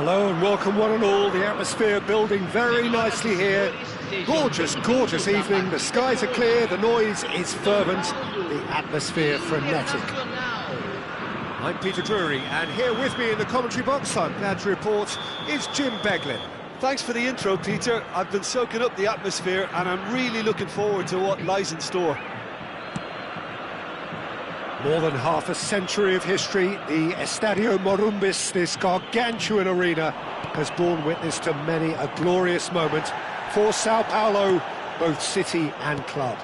Hello and welcome one and all. The atmosphere building very nicely here. Gorgeous, gorgeous evening. The skies are clear, the noise is fervent, the atmosphere frenetic. I'm Peter Drury, and here with me in the commentary box, I'm glad to report, is Jim Beglin. Thanks for the intro, Peter. I've been soaking up the atmosphere and I'm really looking forward to what lies in store. More than half a century of history, the Estadio Morumbis, this gargantuan arena, has borne witness to many a glorious moment for Sao Paulo, both city and club.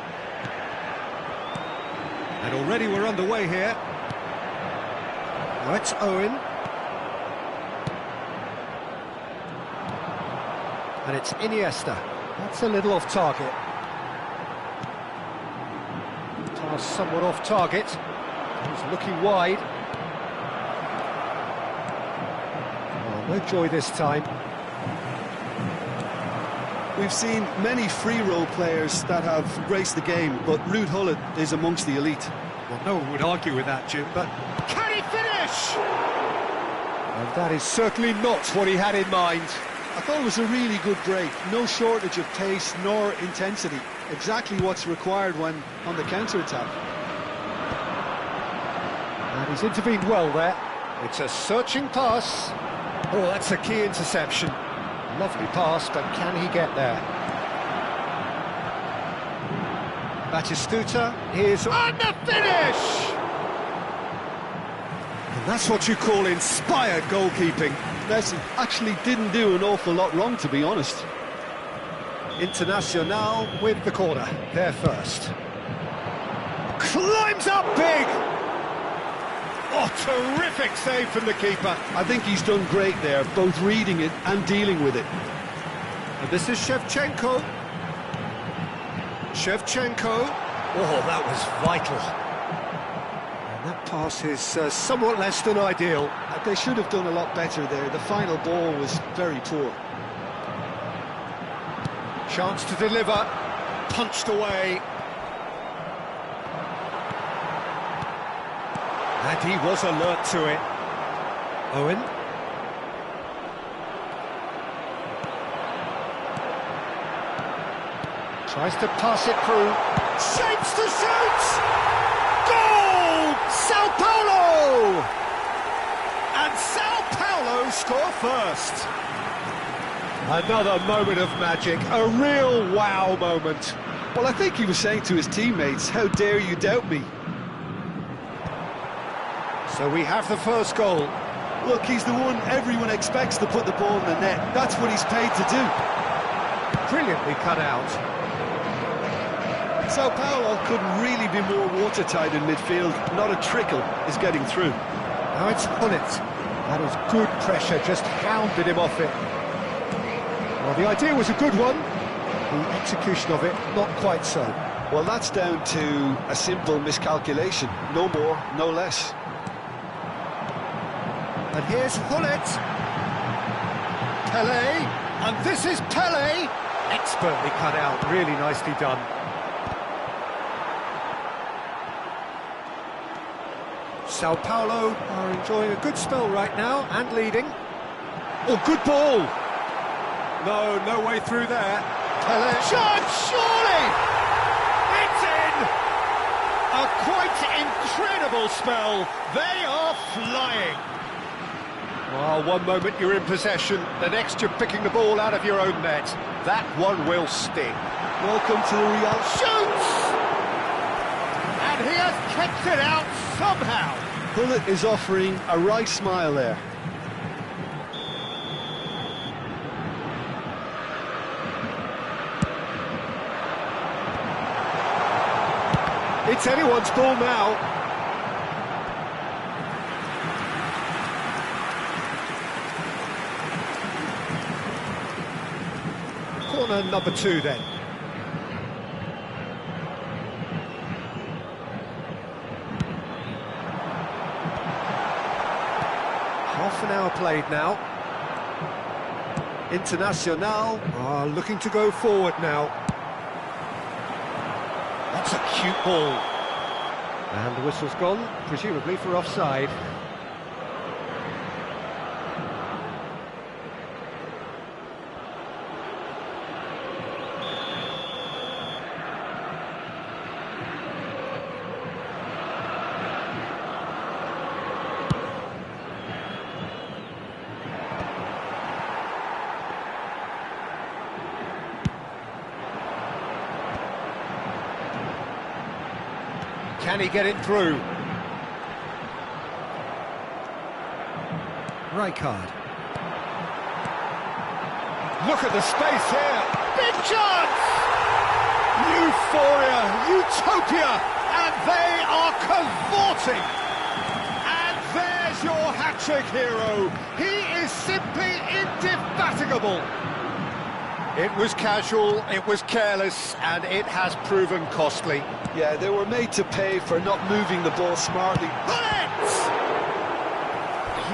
And already we're underway here. Now it's Owen. And it's Iniesta. That's a little off target. Pass somewhat off target. He's looking wide. Oh, no joy this time. We've seen many free role players that have graced the game, but Ruud Gullit is amongst the elite. Well, no one would argue with that, Jim, but can he finish? And that is certainly not what he had in mind. I thought it was a really good break. No shortage of pace nor intensity. Exactly what's required when on the counter-attack. And he's intervened well there. It's a searching pass. Oh, that's a key interception. Lovely pass, but can he get there? Batistuta, here's on the finish! And that's what you call inspired goalkeeping. Messi actually didn't do an awful lot wrong, to be honest. Internacional with the corner, there first. Climbs up big! Oh, terrific save from the keeper. I think he's done great there, both reading it and dealing with it. And this is Shevchenko. Shevchenko. Oh, that was vital. And that pass is somewhat less than ideal. They should have done a lot better there. The final ball was very poor. Chance to deliver. Punched away. And he was alert to it. Owen. Tries to pass it through. Shapes to shoot! Goal! Sao Paulo! And Sao Paulo score first. Another moment of magic, a real wow moment. Well, I think he was saying to his teammates, how dare you doubt me? So we have the first goal. Look, he's the one everyone expects to put the ball in the net. That's what he's paid to do. Brilliantly cut out. Sao Paulo couldn't really be more watertight in midfield. Not a trickle is getting through. Now it's Gullit. That is good pressure, just hounded him off it. Well, the idea was a good one. The execution of it, not quite so. Well, that's down to a simple miscalculation. No more, no less. And here's Gullit. Pelé. And this is Pelé. Expertly cut out, really nicely done. Sao Paulo are enjoying a good spell right now and leading. Oh, good ball. No way through there. Pelé. Shot, surely! It's in! A quite incredible spell. They are flying. Well, one moment you're in possession, the next you're picking the ball out of your own net. That one will sting. Welcome to the Real. Shoots! And he has kept it out somehow. Gullit is offering a wry smile there. It's anyone's ball now. Corner number 2 then. Half an hour played now. Internacional are looking to go forward now. That's a cute ball. And the whistle's gone, presumably for offside. Can he get it through? Rijkaard. Look at the space here. Big chance! Euphoria, utopia, and they are cavorting. And there's your hat-trick hero. He is simply indefatigable. It was casual, it was careless, and it has proven costly. Yeah, they were made to pay for not moving the ball smartly. Bullets!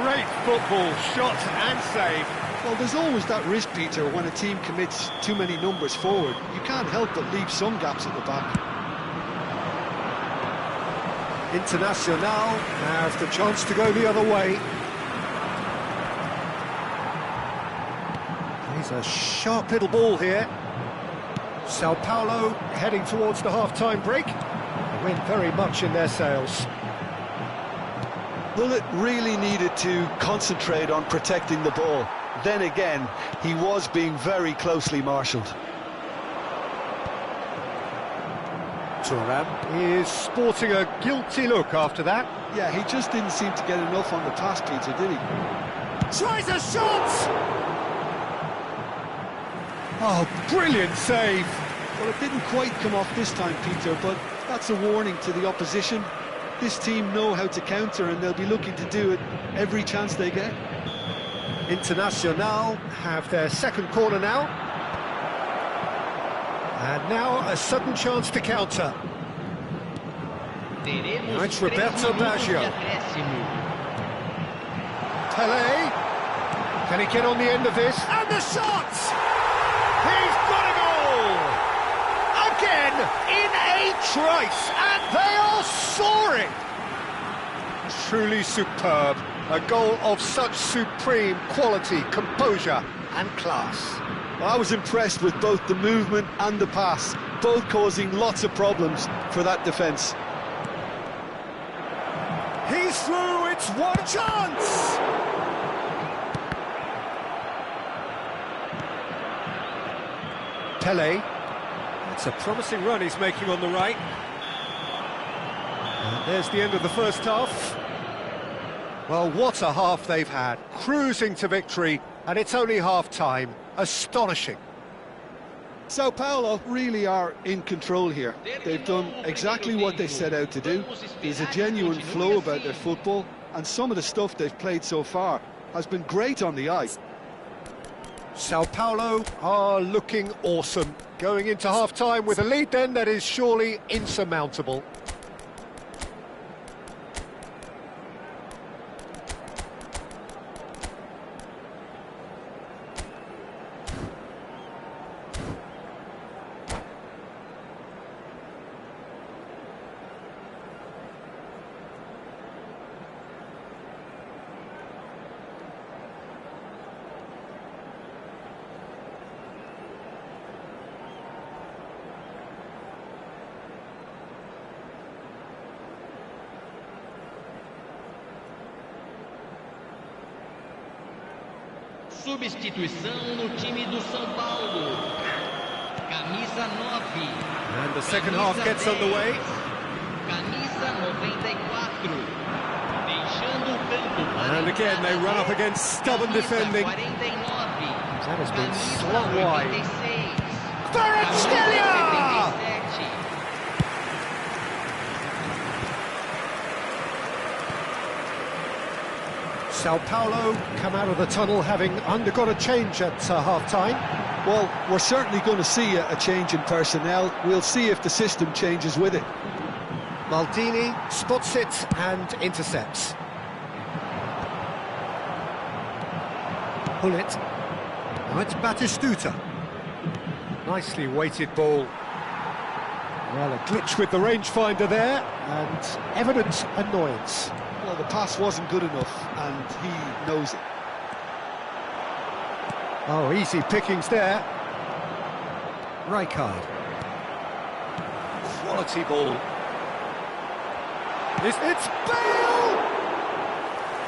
Great football, shot and save. Well, there's always that risk, Peter, when a team commits too many numbers forward. You can't help but leave some gaps at the back. Internacional have the chance to go the other way. He's a sharp little ball here. Sao Paulo heading towards the half-time break. The wind very much in their sails. Bullet really needed to concentrate on protecting the ball. Then again, he was being very closely marshalled. Thuram is sporting a guilty look after that. Yeah, he just didn't seem to get enough on the pass, Peter, did he? Tries a shot! Oh, brilliant save! Well, it didn't quite come off this time, Peter, but that's a warning to the opposition. This team know how to counter, and they'll be looking to do it every chance they get. Internacional have their second corner now. And now a sudden chance to counter. Now it's Roberto Baggio. Pelé. Can he get on the end of this? And the shot! He's got a goal! Again, in a trice, and they are soaring! Truly superb. A goal of such supreme quality, composure and class. Well, I was impressed with both the movement and the pass, both causing lots of problems for that defence. He's through, it's one chance! Pelé. That's a promising run he's making on the right. And there's the end of the first half. Well, what a half they've had, cruising to victory, and it's only half-time. Astonishing. Sao Paulo really are in control here. They've done exactly what they set out to do. There's a genuine flow about their football, and some of the stuff they've played so far has been great on the eye. Sao Paulo are looking awesome, going into half-time with a lead then that is surely insurmountable. Substituição no time do São Paulo. Camisa 9. And the second half gets underway. Camisa 94. Deixando o campo. And again they run up against stubborn defending. 49. That has been slung wide. 96. Kvaratskhelia! Sao Paulo come out of the tunnel having undergone a change at half-time. Well, we're certainly going to see a change in personnel. We'll see if the system changes with it. Maldini spots it and intercepts. Bullet. Now it's Batistuta. Nicely weighted ball. Well, a glitch with the rangefinder there, and evident annoyance. Well, the pass wasn't good enough, and he knows it. Oh, easy pickings there. Rijkaard. Quality ball. It's Bale!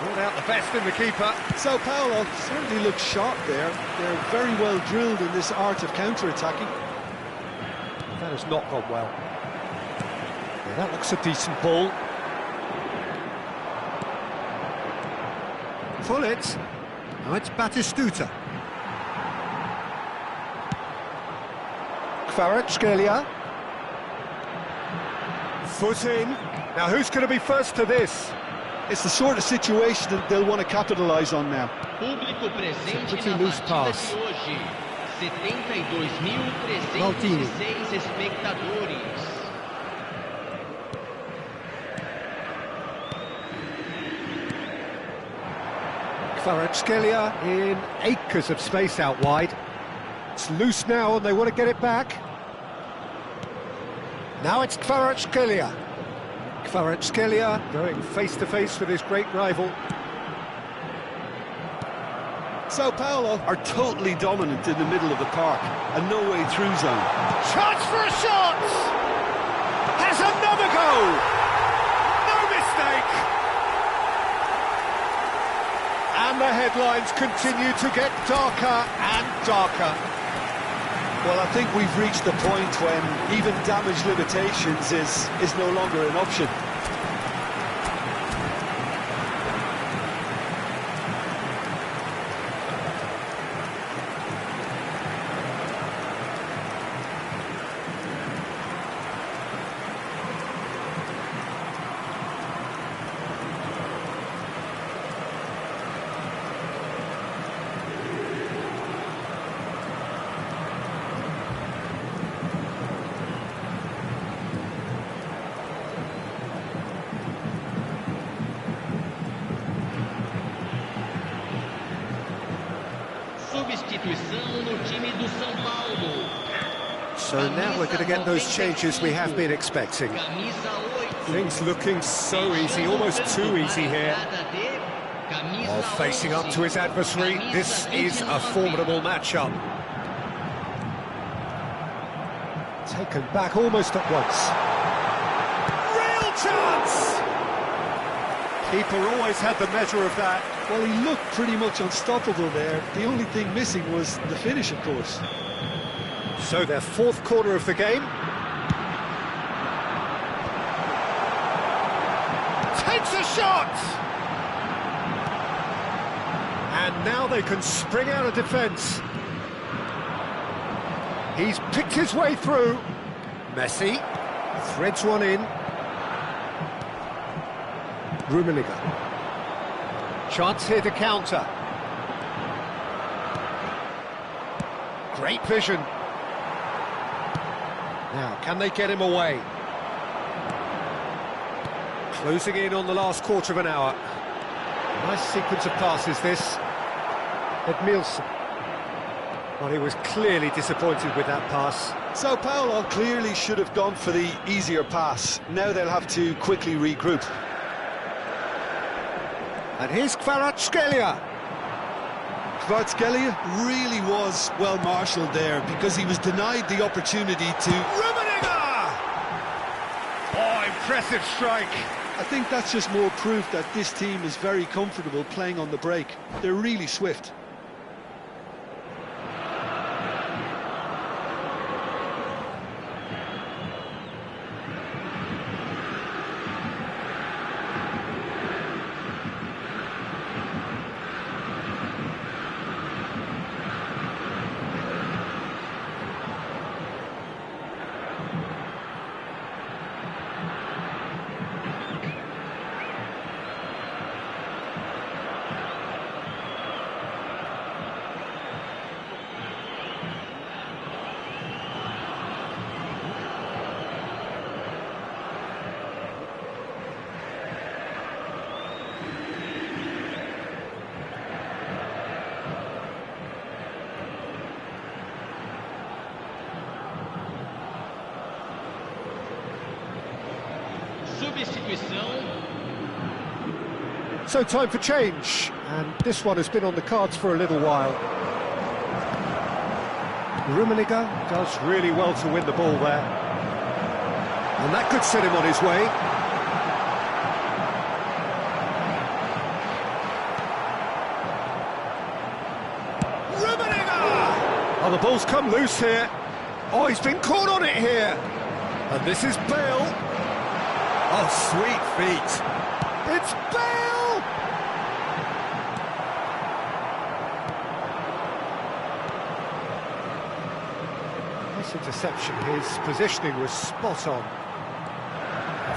Brought out the best in the keeper. Sao Paulo certainly looks sharp there. They're very well drilled in this art of counter-attacking. That has not gone well. Yeah, that looks a decent ball. Full it. Now it's Batistuta. Kvaratskhelia. Foot in. Now who's going to be first to this? It's the sort of situation that they'll want to capitalise on now. Público presente Pretty na loose partida pass. de hoje. 72.306 espectadores. Kvaratskhelia in acres of space out wide. It's loose now and they want to get it back. Now it's Kvaratskhelia. Kvaratskhelia going face-to-face with his great rival. Sao Paulo are totally dominant in the middle of the park, a no-way-through zone. Chance for a shot! Has another goal! No mistake! And the headlines continue to get darker and darker. Well, I think we've reached the point when even damage limitations is no longer an option. Substituição no time do São Paulo. So now we're going to get those changes we have been expecting. Camisa 8. Things looking so easy, almost too easy here. While facing up to his adversary, this is a formidable matchup. Taken back almost at once. Real chance! Keeper always had the measure of that. Well, he looked pretty much unstoppable there. The only thing missing was the finish, of course. So their fourth quarter of the game. Takes a shot! And now they can spring out of defence. He's picked his way through. Messi threads one in. Rummenigge. Chance here to counter. Great vision. Now, can they get him away? Closing in on the last quarter of an hour. Nice sequence of passes, this. Edmilson. Well, he was clearly disappointed with that pass. Sao Paulo clearly should have gone for the easier pass. Now they'll have to quickly regroup. And here's Kvaratskhelia. Kvaratskhelia really was well marshalled there because he was denied the opportunity to... Rummenigge! Oh, impressive strike. I think that's just more proof that this team is very comfortable playing on the break. They're really swift. So time for change, and this one has been on the cards for a little while. Rummenigge does really well to win the ball there. And that could set him on his way. Rummenigge! Oh, the ball's come loose here. Oh, he's been caught on it here. And this is Bale. Oh, sweet feet. It's Bale! Nice interception. His positioning was spot on.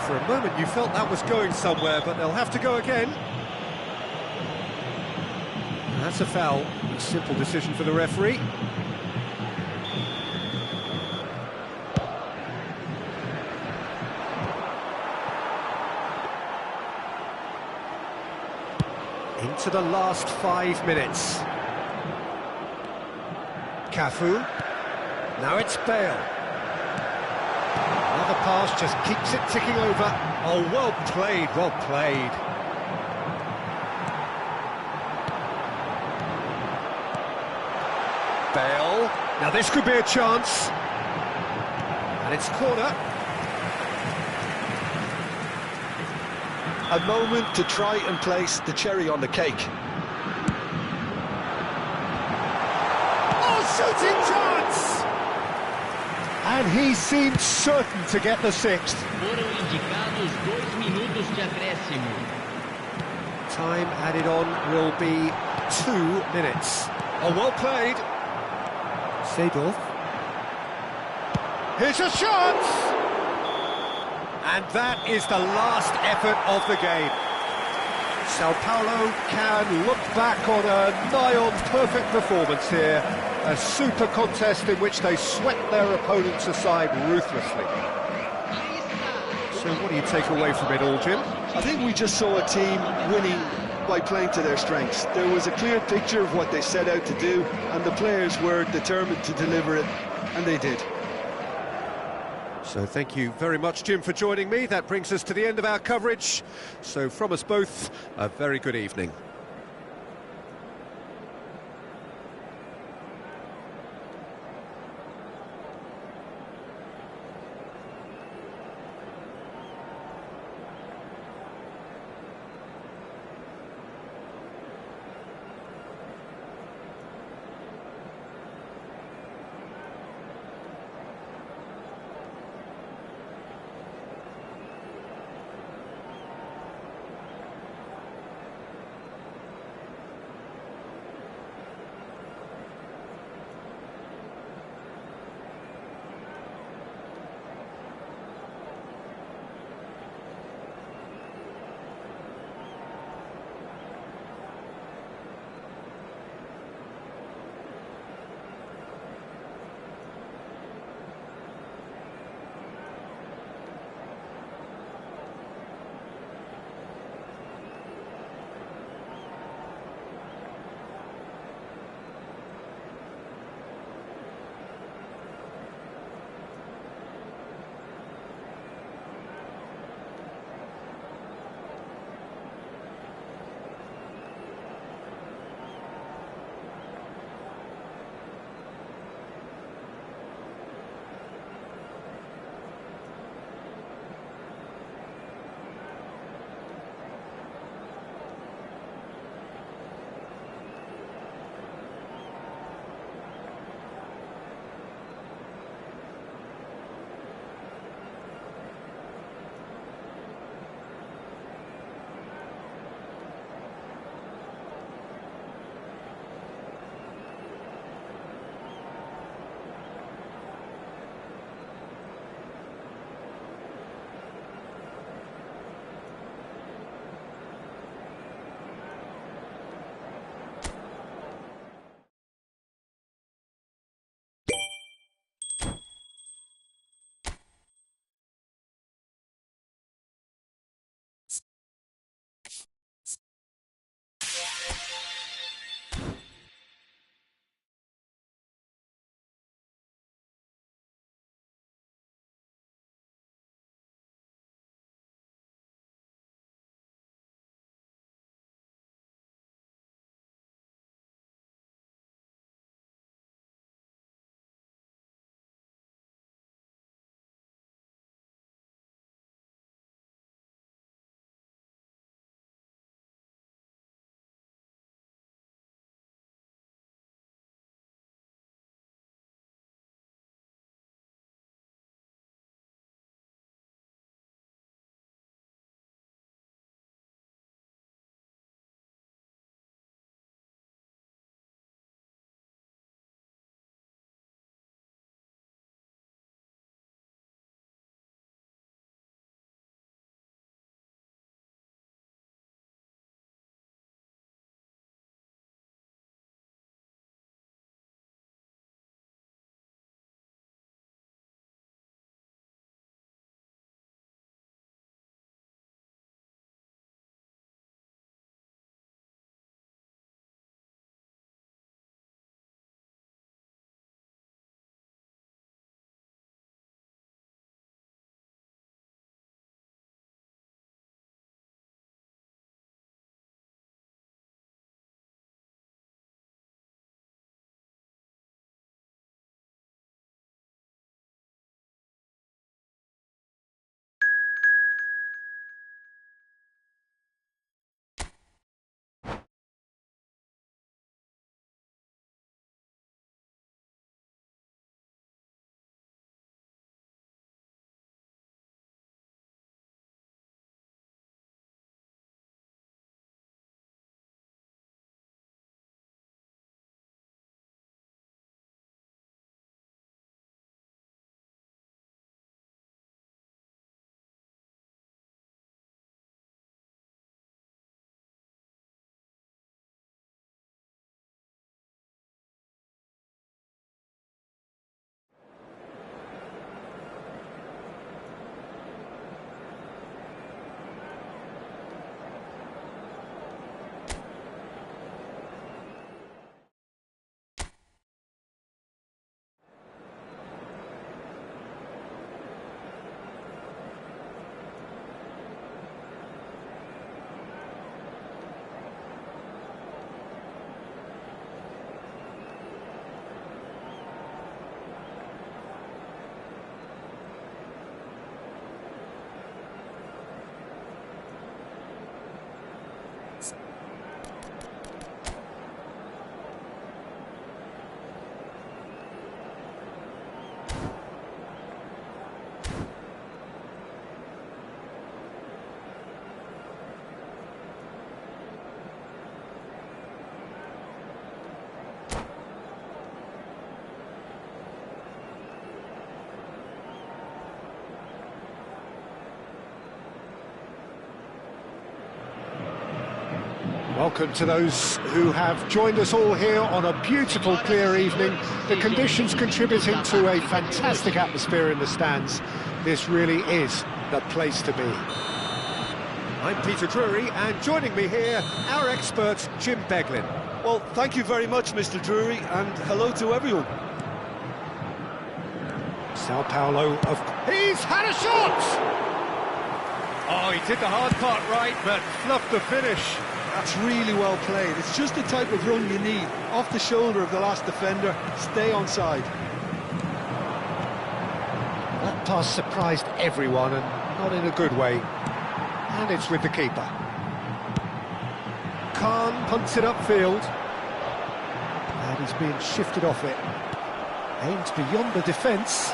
For a moment you felt that was going somewhere, but they'll have to go again. That's a foul. A simple decision for the referee. Into the last 5 minutes. Cafu. Now it's Bale. Another pass just keeps it ticking over. Oh, well played, well played. Bale. Now this could be a chance. And it's corner. A moment to try and place the cherry on the cake. Oh, shooting chance! And he seemed certain to get the sixth. Foram indicados 2 minutos de acréscimo. Time added on will be 2 minutes. Oh, well played. Seedorf. Here's a shot! And that is the last effort of the game. Sao Paulo can look back on a nigh-on perfect performance here. A super contest in which they swept their opponents aside ruthlessly. So what do you take away from it all, Jim? I think we just saw a team winning by playing to their strengths. There was a clear picture of what they set out to do, and the players were determined to deliver it, and they did. So thank you very much, Jim, for joining me. That brings us to the end of our coverage. So from us both, a very good evening. Welcome to those who have joined us all here on a beautiful, clear evening. The conditions contributing to a fantastic atmosphere in the stands. This really is the place to be. I'm Peter Drury, and joining me here, our expert, Jim Beglin. Well, thank you very much, Mr. Drury, and hello to everyone. Sao Paulo, he's had a shot! Oh, he did the hard part right, but fluffed the finish. That's really well played. It's just the type of run you need. Off the shoulder of the last defender, stay onside. That pass surprised everyone, and not in a good way. And it's with the keeper. Khan punts it upfield. And he's being shifted off it. Aims beyond the defence.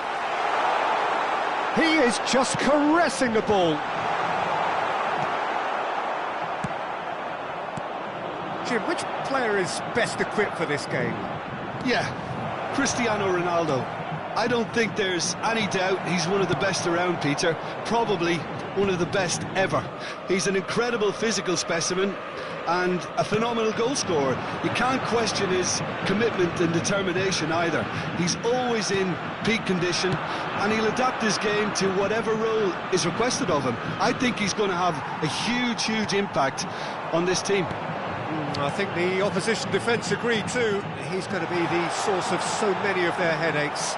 He is just caressing the ball. Jim, which player is best equipped for this game? Yeah, Cristiano Ronaldo. I don't think there's any doubt he's one of the best around, Peter. Probably one of the best ever. He's an incredible physical specimen and a phenomenal goal scorer. You can't question his commitment and determination either. He's always in peak condition and he'll adapt his game to whatever role is requested of him. I think he's going to have a huge impact on this team. I think the opposition defence agree too. He's going to be the source of so many of their headaches.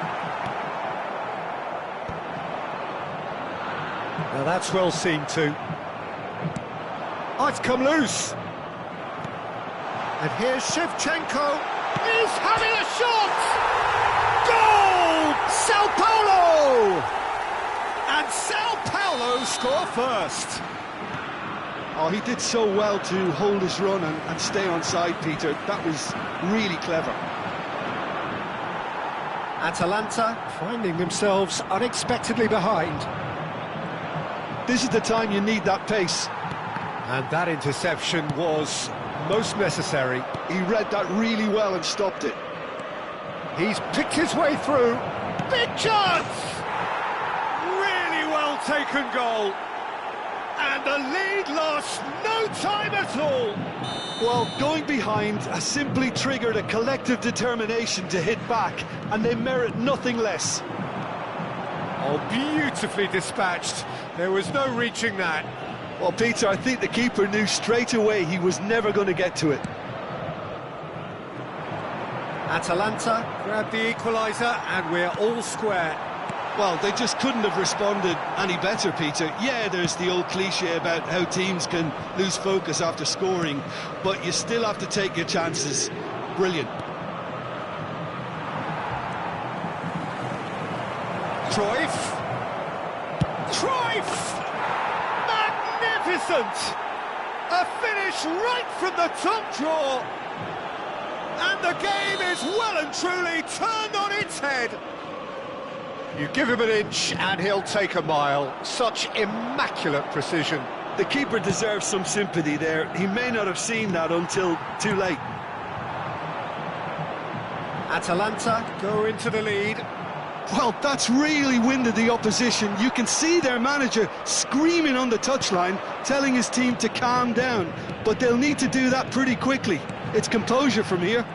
Now that's well seen too. Oh, it's come loose. And here's Shevchenko. He's having a shot! Goal! Sao Paulo! And Sao Paulo score first. Oh, he did so well to hold his run and stay on side, Peter. That was really clever. Atalanta finding themselves unexpectedly behind. This is the time you need that pace. And that interception was most necessary. He read that really well and stopped it. He's picked his way through. Big chance! Really well taken goal. And the lead lost no time at all. Well, going behind has simply triggered a collective determination to hit back, and they merit nothing less. Oh, beautifully dispatched. There was no reaching that. Well, Peter, I think the keeper knew straight away he was never going to get to it. Atalanta grabbed the equaliser, and we're all square. Well, they just couldn't have responded any better, Peter. Yeah, there's the old cliche about how teams can lose focus after scoring, but you still have to take your chances. Brilliant. Cruyff! Magnificent! A finish right from the top drawer! And the game is well and truly turned on its head! You give him an inch and he'll take a mile. Such immaculate precision. The keeper deserves some sympathy there. He may not have seen that until too late. Atalanta go into the lead. Well, that's really winded the opposition. You can see their manager screaming on the touchline, telling his team to calm down. But they'll need to do that pretty quickly. It's composure from here.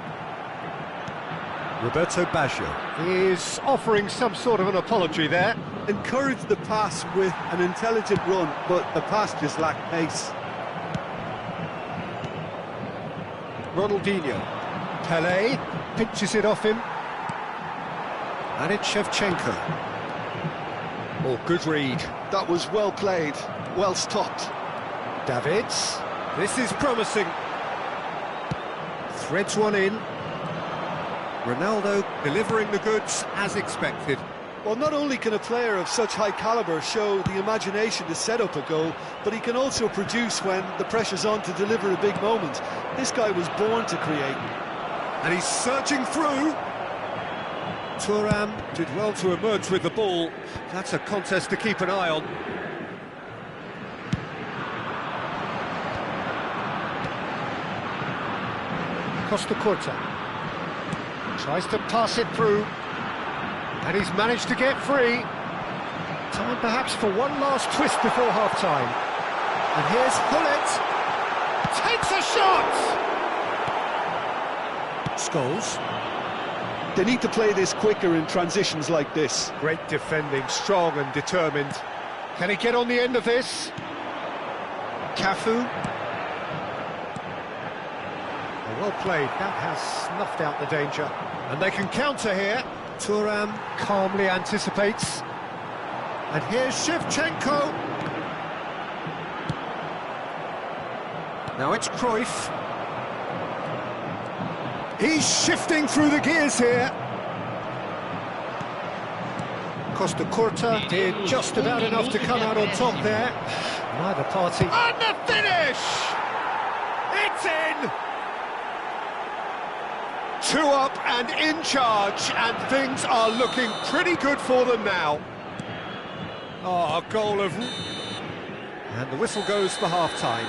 Roberto Baggio is offering some sort of an apology there. Encouraged the pass with an intelligent run, but the pass just lacked pace. Ronaldinho. Pelé pinches it off him. And it's Shevchenko. Oh, good read. That was well played, well stopped. Davids. This is promising. Threads one in. Ronaldo delivering the goods as expected. Well, not only can a player of such high calibre show the imagination to set up a goal, but he can also produce when the pressure's on to deliver a big moment. This guy was born to create. And he's surging through. Thuram did well to emerge with the ball. That's a contest to keep an eye on. Costa Curta tries to pass it through, and he's managed to get free. Time perhaps for one last twist before half-time. And here's Hullet. Takes a shot! Scholes. They need to play this quicker in transitions like this. Great defending, strong and determined. Can he get on the end of this? Cafu. Well played, that has snuffed out the danger. And they can counter here. Thuram calmly anticipates. And here's Shevchenko. Now it's Cruyff. He's shifting through the gears here. Costa Curta did just about enough to come out on top there. Neither party. And the finish! It's in! 2 up and in charge, and things are looking pretty good for them now. Oh, a goal of... And the whistle goes for half-time.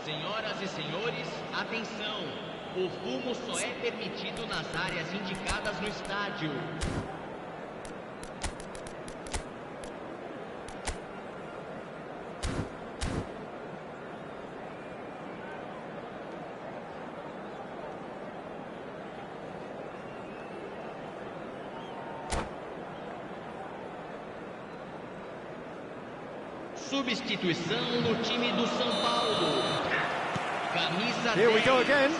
Senhoras e senhores, atenção! O fumo só é permitido nas áreas indicadas no estádio. Substituição no time do São Paulo. Camisa 10. Here we go again.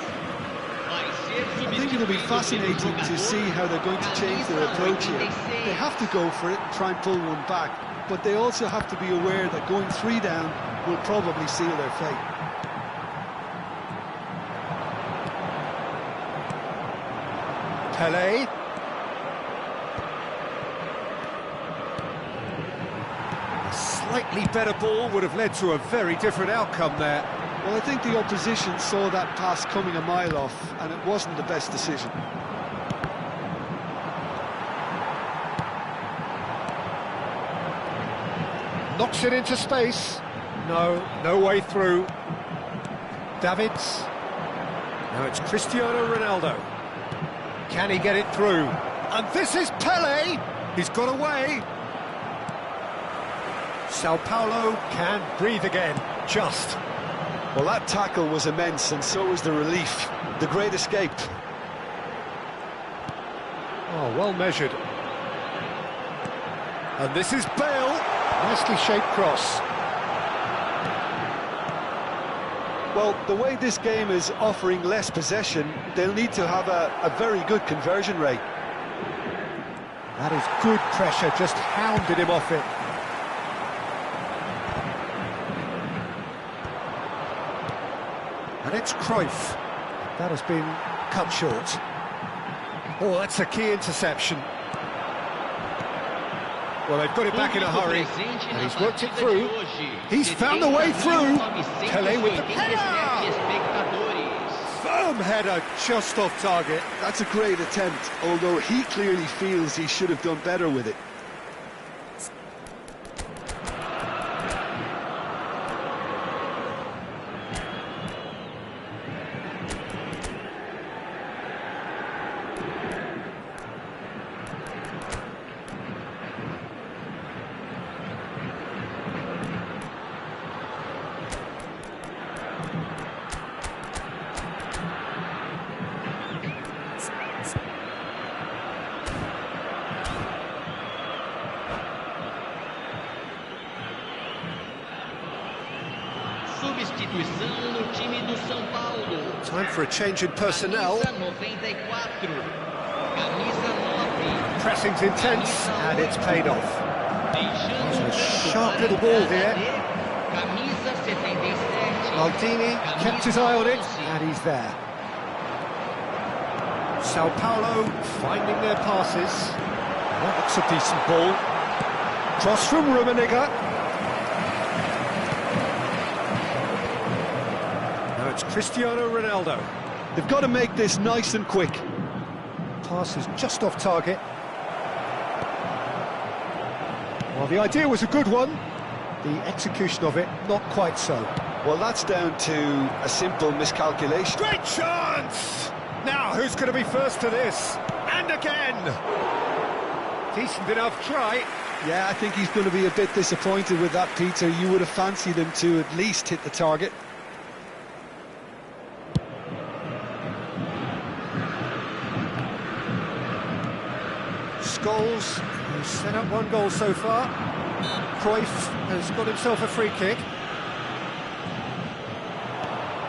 I think it'll be fascinating to see how they're going to change their approach here. They have to go for it and try and pull one back, but they also have to be aware that going 3 down will probably seal their fate. Pelé. A slightly better ball would have led to a very different outcome there. Well, I think the opposition saw that pass coming a mile off, and it wasn't the best decision. Knocks it into space. No way through. Davids. Now it's Cristiano Ronaldo. Can he get it through? And this is Pelé. He's got away. Sao Paulo can breathe again. Just. Well, that tackle was immense, and so was the relief. The great escape. Oh, well measured. And this is Bale. Nicely shaped cross. Well, the way this game is offering less possession, they'll need to have a very good conversion rate. That is good pressure, just hounded him off it. And it's Cruyff. That has been cut short. Oh, that's a key interception. Well, they've got it back in a hurry, and he's worked it through. He's found a way through. Pelé with the header! Firm header, just off target. That's a great attempt, although he clearly feels he should have done better with it. Substituição no time do São Paulo. Time for a change in personnel. Camisa 94. Camisa 9. Pressing's intense, and it's paid off. Deixando It's a sharp little ball here. Camisa 77. Maldini kept his eye on it, and he's there. Sao Paulo finding their passes. That looks a decent ball. Cross from Rummenigge. Now it's Cristiano Ronaldo. They've got to make this nice and quick. Pass is just off target. Well, the idea was a good one. The execution of it, not quite so. Well, that's down to a simple miscalculation. Great chance! Now, who's going to be first to this? And again! Decent enough try. Yeah, I think he's going to be a bit disappointed with that, Peter. You would have fancied him to at least hit the target. Scholes has set up one goal so far. Cruyff has got himself a free kick.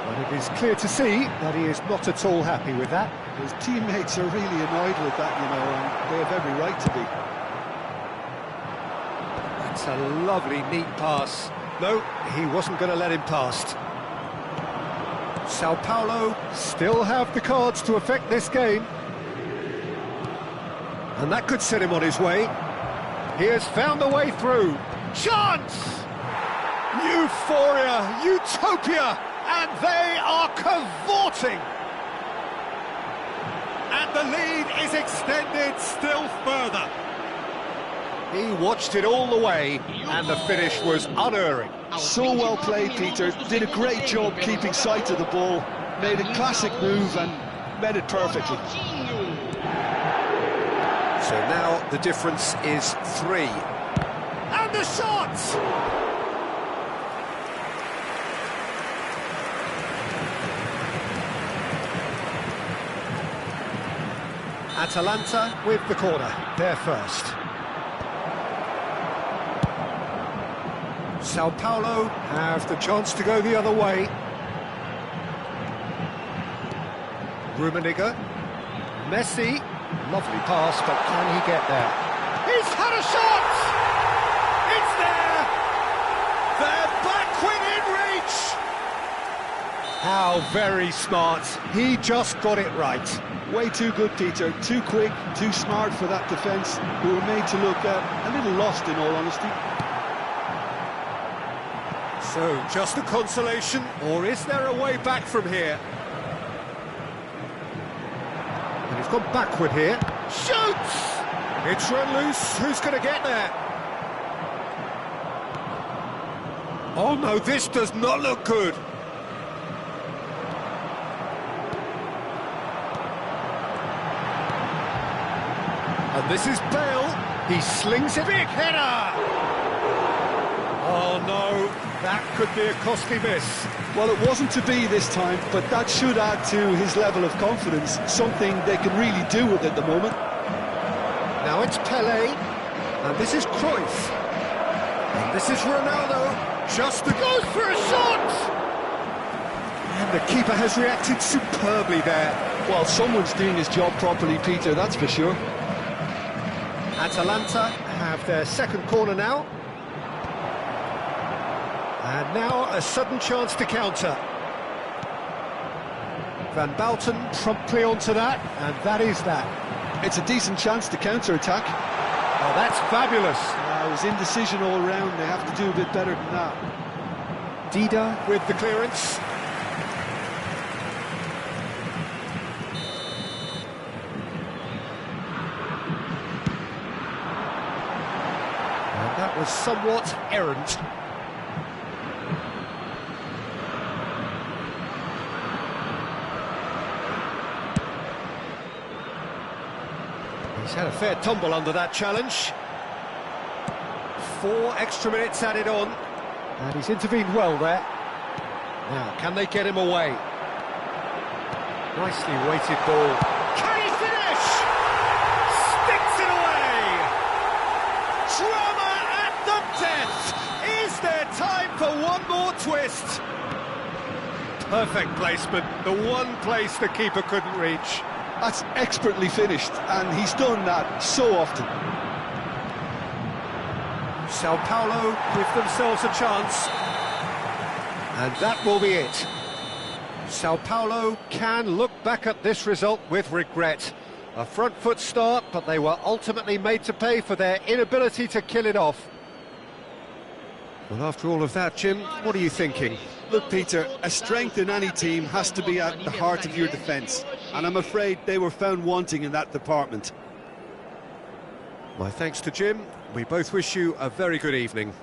But it is clear to see that he is not at all happy with that. His teammates are really annoyed with that, you know, and they have every right to be. That's a lovely, neat pass. No, he wasn't going to let him past. Sao Paulo still have the cards to affect this game. And that could set him on his way. He has found the way through. Chance! Euphoria, utopia, and they are cavorting. And the lead is extended still further. He watched it all the way, and the finish was unerring. So well played, Peter. Did a great job keeping sight of the ball. Made a classic move and made it perfectly. So now the difference is 3. And the shot! Atalanta with the corner, they're first. Sao Paulo have the chance to go the other way. Rummenigge, Messi, lovely pass, but can he get there? He's had a shot! It's there! They're back within reach! How very smart. He just got it right. Way too good, Peter. Too quick, too smart for that defence, who were made to look a little lost, in all honesty. So, just a consolation, or is there a way back from here? And he's gone backward here. Shoots! It's run loose. Who's going to get there? Oh no, this does not look good. And this is Bale. He slings it. Big header! Oh no, that could be a costly miss. Well, it wasn't to be this time, but that should add to his level of confidence, something they can really do with at the moment. Now it's Pelé, and this is Cruyff. And this is Ronaldo, just goes for a shot! And the keeper has reacted superbly there. Well, someone's doing his job properly, Peter, that's for sure. Atalanta have their second corner now. And now a sudden chance to counter. Van Bouten promptly onto that, and that is that. It's a decent chance to counter-attack. Oh, that's fabulous. It was indecision all round. They have to do a bit better than that. Dida with the clearance. And that was somewhat errant. He's had a fair tumble under that challenge. 4 extra minutes added on, and he's intervened well there. Now, can they get him away? Nicely weighted ball. Can he finish? Sticks it away! Drama at the death! Is there time for one more twist? Perfect placement, the one place the keeper couldn't reach. That's expertly finished, and he's done that so often. Sao Paulo give themselves a chance, and that will be it. Sao Paulo can look back at this result with regret. A front foot start, but they were ultimately made to pay for their inability to kill it off. Well, after all of that, Jim, what are you thinking? Look, Peter, a strength in any team has to be at the heart of your defence, and I'm afraid they were found wanting in that department. My thanks to Jim. We both wish you a very good evening.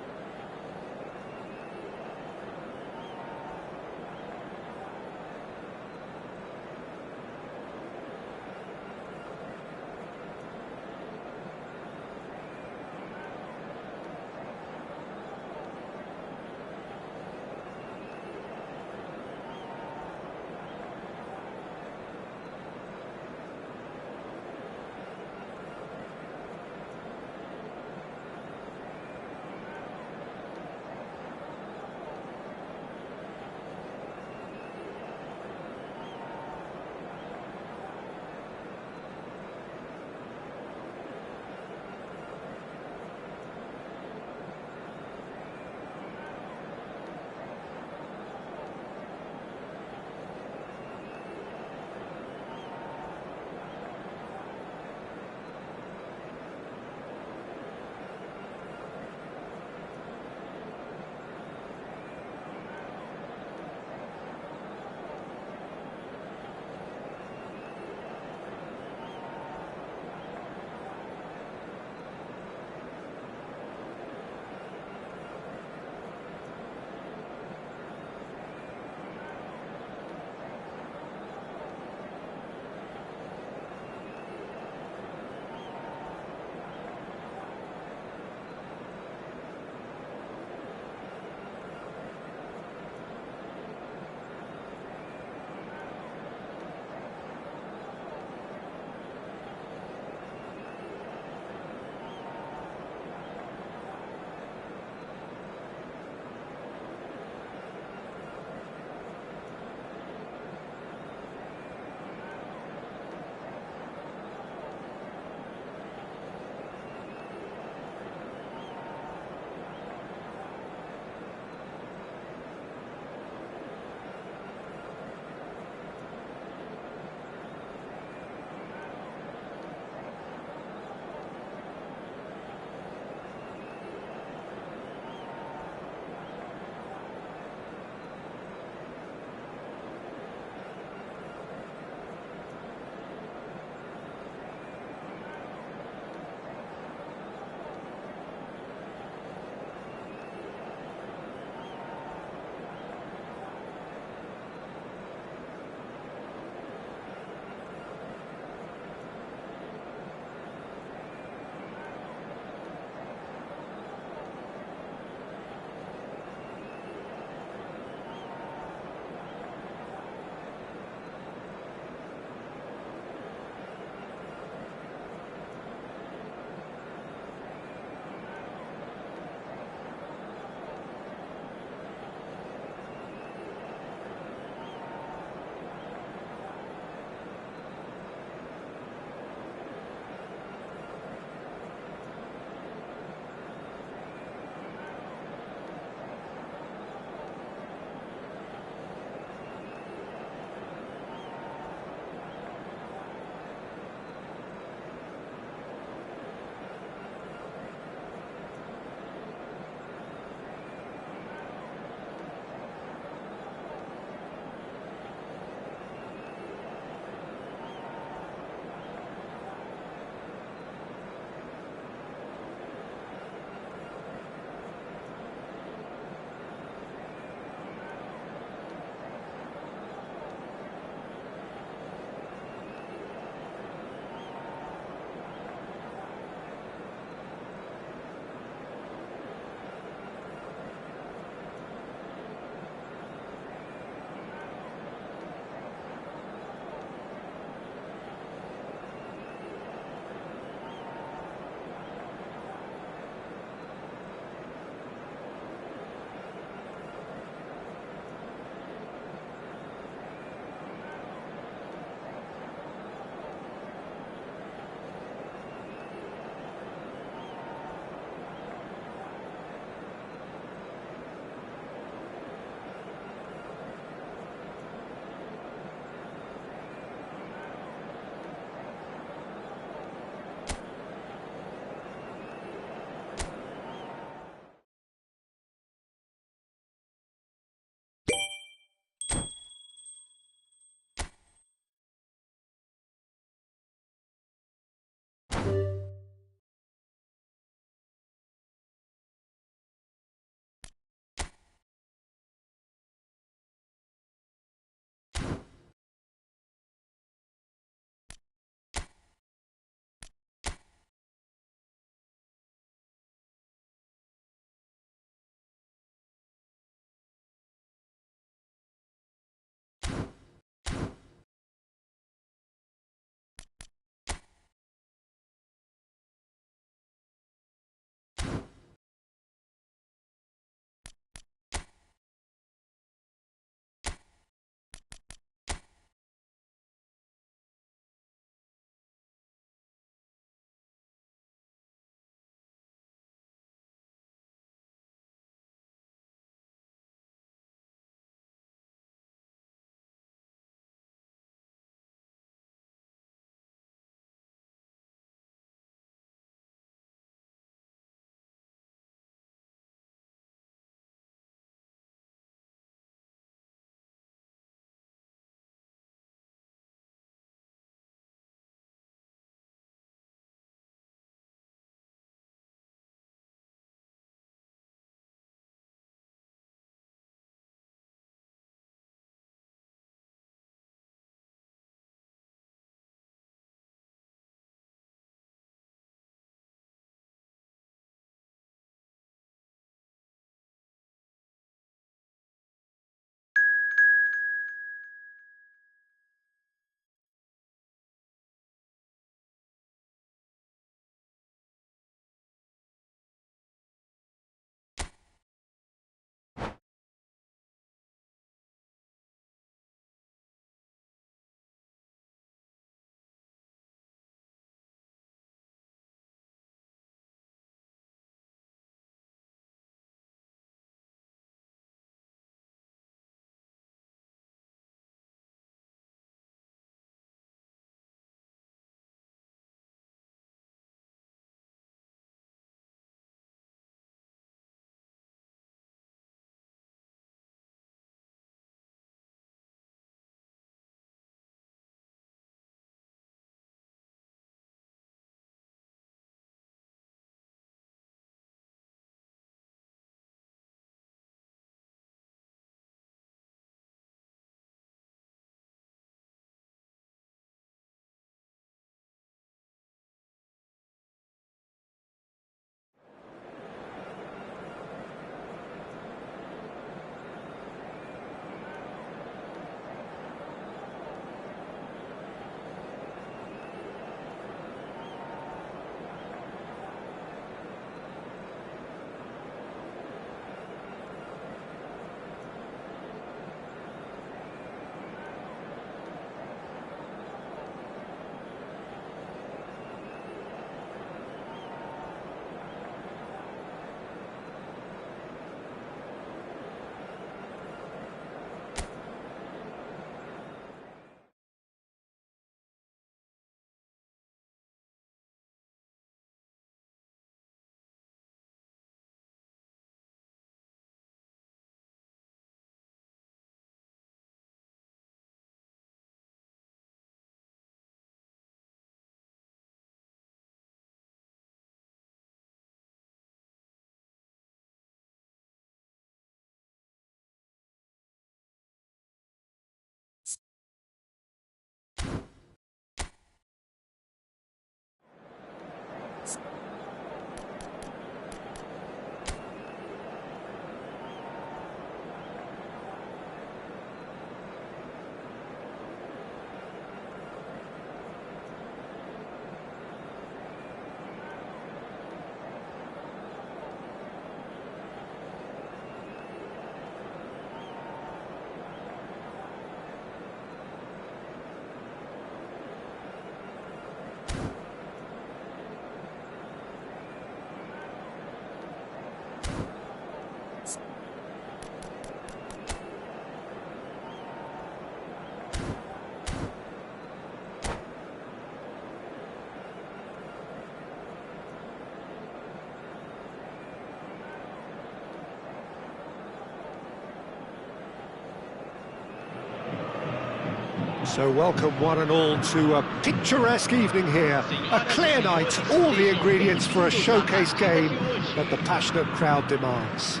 So welcome one and all to a picturesque evening here. A clear night, all the ingredients for a showcase game that the passionate crowd demands.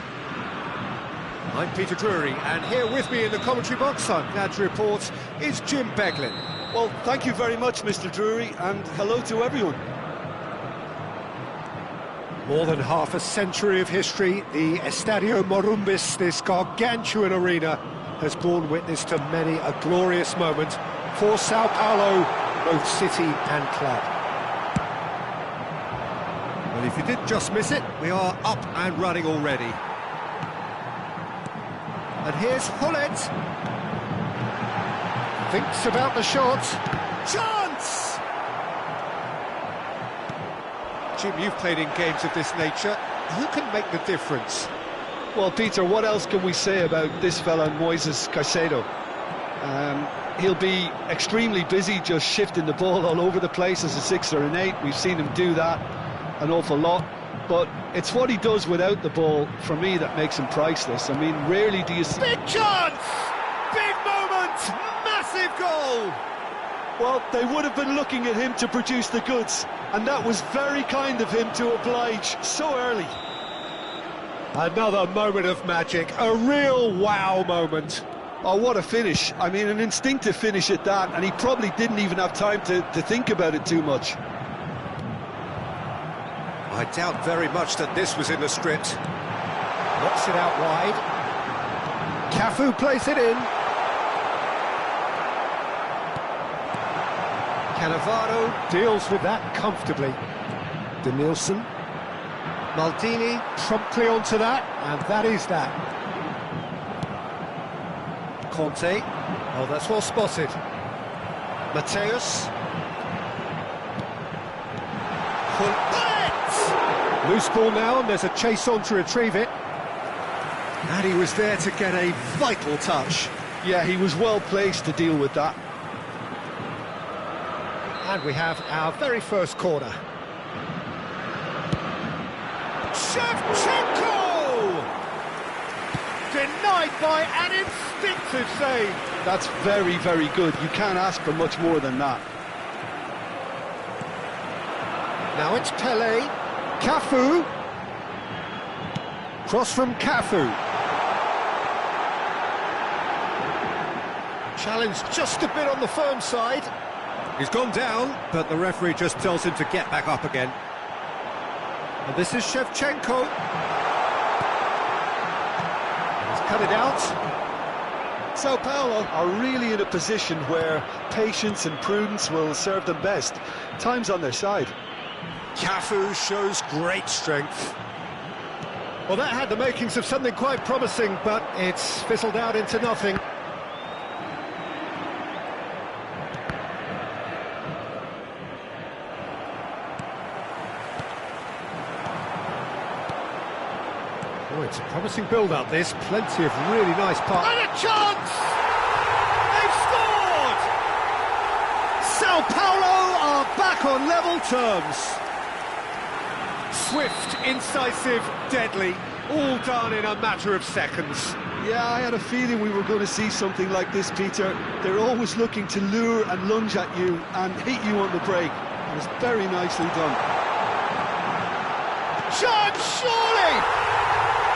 I'm Peter Drury, and here with me in the commentary box, I'm glad to report, is Jim Beglin. Well, thank you very much, Mr. Drury, and hello to everyone. More than half a century of history, the Estadio Morumbis, this gargantuan arena, has borne witness to many a glorious moment for Sao Paulo, both city and club. Well, if you did just miss it, we are up and running already. And here's Hullet. Thinks about the shot. Chance! Jim, you've played in games of this nature. Who can make the difference? Well, Peter, what else can we say about this fella, Moises Caicedo? He'll be extremely busy just shifting the ball all over the place as a 6 or an 8. We've seen him do that an awful lot. But it's what he does without the ball, for me, that makes him priceless. I mean, rarely do you see... Big chance! Big moment! Massive goal! Well, they would have been looking at him to produce the goods, and that was very kind of him to oblige so early. Another moment of magic, a real wow moment. Oh, what a finish. I mean, an instinctive finish at that, and he probably didn't even have time to think about it too much. I doubt very much that this was in the script. Knocks it out wide. Cafu plays it in. Cannavaro deals with that comfortably. Denilson. Maldini promptly onto that, and that is that. Conte. Oh, that's well spotted. Mateus. Loose ball now, and there's a chase on to retrieve it. And he was there to get a vital touch. Yeah, he was well placed to deal with that. And we have our very first corner. Shevchenko! Denied by an instinctive save. That's very, very good. You can't ask for much more than that. Now it's Pele. Cafu. Cross from Cafu. Challenge just a bit on the firm side. He's gone down, but the referee just tells him to get back up again. And this is Shevchenko. He's cut it out. Sao Paulo are really in a position where patience and prudence will serve them best. Time's on their side. Cafu shows great strength. Well, that had the makings of something quite promising, but it's fizzled out into nothing. Oh, it's a promising build-up, this. Plenty of really nice passes. And a chance! They've scored! Sao Paulo are back on level terms. Swift, incisive, deadly, all done in a matter of seconds. Yeah, I had a feeling we were going to see something like this, Peter. They're always looking to lure and lunge at you and hit you on the break. And it's very nicely done. Chance, surely!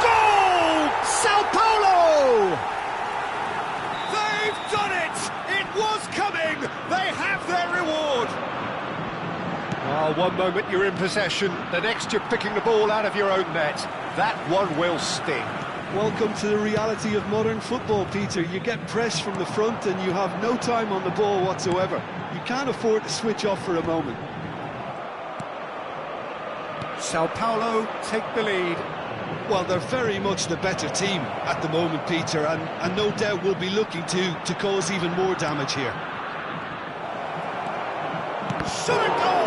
Goal! Sao Paulo! They've done it! It was coming! They have their reward! Well, one moment you're in possession, the next you're picking the ball out of your own net. That one will sting. Welcome to the reality of modern football, Peter. You get pressed from the front and you have no time on the ball whatsoever. You can't afford to switch off for a moment. Sao Paulo take the lead. Well, they're very much the better team at the moment, Peter, and no doubt will be looking to cause even more damage here. Shot goal!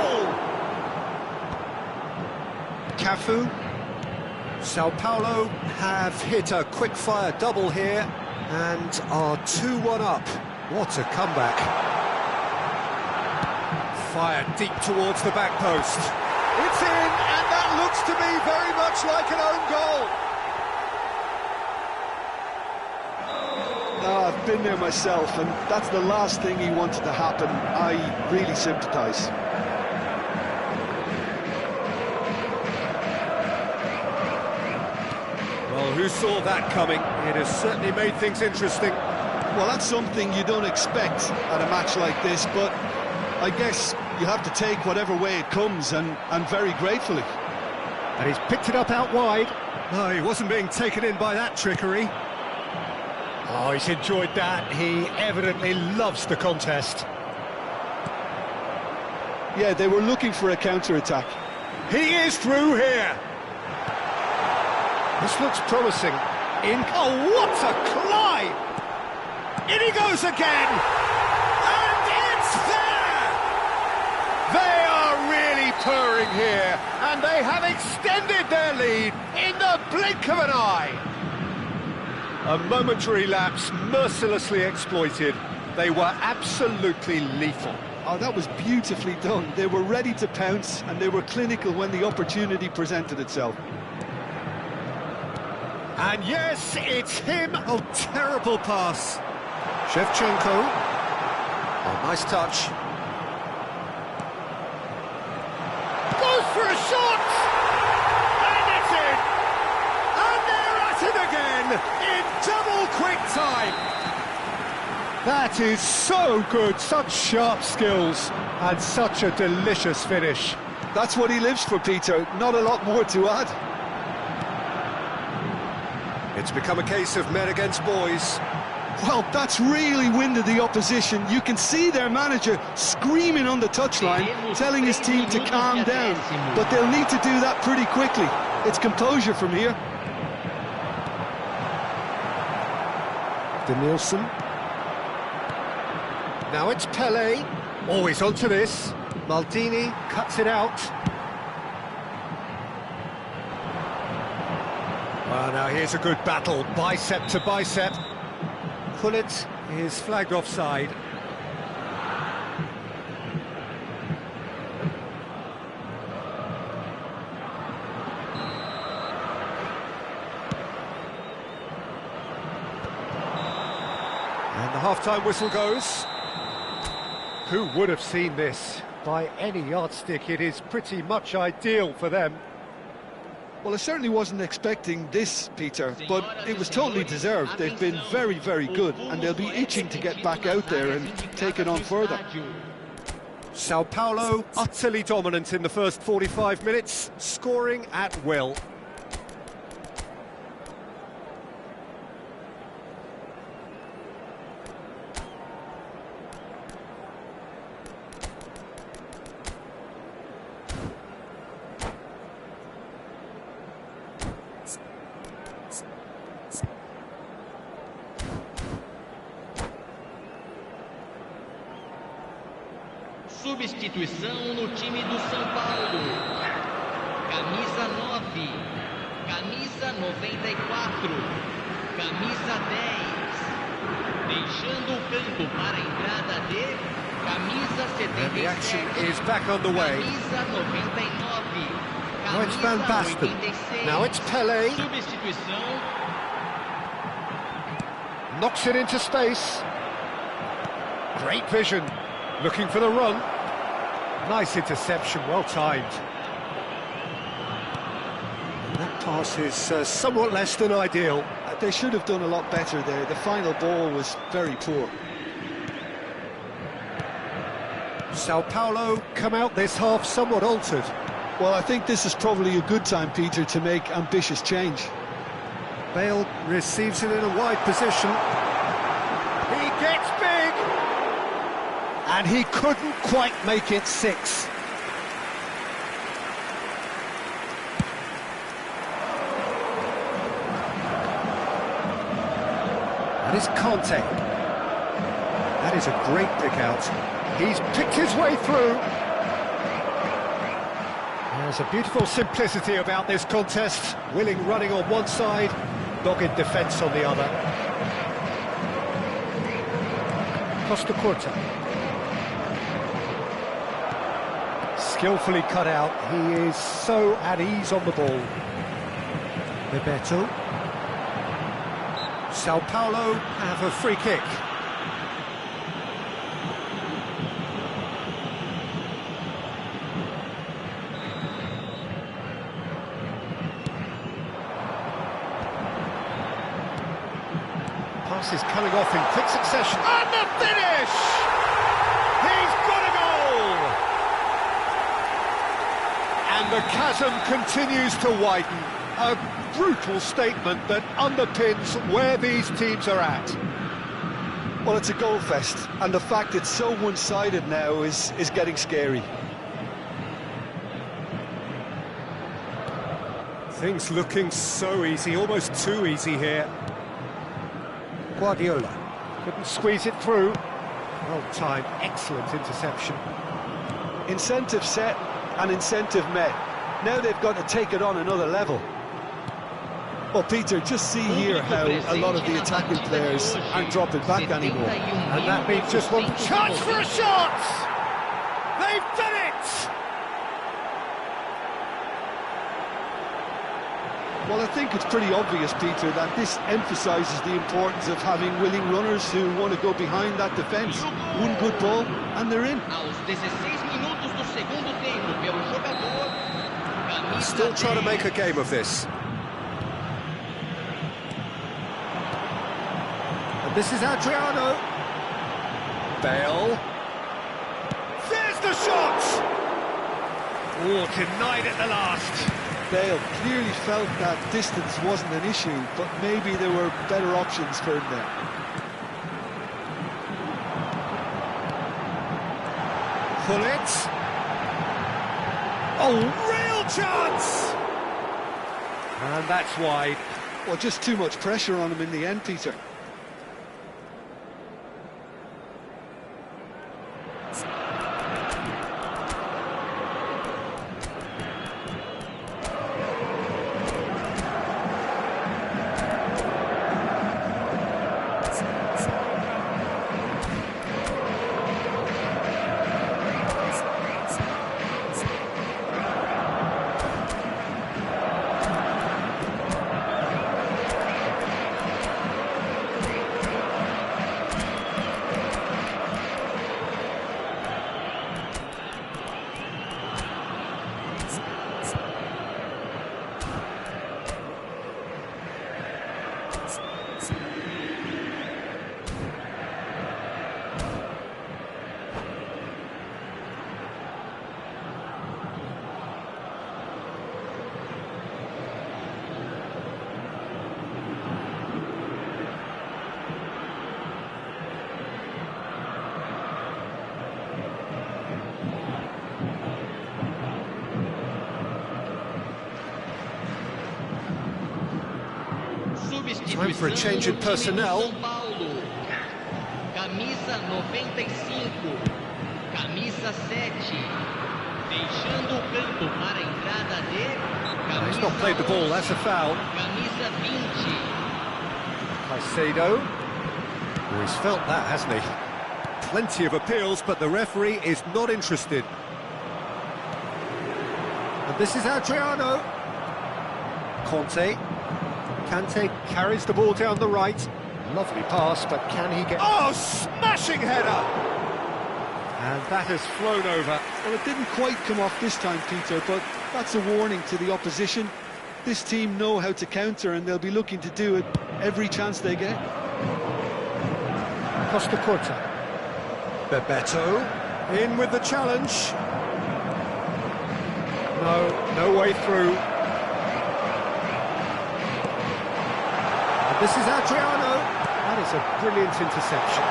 Cafu. Sao Paulo have hit a quick-fire double here and are 2-1 up. What a comeback. Fired deep towards the back post. It's in, and that looks to me very much like an own goal. been there myself, and that's the last thing he wanted to happen. I really sympathise. Well, who saw that coming? It has certainly made things interesting. Well, that's something you don't expect at a match like this, but I guess you have to take whatever way it comes, and very gratefully. And he's picked it up out wide. No, he wasn't being taken in by that trickery. Oh, he's enjoyed that. He evidently loves the contest. Yeah, they were looking for a counter-attack. He is through here. This looks promising. Oh, what a climb! In he goes again! And it's there! They are really purring here, and they have extended their lead in the blink of an eye. A momentary lapse mercilessly exploited. They were absolutely lethal. Oh, that was beautifully done. They were ready to pounce, and they were clinical when the opportunity presented itself. And yes, it's him. Oh, terrible pass. Shevchenko. Oh, nice touch. Goes for a shot! And it's in! And they're at it again in double quick time. That is so good, such sharp skills and such a delicious finish. That's what he lives for, Peter. Not a lot more to add. It's become a case of men against boys. Well, that's really winded the opposition. You can see their manager screaming on the touchline, telling his team to calm down. But they'll need to do that pretty quickly. It's composure from here. Danielson. Now it's Pele. Always onto this. Maldini cuts it out. Well, now here's a good battle, bicep to bicep. Gullit is flagged offside. And the half-time whistle goes. Who would have seen this? By any yardstick, it is pretty much ideal for them. Well, I certainly wasn't expecting this, Peter, but it was totally deserved. They've been very, very good, and they'll be itching to get back out there and take it on further. Sao Paulo utterly dominant in the first 45 minutes, scoring at will. Substituição no time do São Paulo. Camisa 9, camisa 94, camisa 10. Deixando o campo para a entrada de camisa 77. Is back on the way. Camisa 99. Now it's Van Basten. Now it's Pele. Substituição. Knocks it into space. Great vision. Looking for the run. Nice interception, well timed. And that pass is somewhat less than ideal. They should have done a lot better there. The final ball was very poor. Sao Paulo come out this half somewhat altered. Well, I think this is probably a good time, Peter, to make ambitious change. Bale receives it in a wide position. He gets big! And he couldn't quite make it 6. That is Conte. That is a great pick out. He's picked his way through. There's a beautiful simplicity about this contest. Willing running on one side, dogged defence on the other. Costa Curta. Skillfully cut out. He is so at ease on the ball. Bebeto. Sao Paulo have a free kick. Pass is coming off in quick succession. And the finish! He's got a goal! And the chasm continues to widen. A brutal statement that underpins where these teams are at. Well, it's a goal fest, and the fact it's so one-sided now is getting scary. Things looking so easy, almost too easy here. Guardiola couldn't squeeze it through. Well timed, excellent interception. Incentive set and incentive met. Now they've got to take it on another level. Well, Peter, just see here how a lot of the attacking players aren't dropping back anymore. And that means just one chance for a shot! They've done it! Well, I think it's pretty obvious, Peter, that this emphasises the importance of having willing runners who want to go behind that defence. One good ball, and they're in. They're still trying to make a game of this. And this is Adriano. Bale. There's the shot! Oh, denied at the last. Bale clearly felt that distance wasn't an issue, but maybe there were better options for him there. Pull it. Oh, real chance! And that's wide. Well, just too much pressure on him in the end, Peter. Time for a change in personnel. Camisa 95, camisa 7, deixando o campo para a entrada de... He's not played the ball, that's a foul. Camisa 20. Caicedo. Oh, he's felt that, hasn't he? Plenty of appeals, but the referee is not interested. And this is Adriano. Conte. Kante carries the ball down the right. Lovely pass, but can he get... Oh, smashing header! And that has flown over. Well, it didn't quite come off this time, Peter, but that's a warning to the opposition. This team know how to counter, and they'll be looking to do it every chance they get. Costa Curta. Bebeto. In with the challenge. No way through. This is Adriano. That is a brilliant interception.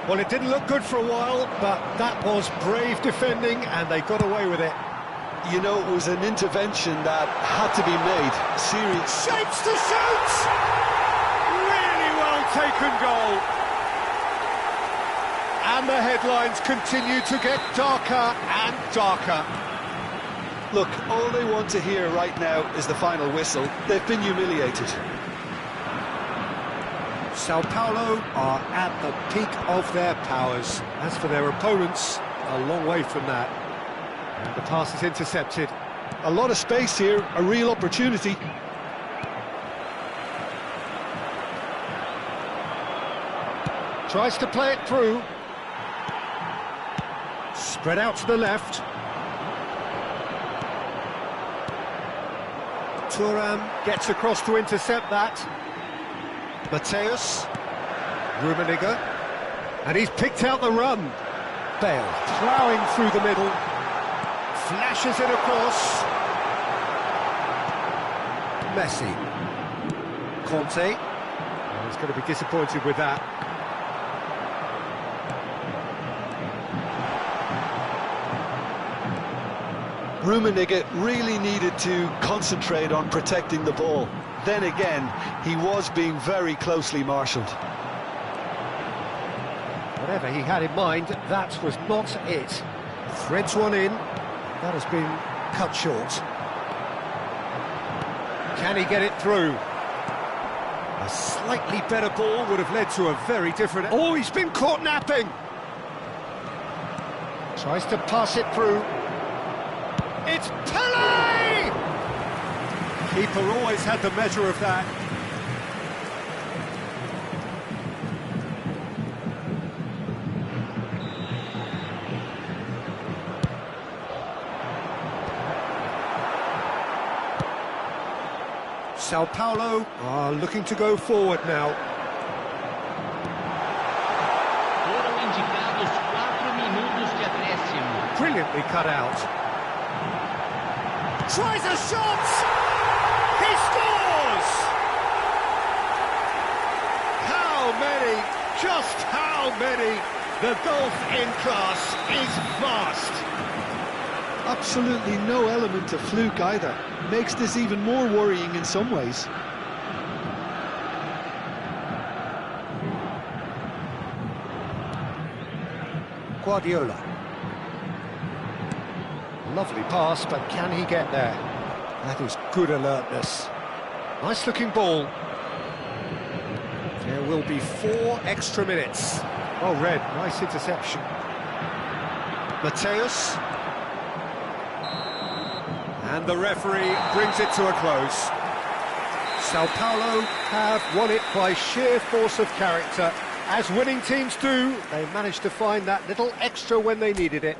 Well, it didn't look good for a while, but that was brave defending, and they got away with it. You know, it was an intervention that had to be made. Serious. Shapes to shoot! Really well taken goal. And the headlines continue to get darker and darker. Look, all they want to hear right now is the final whistle. They've been humiliated. Sao Paulo are at the peak of their powers. As for their opponents, a long way from that. And the pass is intercepted. A lot of space here, a real opportunity. Tries to play it through. Spread out to the left. Thuram gets across to intercept that. Mateus. Rummenigge. And he's picked out the run. Bale ploughing through the middle. Flashes it across. Messi. Conte. Oh, he's going to be disappointed with that. Rummenigge really needed to concentrate on protecting the ball. Then again, he was being very closely marshalled. Whatever he had in mind, that was not it. Threads one in. That has been cut short. Can he get it through? A slightly better ball would have led to a very different... Oh, he's been caught napping! Tries to pass it through. It's Pele! Keeper always had the measure of that. Sao Paulo are looking to go forward now. Foram indicados 4 minutos de acréscimo. Brilliantly cut out. Tries a shot! He scores! How many? Just how many? The gulf in class is vast. Absolutely no element of fluke either. Makes this even more worrying in some ways. Guardiola. Lovely pass, but can he get there? That is good alertness. Nice looking ball. There will be 4 extra minutes. Well read, nice interception. Mateus. And the referee brings it to a close. Sao Paulo have won it by sheer force of character. As winning teams do, they managed to find that little extra when they needed it.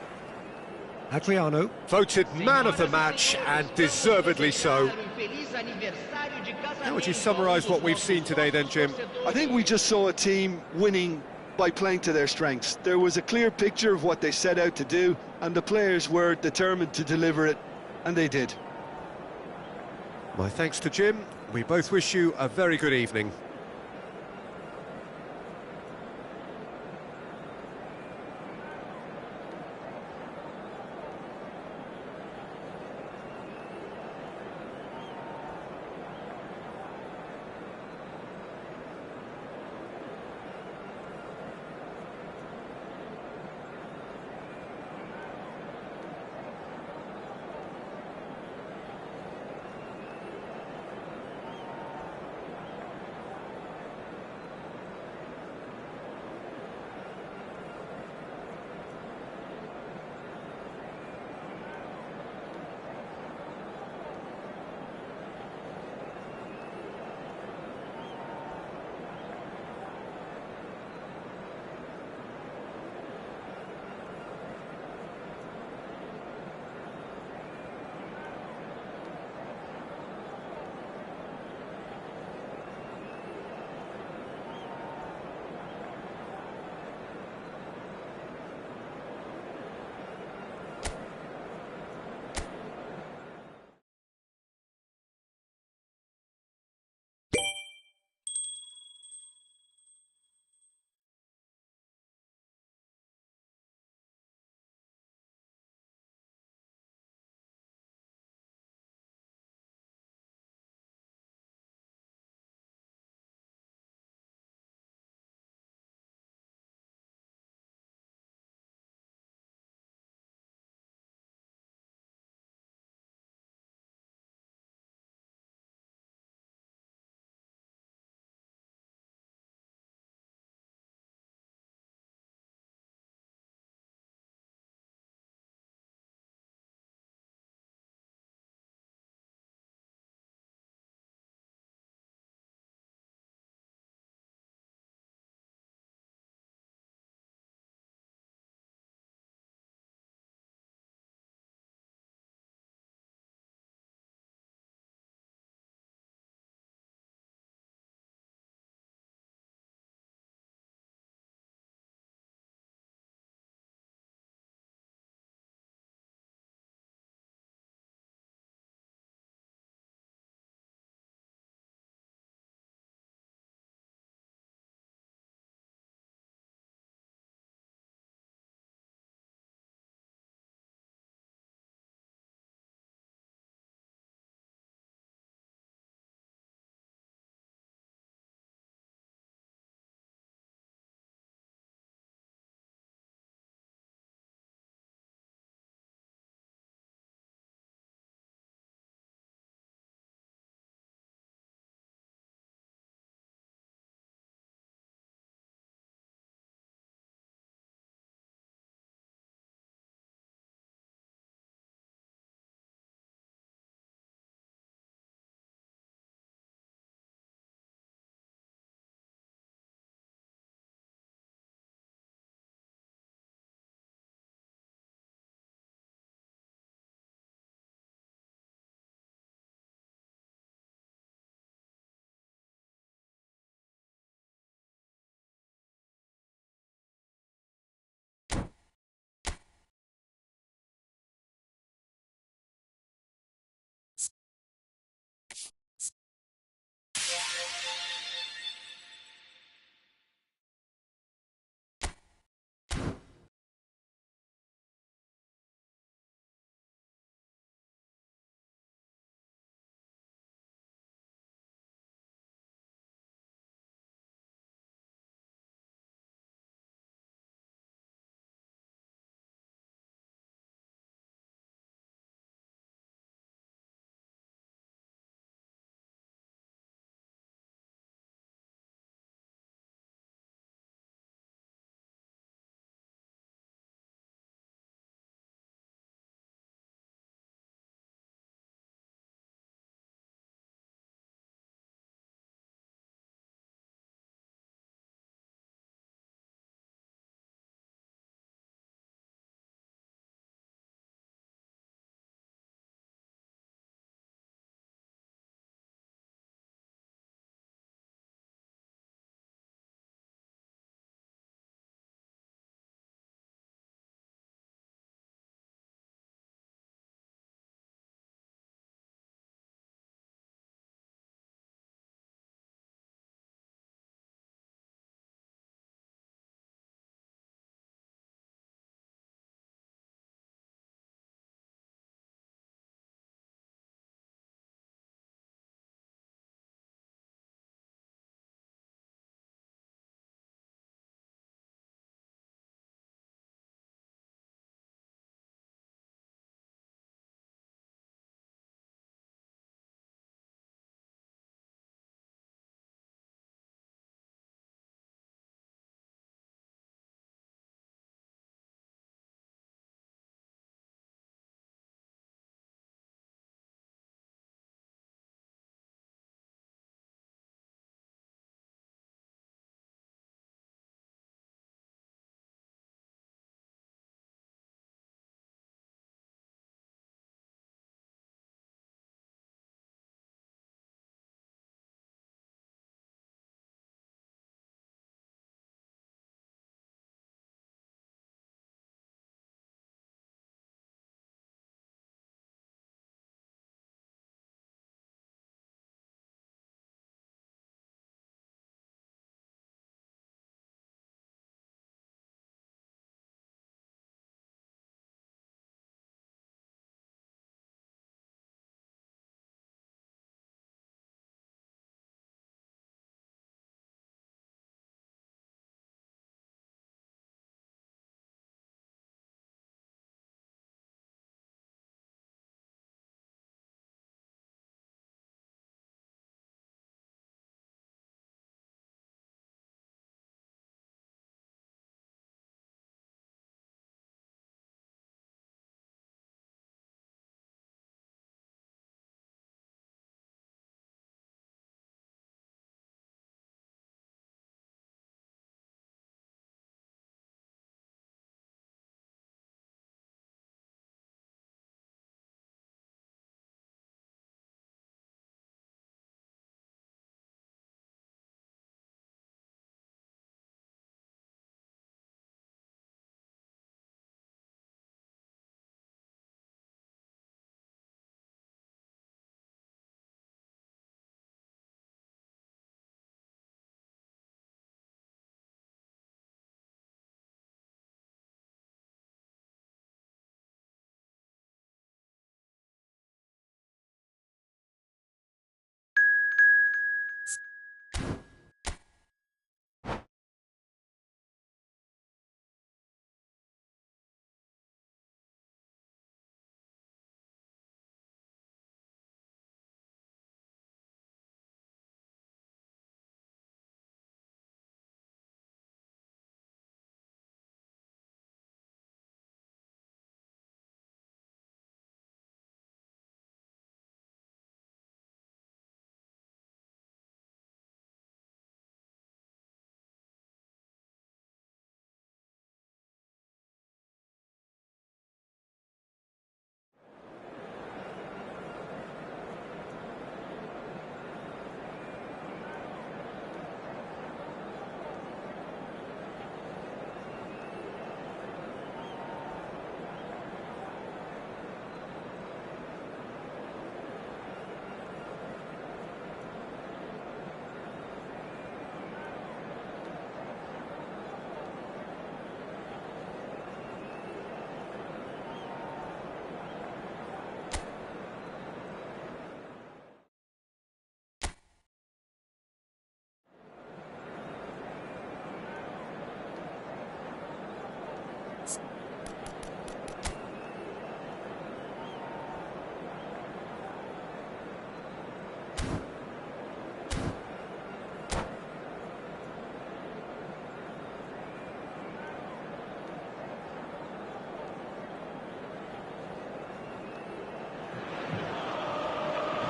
Adriano, voted man of the match, and deservedly so. How would you summarise what we've seen today then, Jim? I think we just saw a team winning by playing to their strengths. There was a clear picture of what they set out to do, and the players were determined to deliver it, and they did. My thanks to Jim. We both wish you a very good evening.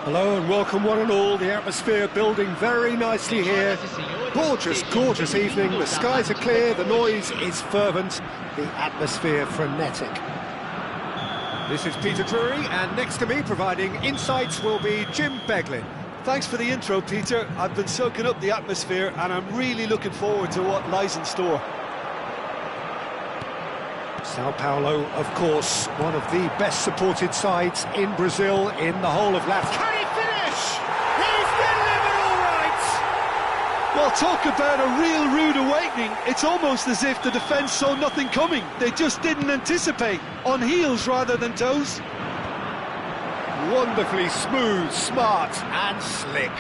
Hello and welcome one and all. The atmosphere building very nicely here. Gorgeous, gorgeous evening. The skies are clear, the noise is fervent, the atmosphere frenetic. This is Peter Drury, and next to me providing insights will be Jim Beglin. Thanks for the intro, Peter. I've been soaking up the atmosphere and I'm really looking forward to what lies in store. Sao Paulo, of course, one of the best supported sides in Brazil in the whole of Latin. Can he finish? He's delivered all right! Well, talk about a real rude awakening. It's almost as if the defence saw nothing coming. They just didn't anticipate. On heels rather than toes. Wonderfully smooth, smart and slick.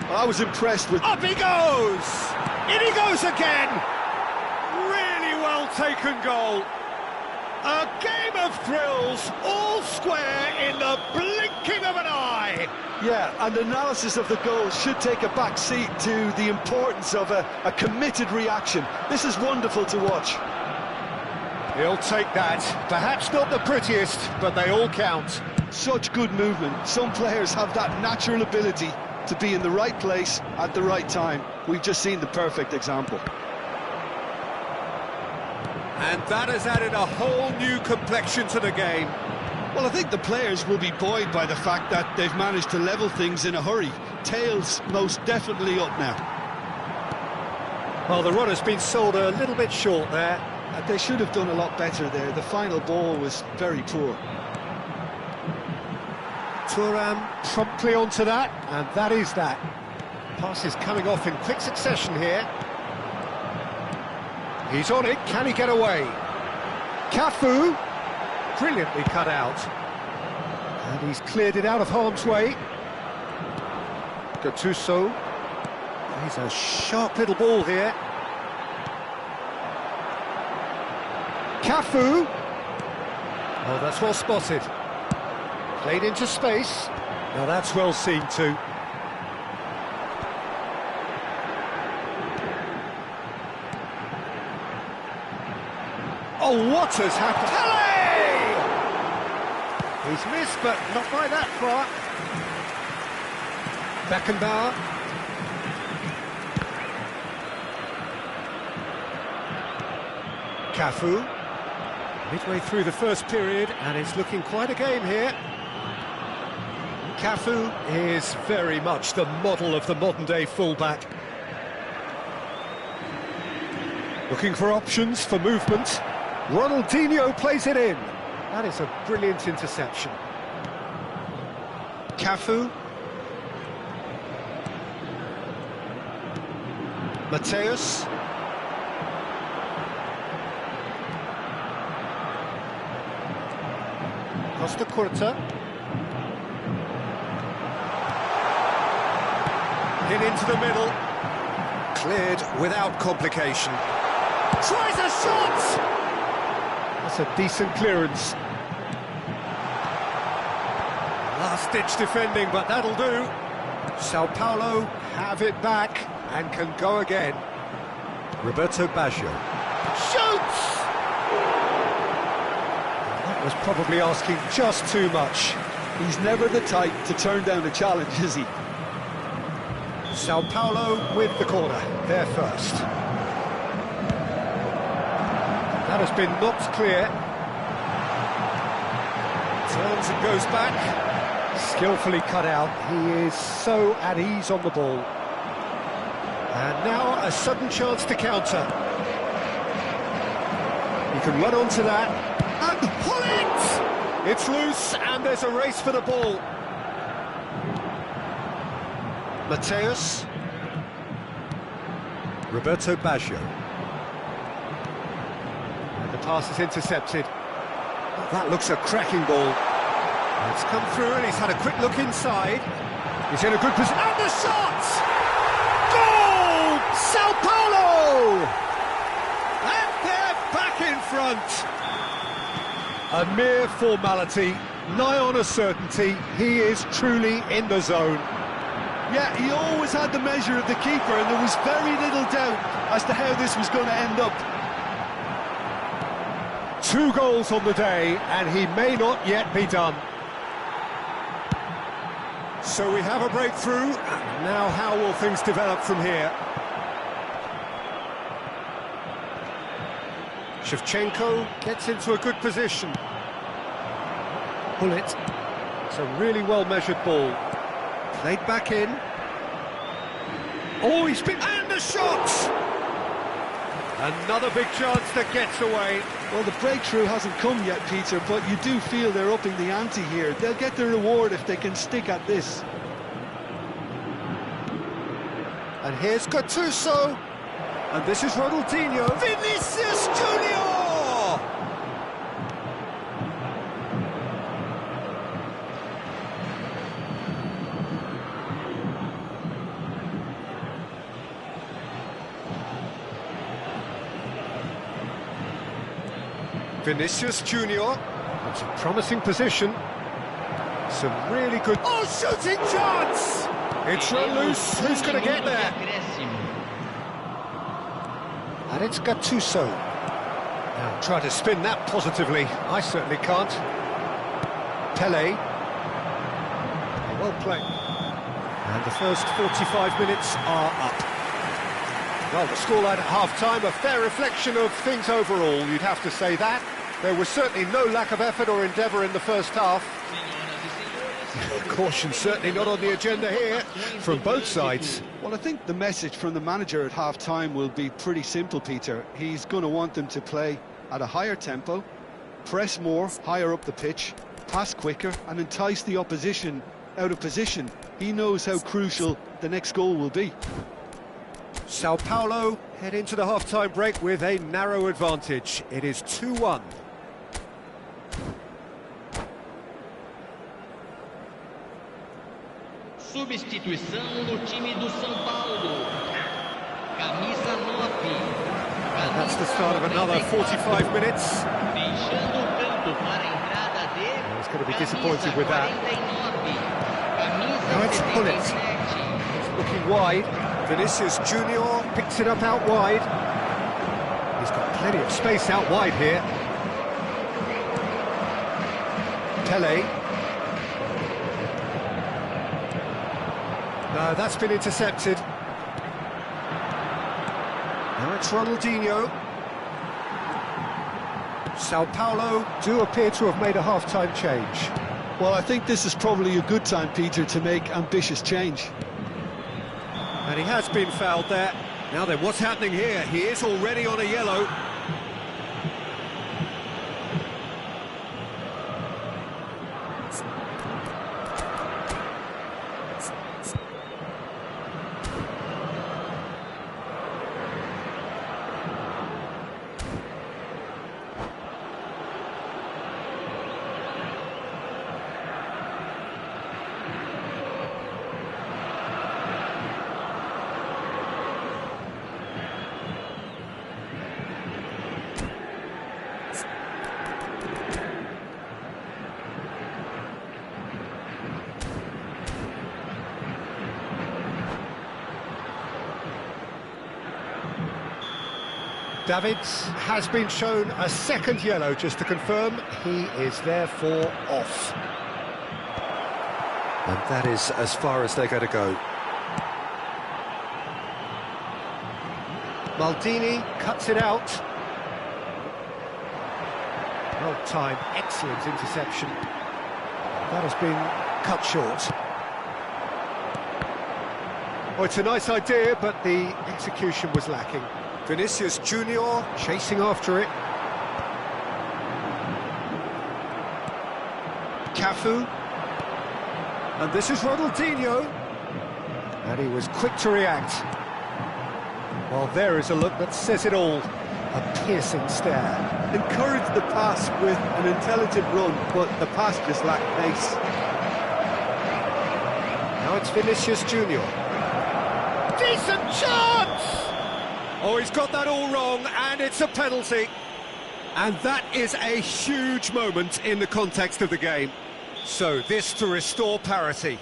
I was impressed with... Up he goes! In he goes again! Really well taken goal. A game of thrills, all square in the blinking of an eye. Yeah, and analysis of the goal should take a back seat to the importance of a committed reaction. This is wonderful to watch. He'll take that. Perhaps not the prettiest, but they all count. Such good movement. Some players have that natural ability to be in the right place at the right time. We've just seen the perfect example. And that has added a whole new complexion to the game. Well, I think the players will be buoyed by the fact that they've managed to level things in a hurry. Tails most definitely up now. Well, the run has been sold a little bit short there. They should have done a lot better there. The final ball was very poor. Thuram promptly onto that, and that is that. Passes coming off in quick succession here. He's on it, can he get away? Cafu, brilliantly cut out. And he's cleared it out of harm's way. Gattuso, he's a sharp little ball here. Cafu, oh, that's well spotted. Played into space, now that's well seen too. Oh, what has happened? Pele! He's missed, but not by that far. Beckenbauer. Cafu. Midway through the first period, and it's looking quite a game here. Cafu is very much the model of the modern-day fullback. Looking for options for movement. Ronaldinho plays it in. That is a brilliant interception. Cafu. Mateus. Costa Curta. Hit into the middle. Cleared without complication. Tries a shot! That's a decent clearance. Last-ditch defending, but that'll do. Sao Paulo have it back and can go again. Roberto Baggio. Shoots! That was probably asking just too much. He's never the type to turn down a challenge, is he? Sao Paulo with the corner, there first. That has been knocked clear. Turns and goes back. Skillfully cut out. He is so at ease on the ball. And now a sudden chance to counter. He can run onto that. And pull it! It's loose and there's a race for the ball. Mateus. Roberto Baggio. And the pass is intercepted. That looks a cracking ball. It's come through and he's had a quick look inside. He's in a good position. And the shot! Goal! Sao Paulo! And they're back in front. A mere formality, nigh on a certainty. He is truly in the zone. Yeah, he always had the measure of the keeper, and there was very little doubt as to how this was going to end up. 2 goals on the day, and he may not yet be done. So we have a breakthrough. Now how will things develop from here? Shevchenko gets into a good position. Pull it. It's a really well-measured ball. Played back in. Oh, he's been... And the shot! Another big chance that gets away. Well, the breakthrough hasn't come yet, Peter, but you do feel they're upping the ante here. They'll get the reward if they can stick at this. And here's Gattuso. And this is Ronaldinho. Vinicius Junior! Vinicius Junior. That's a promising position. Some really good... Oh, shooting chance! It's run loose. Who's going to get there? And it's Gattuso. Now try to spin that positively. I certainly can't. Pele. Well played. And the first 45 minutes are up. Well, the scoreline at half-time, a fair reflection of things overall, you'd have to say that. There was certainly no lack of effort or endeavour in the first half. Caution certainly not on the agenda here, from both sides. Well, I think the message from the manager at half-time will be pretty simple, Peter. He's going to want them to play at a higher tempo, press more, higher up the pitch, pass quicker, and entice the opposition out of position. He knows how crucial the next goal will be. Sao Paulo head into the half-time break with a narrow advantage. It is 2-1. Substituição no time do São Paulo. Camisa 9. That's the start of another 45 minutes. Deixando o campo para a entrada de. He's going to be disappointed with that. Now let's pull it. He's looking wide. Vinicius Junior picks it up out wide. He's got plenty of space out wide here. Pele. No, that's been intercepted. Now it's Ronaldinho. Sao Paulo do appear to have made a half-time change. Well, I think this is probably a good time, Peter, to make ambitious change. And he has been fouled there. Now then, what's happening here? He is already on a yellow. Davids has been shown a second yellow, just to confirm. He is therefore off. And that is as far as they're going to go. Maldini cuts it out. Well timed, excellent interception. That has been cut short. Oh, it's a nice idea, but the execution was lacking. Vinicius Junior chasing after it. Cafu. And this is Ronaldinho. And he was quick to react. Well, there is a look that says it all. A piercing stare. Encouraged the pass with an intelligent run, but the pass just lacked pace. Now it's Vinicius Junior. Decent chance! Oh, he's got that all wrong, and it's a penalty. And that is a huge moment in the context of the game. So, this to restore parity.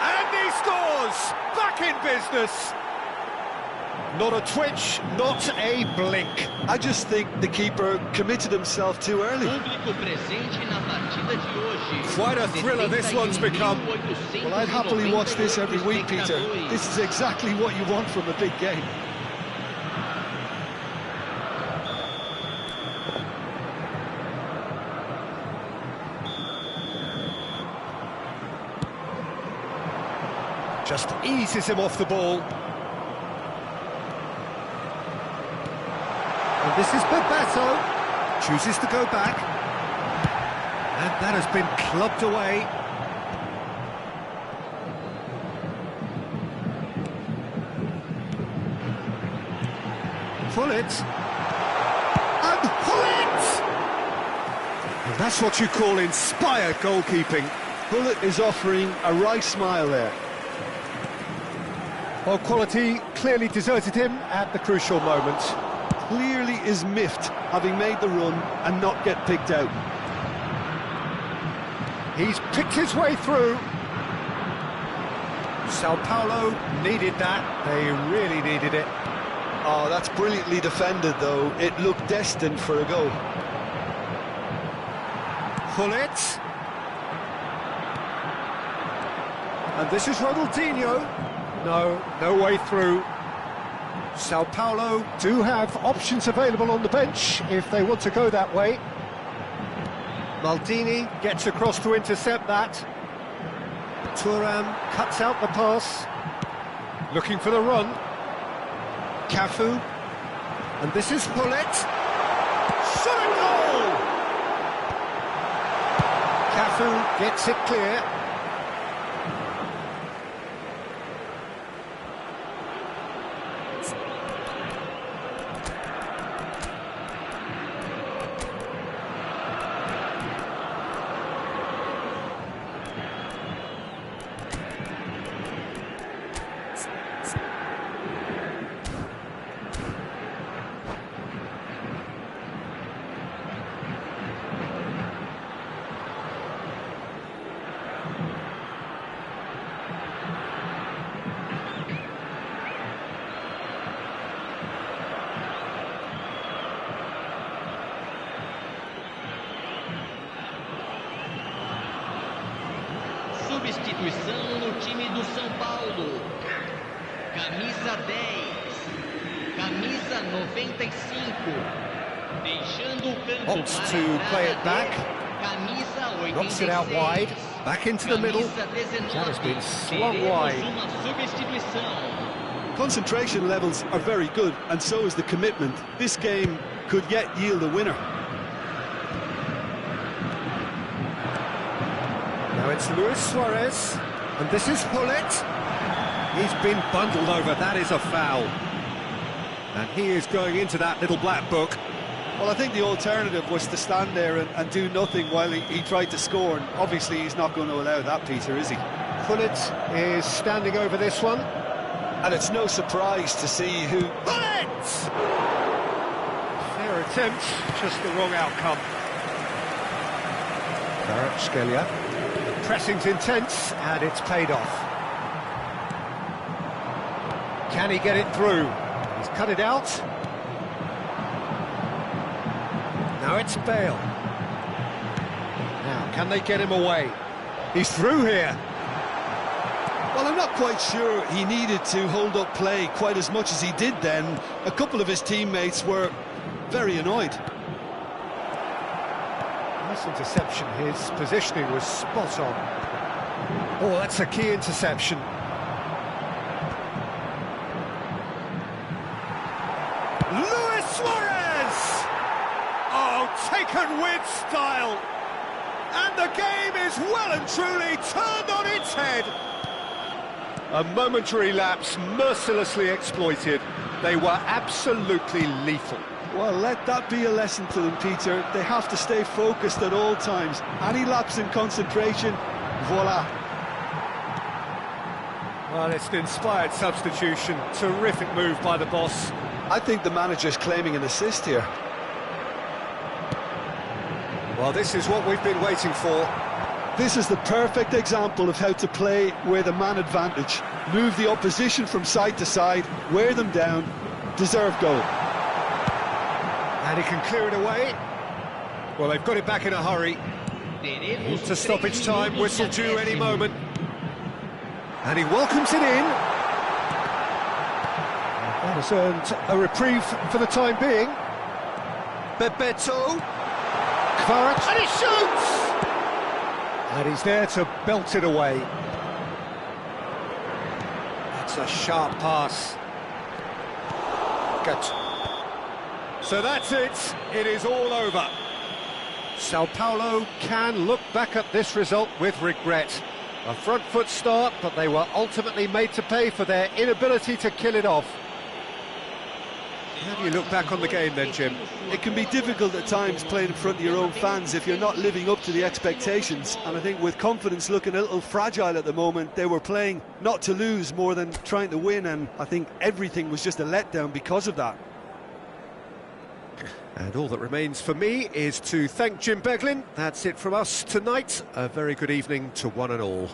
And he scores! Back in business! Not a twitch, not a blink. I just think the keeper committed himself too early. Público presente na partida de hoje. Quite a thriller this one's become. Well, I'd happily watch this every week, Peter. This is exactly what you want from a big game. Just eases him off the ball. And this is Bebeto. Chooses to go back. And that has been clubbed away. Pull it. And pull it! And that's what you call inspired goalkeeping. Bullet is offering a right smile there. Well, quality clearly deserted him at the crucial moment. Clearly is miffed, having made the run and not get picked out. He's picked his way through. Sao Paulo needed that. They really needed it. Oh, that's brilliantly defended, though. It looked destined for a goal. Pull it. And this is Ronaldinho. No way through. Sao Paulo do have options available on the bench if they want to go that way. Maldini gets across to intercept that. Thuram cuts out the pass. Looking for the run. Cafu. And this is Pullet. Shot and goal! Cafu gets it clear. Substituição no time do São Paulo. Camisa 10. Camisa 95. Deixando o campo Opts to play it back. Camisa 86. Knocks it out wide. Back into the middle. That has been swung wide. Uma substituição. Concentration levels are very good, and so is the commitment. This game could yet yield a winner. Now it's Luis Suarez, and this is Pullet. He's been bundled over, that is a foul. And he is going into that little black book. Well, I think the alternative was to stand there and do nothing while he tried to score, and obviously he's not going to allow that, Peter, is he? Pullet is standing over this one. And it's no surprise to see who... Pullet! Fair attempt, just the wrong outcome. Kvaratskhelia. Pressing's intense, and it's paid off. Can he get it through? He's cut it out. Now it's Bale. Now, can they get him away? He's through here. Well, I'm not quite sure he needed to hold up play quite as much as he did then. A couple of his teammates were very annoyed. Nice interception. His positioning was spot on. Oh, that's a key interception. Luis Suarez! Oh, taken with style. And the game is well and truly turned on its head. A momentary lapse mercilessly exploited. They were absolutely lethal. Well, let that be a lesson to them, Peter. They have to stay focused at all times. Any lapse in concentration, voila. Well, it's an inspired substitution. Terrific move by the boss. I think the manager's claiming an assist here. Well, this is what we've been waiting for. This is the perfect example of how to play with a man advantage. Move the opposition from side to side, wear them down, deserved goal. And he can clear it away. Well, they've got it back in a hurry. To stoppage time, whistle due any moment. And he welcomes it in. That has earned a reprieve for the time being. Bebeto. Kvarat. And he shoots! And he's there to belt it away. That's a sharp pass. Good. So that's it. It is all over. Sao Paulo can look back at this result with regret. A front foot start, but they were ultimately made to pay for their inability to kill it off. How do you look back on the game then, Jim? It can be difficult at times playing in front of your own fans if you're not living up to the expectations, and I think with confidence looking a little fragile at the moment, they were playing not to lose more than trying to win, and I think everything was just a letdown because of that. And all that remains for me is to thank Jim Beglin. That's it from us tonight. A very good evening to one and all.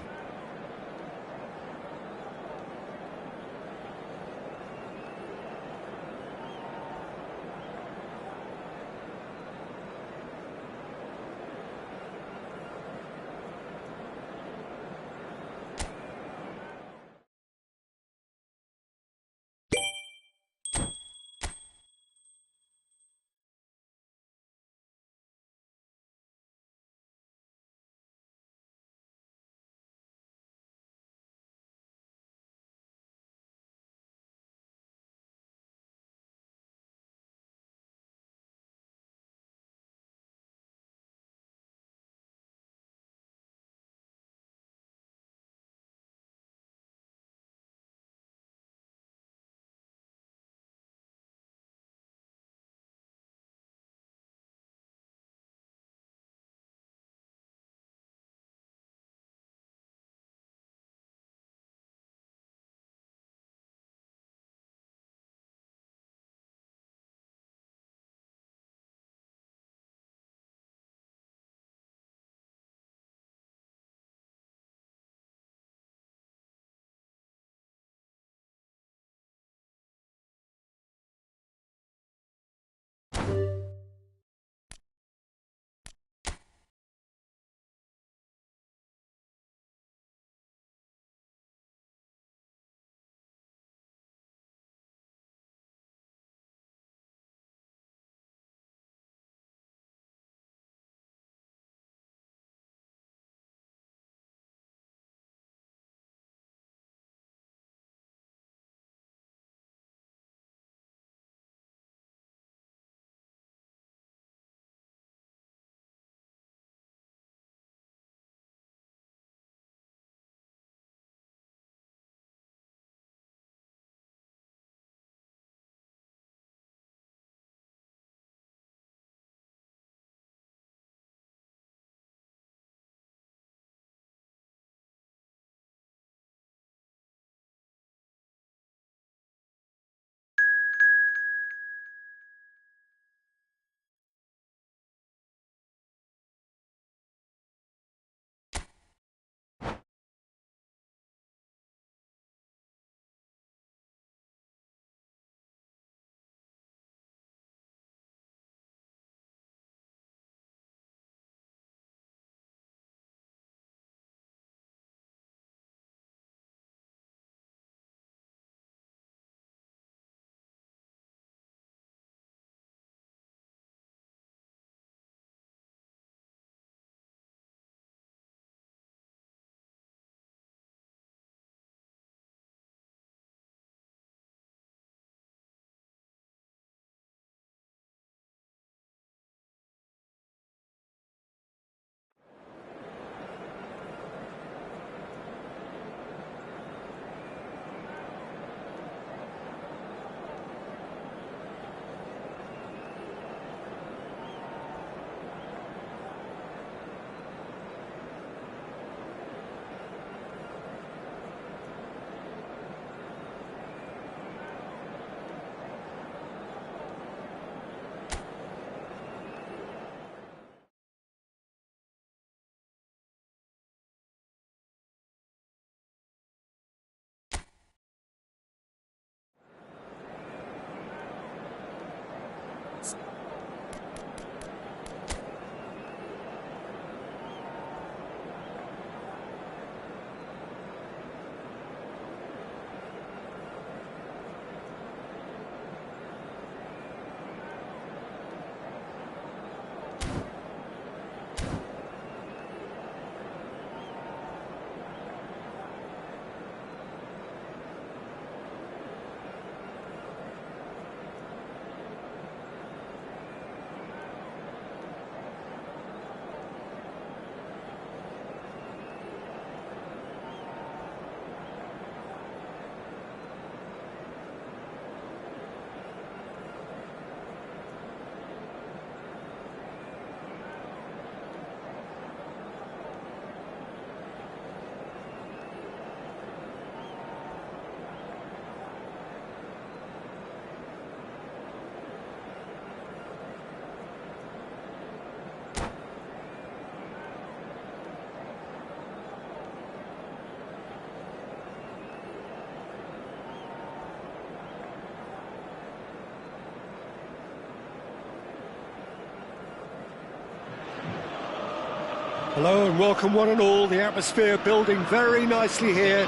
Hello and welcome one and all. The atmosphere building very nicely here.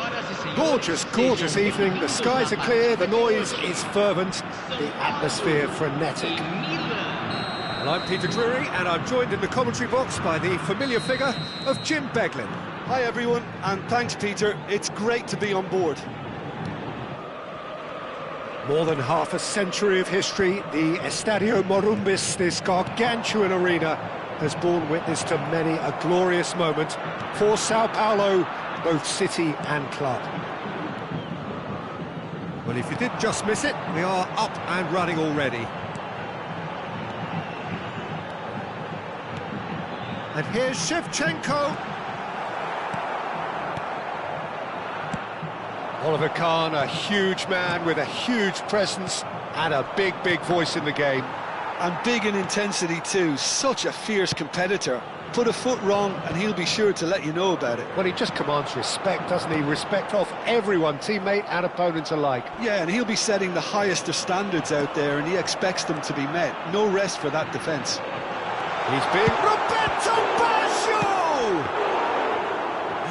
Gorgeous, gorgeous evening. The skies are clear, the noise is fervent, the atmosphere frenetic. Well, I'm Peter Drury and I'm joined in the commentary box by the familiar figure of Jim Beglin. Hi everyone, and thanks Peter, it's great to be on board. More than half a century of history, the Estadio Morumbis, this gargantuan arena, has borne witness to many a glorious moment for Sao Paulo, both city and club. Well, if you did just miss it, we are up and running already. And here's Shevchenko. Oliver Kahn, a huge man with a huge presence and a big, big voice in the game. And big in intensity too, such a fierce competitor. Put a foot wrong and he'll be sure to let you know about it. Well, he just commands respect, doesn't he? Respect off everyone, teammate and opponent alike. Yeah, and he'll be setting the highest of standards out there and he expects them to be met. No rest for that defence. He's being Roberto Baggio!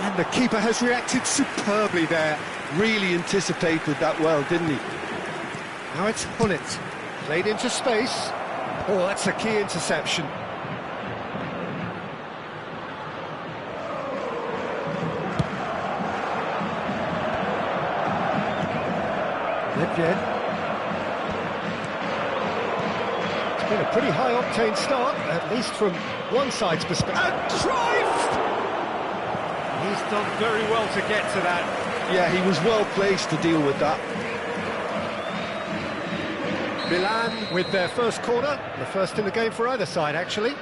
And the keeper has reacted superbly there. Really anticipated that well, didn't he? Now it's Hullet, played into space. Oh, that's a key interception. Nedved. It's been a pretty high-octane start, at least from one side's perspective. And Cruyff! He's done very well to get to that. Yeah, he was well placed to deal with that. Milan with their first corner, the first in the game for either side, actually.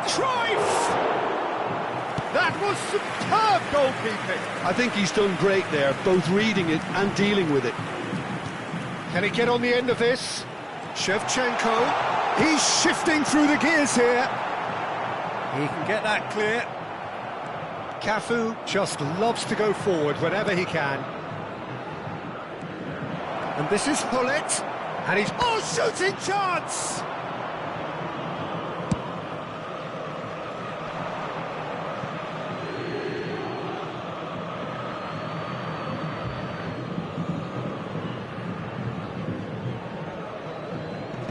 Cruyff! That was superb goalkeeping. I think he's done great there, both reading it and dealing with it. Can he get on the end of this? Shevchenko, he's shifting through the gears here. He can get that clear. Cafu just loves to go forward whenever he can. And this is Hullet, and he's... Oh, shooting chance!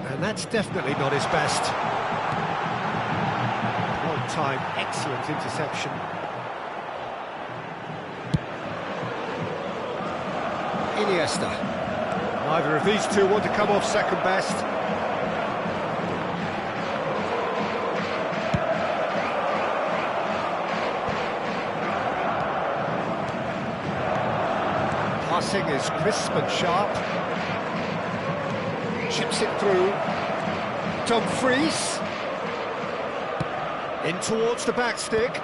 And that's definitely not his best. Well-timed, excellent interception. Iniesta. Neither of these two want to come off second best. Passing is crisp and sharp. Chips it through. Dumfries. In towards the back stick.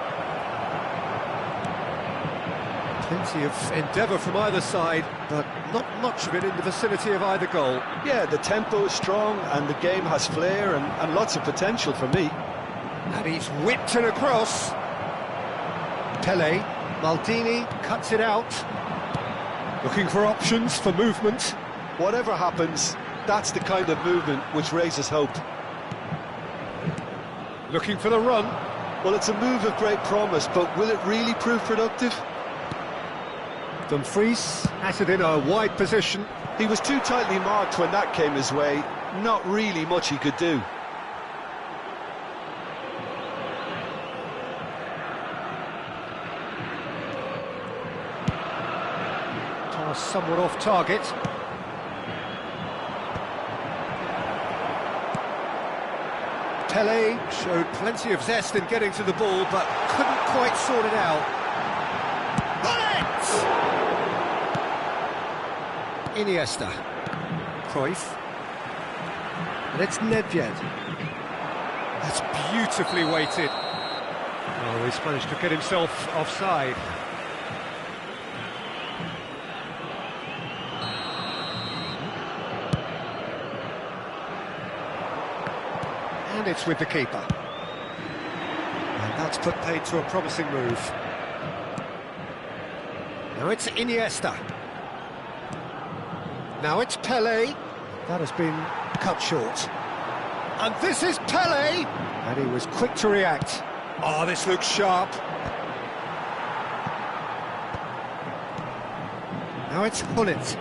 Plenty of endeavour from either side, but not much of it in the vicinity of either goal. Yeah, the tempo is strong and the game has flair and lots of potential for me. And he's whipped it across. Pele, Maldini cuts it out. Looking for options for movement. Whatever happens, that's the kind of movement which raises hope. Looking for the run. Well, it's a move of great promise, but will it really prove productive? Dumfries has it in a wide position. He was too tightly marked when that came his way. Not really much he could do. Toss somewhat off target. Pele showed plenty of zest in getting to the ball, but couldn't quite sort it out. Iniesta. Cruyff. And it's Nedved. That's beautifully weighted. Oh, he's managed to get himself offside. And it's with the keeper. And That's put paid to a promising move. Now it's Iniesta. Now it's Pelé. That has been cut short. And this is Pelé! And he was quick to react. Oh, this looks sharp. Now it's Hullet.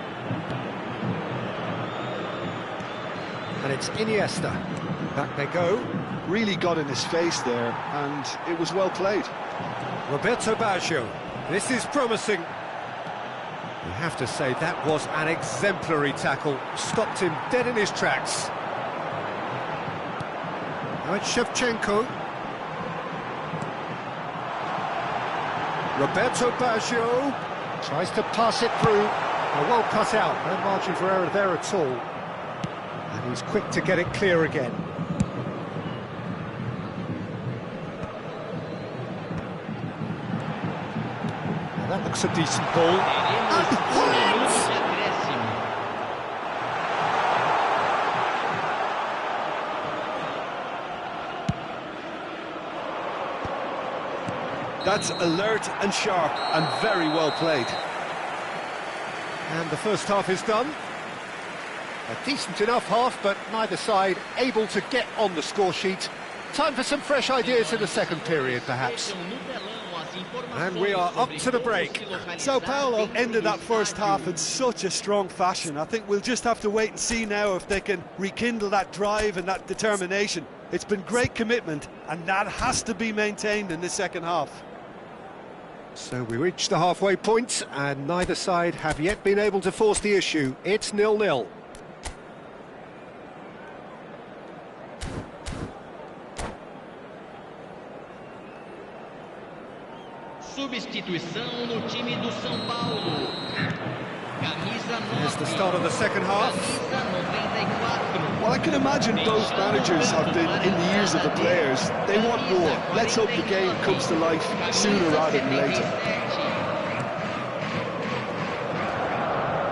And it's Iniesta. Back they go. Really got in his face there, and it was well played. Roberto Baggio. This is promising. You have to say that was an exemplary tackle. Stopped him dead in his tracks. Now it's Shevchenko. Roberto Baggio tries to pass it through. Well cut out, no margin for error there at all. And he's quick to get it clear again. Now that looks a decent ball. And That's alert and sharp and very well played. And the first half is done. A decent enough half, but neither side able to get on the score sheet. Time for some fresh ideas in the second period, perhaps. And we are up to the break. Sao Paulo ended that first half in such a strong fashion. I think we'll just have to wait and see now if they can rekindle that drive and that determination. It's been great commitment, and that has to be maintained in the second half. So we reach the halfway point, and neither side have yet been able to force the issue. It's 0-0. Substituição no time do São Paulo. Camisa 9. Here's the start of the second half. Camisa 94. Well, I can imagine both managers have been in the ears of the players. They want more. Let's hope the game comes to life sooner rather than later.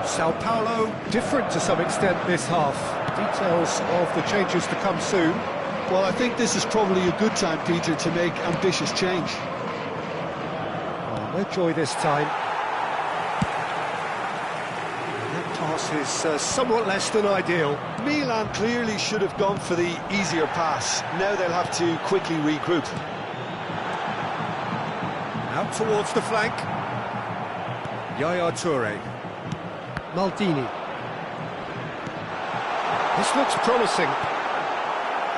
Sao Paulo different to some extent this half. Details of the changes to come soon. Well, I think this is probably a good time, Peter, to make ambitious change. No joy this time. That pass is somewhat less than ideal. Milan clearly should have gone for the easier pass. Now they'll have to quickly regroup. Out towards the flank. Yaya Toure. Maldini. This looks promising.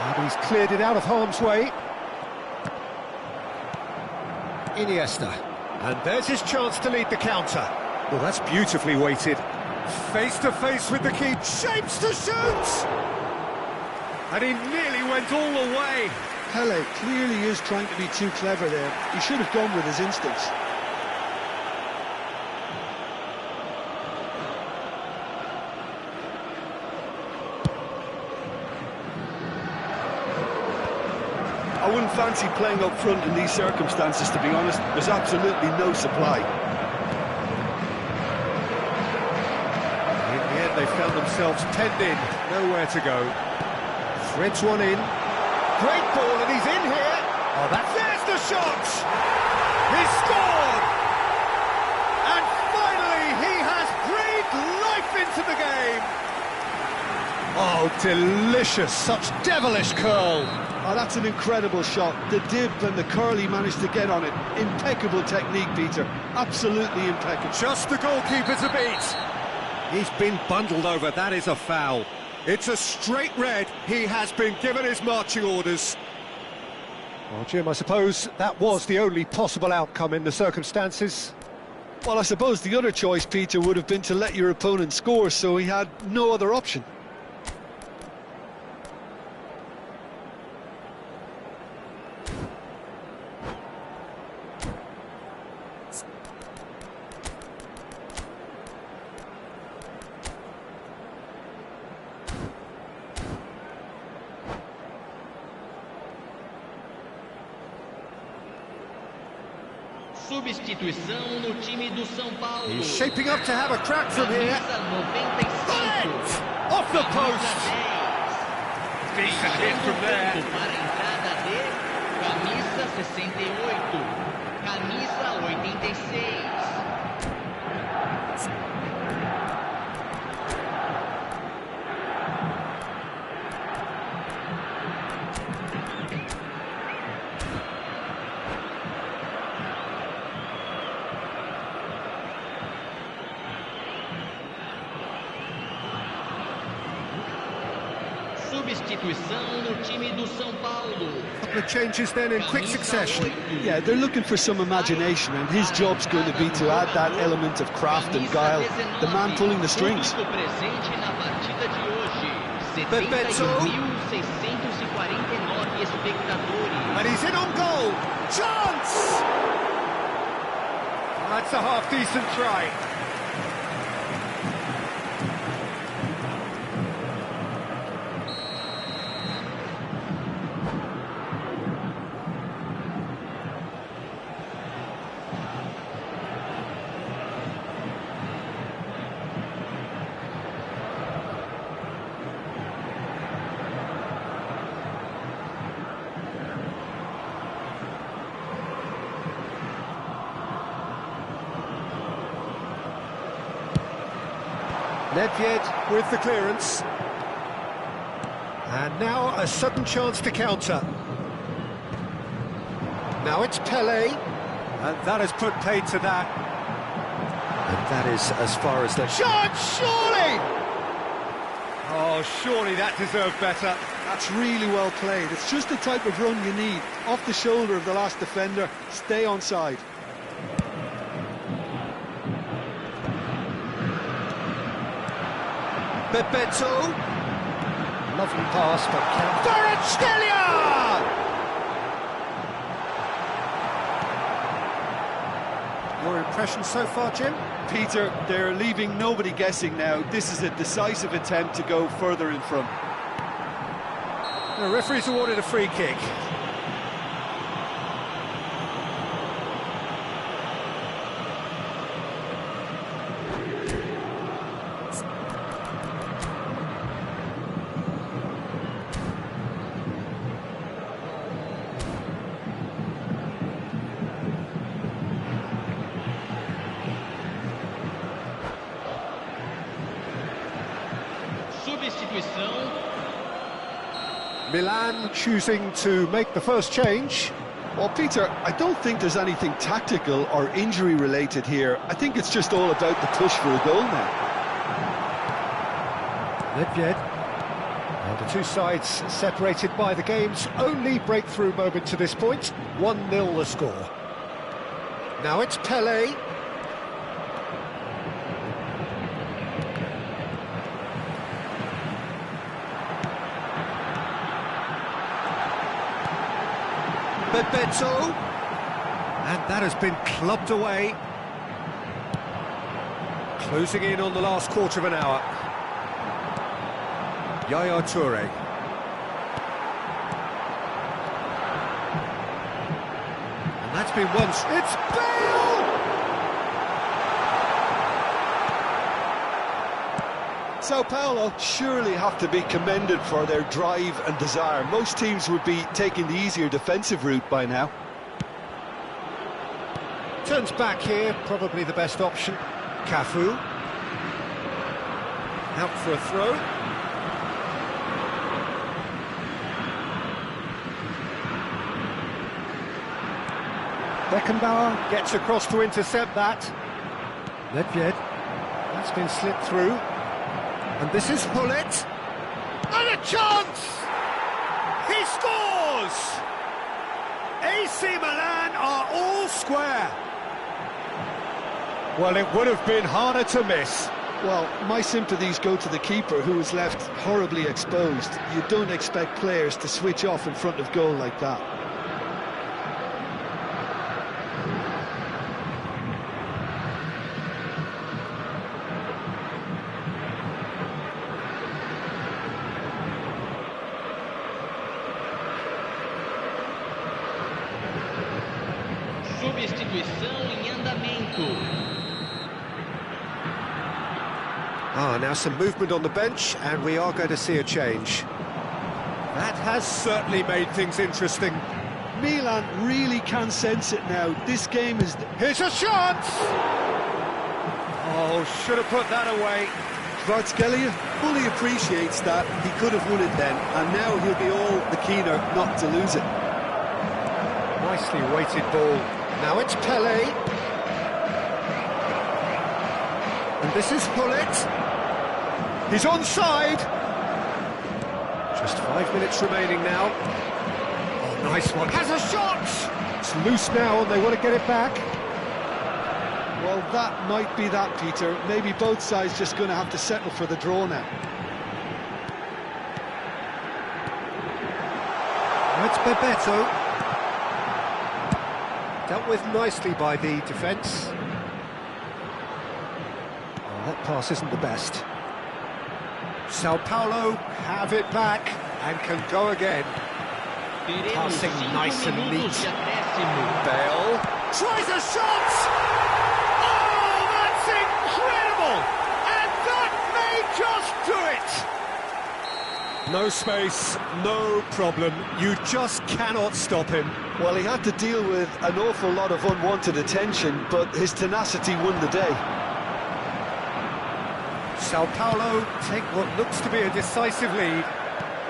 And he's cleared it out of harm's way. Iniesta. And there's his chance to lead the counter. Well, that's beautifully weighted. Face to face with the keeper. Shapes to shoot! And he nearly went all the way. Pelé clearly is trying to be too clever there. He should have gone with his instincts. I wouldn't fancy playing up front in these circumstances, to be honest. There's absolutely no supply. In the end, they found themselves penned in. Nowhere to go. Threads one in. Great ball, and he's in here. Oh, there's the shot! He scored! And finally, he has breathed life into the game. Oh, delicious. Such devilish curl. Oh, that's an incredible shot. The dip and the curl he managed to get on it. Impeccable technique, Peter. Absolutely impeccable. Just the goalkeeper to beat. He's been bundled over. That is a foul. It's a straight red. He has been given his marching orders. Well, Jim, I suppose that was the only possible outcome in the circumstances. Well, I suppose the other choice, Peter, would have been to let your opponent score, so he had no other option. Substituição no time do São Paulo. He's shaping up to have a crack from here. Off the post. Decent hit from there. Para a entrada de camisa 68, camisa 86. Substituição no time do São Paulo. Couple of changes then in quick succession. Yeah, they're looking for some imagination, and his job's going to be to add that element of craft and guile, the man pulling the strings. Presente na partida de hoje. Bebeto. 71.649 espectadores. And he's in on goal. Chance! That's a half-decent try. Nedved with the clearance. And now a sudden chance to counter. Now it's Pelé. And that has put paid to that. And that is as far as the shot, surely! Oh, surely that deserved better. That's really well played. It's just the type of run you need. Off the shoulder of the last defender, stay onside. Bebeto. Lovely pass, but Kvaratskhelia! Your impression so far, Jim? Peter, they're leaving nobody guessing now. This is a decisive attempt to go further in front. The referee's awarded a free kick. Substituição. Milan choosing to make the first change. Well, Peter, I don't think there's anything tactical or injury related here. I think it's just all about the push for a goal now. Nedved. And the two sides separated by the game's only breakthrough moment to this point. 1-0 the score. Now it's Pelé. Bebeto, and that has been clubbed away. Closing in on the last quarter of an hour. Yaya Toure. And that's been once. It's Bale! Sao Paulo surely have to be commended for their drive and desire. Most teams would be taking the easier defensive route by now. Turns back here, probably the best option. Cafu. Out for a throw. Beckenbauer gets across to intercept that. Nedved. That's been slipped through. And this is Hullet. And a chance! He scores! AC Milan are all square. Well, it would have been harder to miss. Well, my sympathies go to the keeper, who was left horribly exposed. You don't expect players to switch off in front of goal like that. Substituição em andamento. Now some movement on the bench, and we are going to see a change. That has certainly made things interesting. Milan really can sense it now. This game is... Here's a shot! Oh, should have put that away. Kvaratskhelia fully appreciates that he could have won it then, and now he'll be all the keener not to lose it. Nicely weighted ball. Now it's Pele. And this is Hullet. He's onside. Just 5 minutes remaining now. Oh, nice one. Has a shot! It's loose now and they want to get it back. Well, that might be that, Peter. Maybe both sides just going to have to settle for the draw now. It's Bebeto. Dealt with nicely by the defence. Oh, that pass isn't the best. Sao Paulo have it back and can go again. Passing nice and neat. Bale tries a shot! Oh, that's incredible! And that may just do it! No space, no problem. You just cannot stop him. Well, he had to deal with an awful lot of unwanted attention, but his tenacity won the day. Sao Paulo take what looks to be a decisive lead.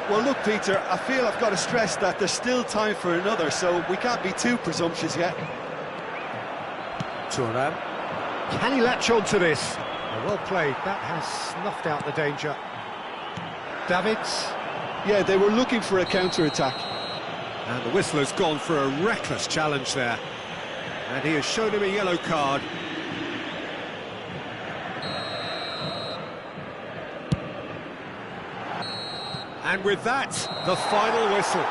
Well, look, Peter, I feel I've got to stress that there's still time for another, so we can't be too presumptuous yet. Thuram. Can he latch on to this? Oh, well played. That has snuffed out the danger. Davids. Yeah, they were looking for a counter-attack. And the whistler's gone for a reckless challenge there. And he has shown him a yellow card. And with that, the final whistle.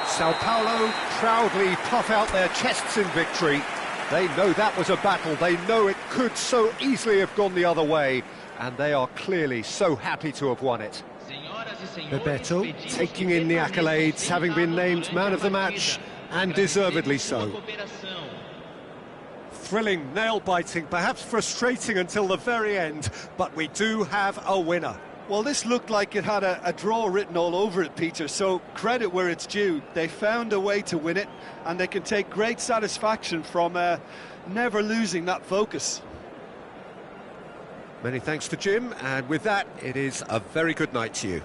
Sao Paulo proudly puff out their chests in victory. They know that was a battle. They know it could so easily have gone the other way. And they are clearly so happy to have won it. Bebeto taking in the accolades, having been named man of the match, and deservedly so. Thrilling, nail-biting, perhaps frustrating until the very end, but we do have a winner. Well, this looked like it had a draw written all over it, Peter, so credit where it's due. They found a way to win it, and they can take great satisfaction from never losing that focus. Many thanks to Jim, and with that, it is a very good night to you.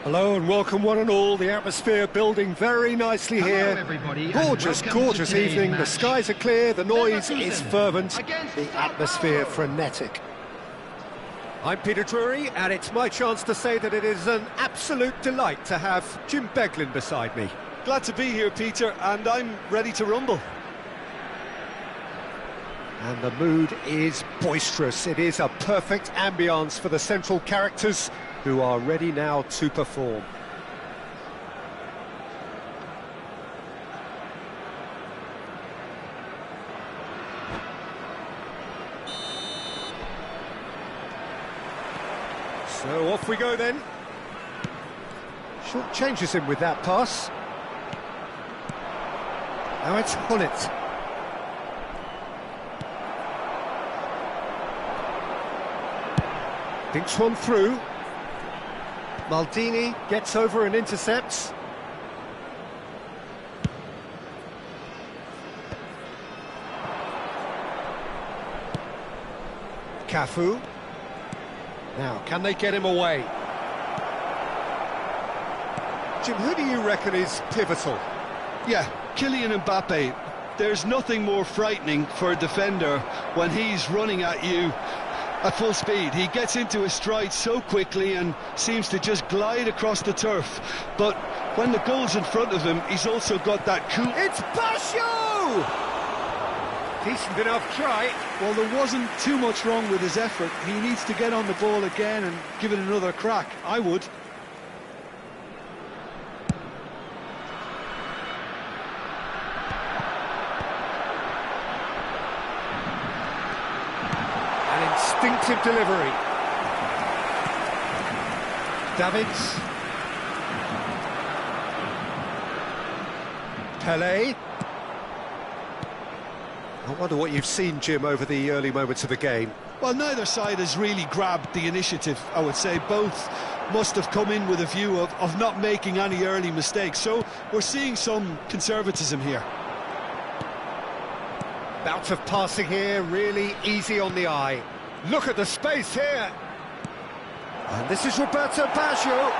Hello and welcome one and all. The atmosphere building very nicely here. Everybody, gorgeous evening. The skies are clear, the noise is fervent, the atmosphere frenetic. I'm Peter Drury, and it's my chance to say that it is an absolute delight to have Jim Beglin beside me. Glad to be here, Peter, and I'm ready to rumble. And the mood is boisterous. It is a perfect ambience for the central characters, who are ready now to perform. So off we go then. Short changes him with that pass. Now it's Hullet. Dinks one through. Maldini gets over and intercepts. Cafu. Now, can they get him away? Jim, who do you reckon is pivotal? Yeah, Kylian Mbappe. There's nothing more frightening for a defender when he's running at you at full speed. He gets into his stride so quickly and seems to just glide across the turf. But when the goal's in front of him, he's also got that cool... It's Basho! Decent enough try. Well, there wasn't too much wrong with his effort. He needs to get on the ball again and give it another crack. I would. Instinctive delivery. Davids. Pelé. I wonder what you've seen, Jim, over the early moments of the game. Well, neither side has really grabbed the initiative, I would say. Both must have come in with a view of not making any early mistakes. So we're seeing some conservatism here. Bout of passing here, really easy on the eye. Look at the space here. And this is Roberto Baggio.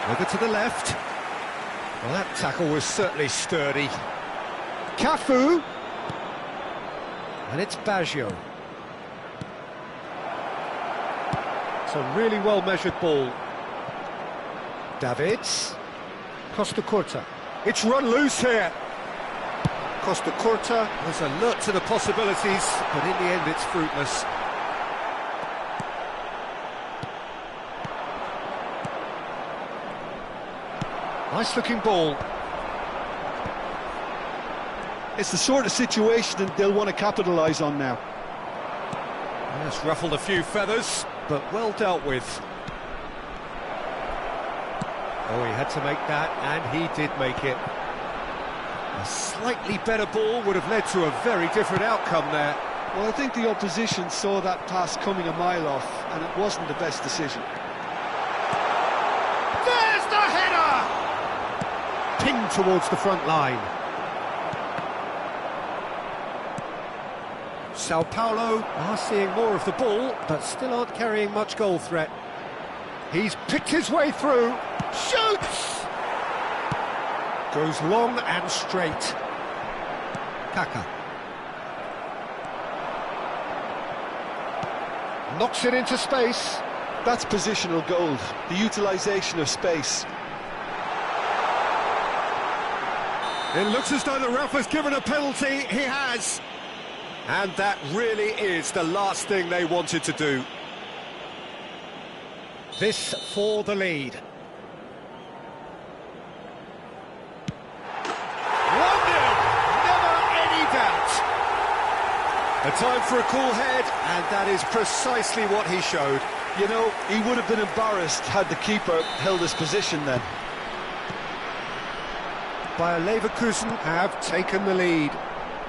Over to the left. Well, that tackle was certainly sturdy. Cafu. And it's Baggio. It's a really well-measured ball. Davids. Costa Curta. It's run loose here. Costa Curta was alert to the possibilities, but in the end it's fruitless. Nice looking ball. It's the sort of situation that they'll want to capitalise on now. Yes, ruffled a few feathers, but well dealt with. Oh, he had to make that, and he did make it. A slightly better ball would have led to a very different outcome there. Well, I think the opposition saw that pass coming a mile off, and it wasn't the best decision. There's the header! Pinged towards the front line. Sao Paulo are seeing more of the ball, but still aren't carrying much goal threat. He's picked his way through. Shoots! Goes long and straight. Kaka. Knocks it into space. That's positional gold, the utilisation of space. It looks as though the ref has given a penalty. He has. And that really is the last thing they wanted to do. This for the lead. 1-0, never any doubt. A time for a cool head, and that is precisely what he showed. You know, he would have been embarrassed had the keeper held his position then. Bayer Leverkusen have taken the lead.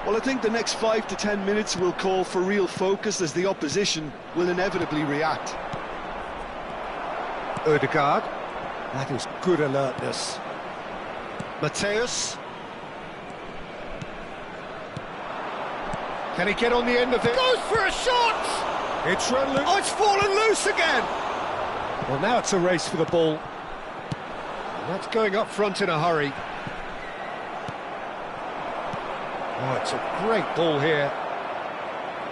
Well, I think the next 5 to 10 minutes will call for real focus as the opposition will inevitably react. Ødegaard. That is good alertness. Mateus. Can he get on the end of it? Goes for a shot! It's run loose. Oh, it's fallen loose again! Well, now it's a race for the ball. And that's going up front in a hurry. Oh, it's a great ball here.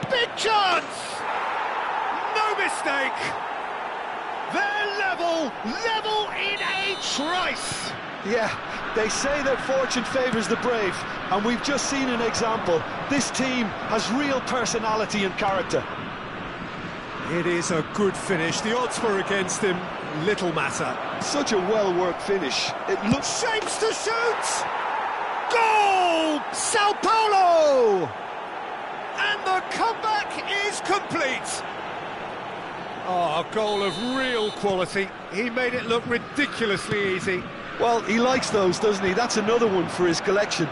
Big chance! No mistake! They're level in a trice! Yeah, they say that fortune favours the brave, and we've just seen an example. This team has real personality and character. It is a good finish. The odds were against him. Little matter. Such a well-worked finish. It looks... Shapes to shoot! Goal! Sao Paulo! And the comeback is complete. Oh, a goal of real quality. He made it look ridiculously easy. Well, he likes those, doesn't he? That's another one for his collection.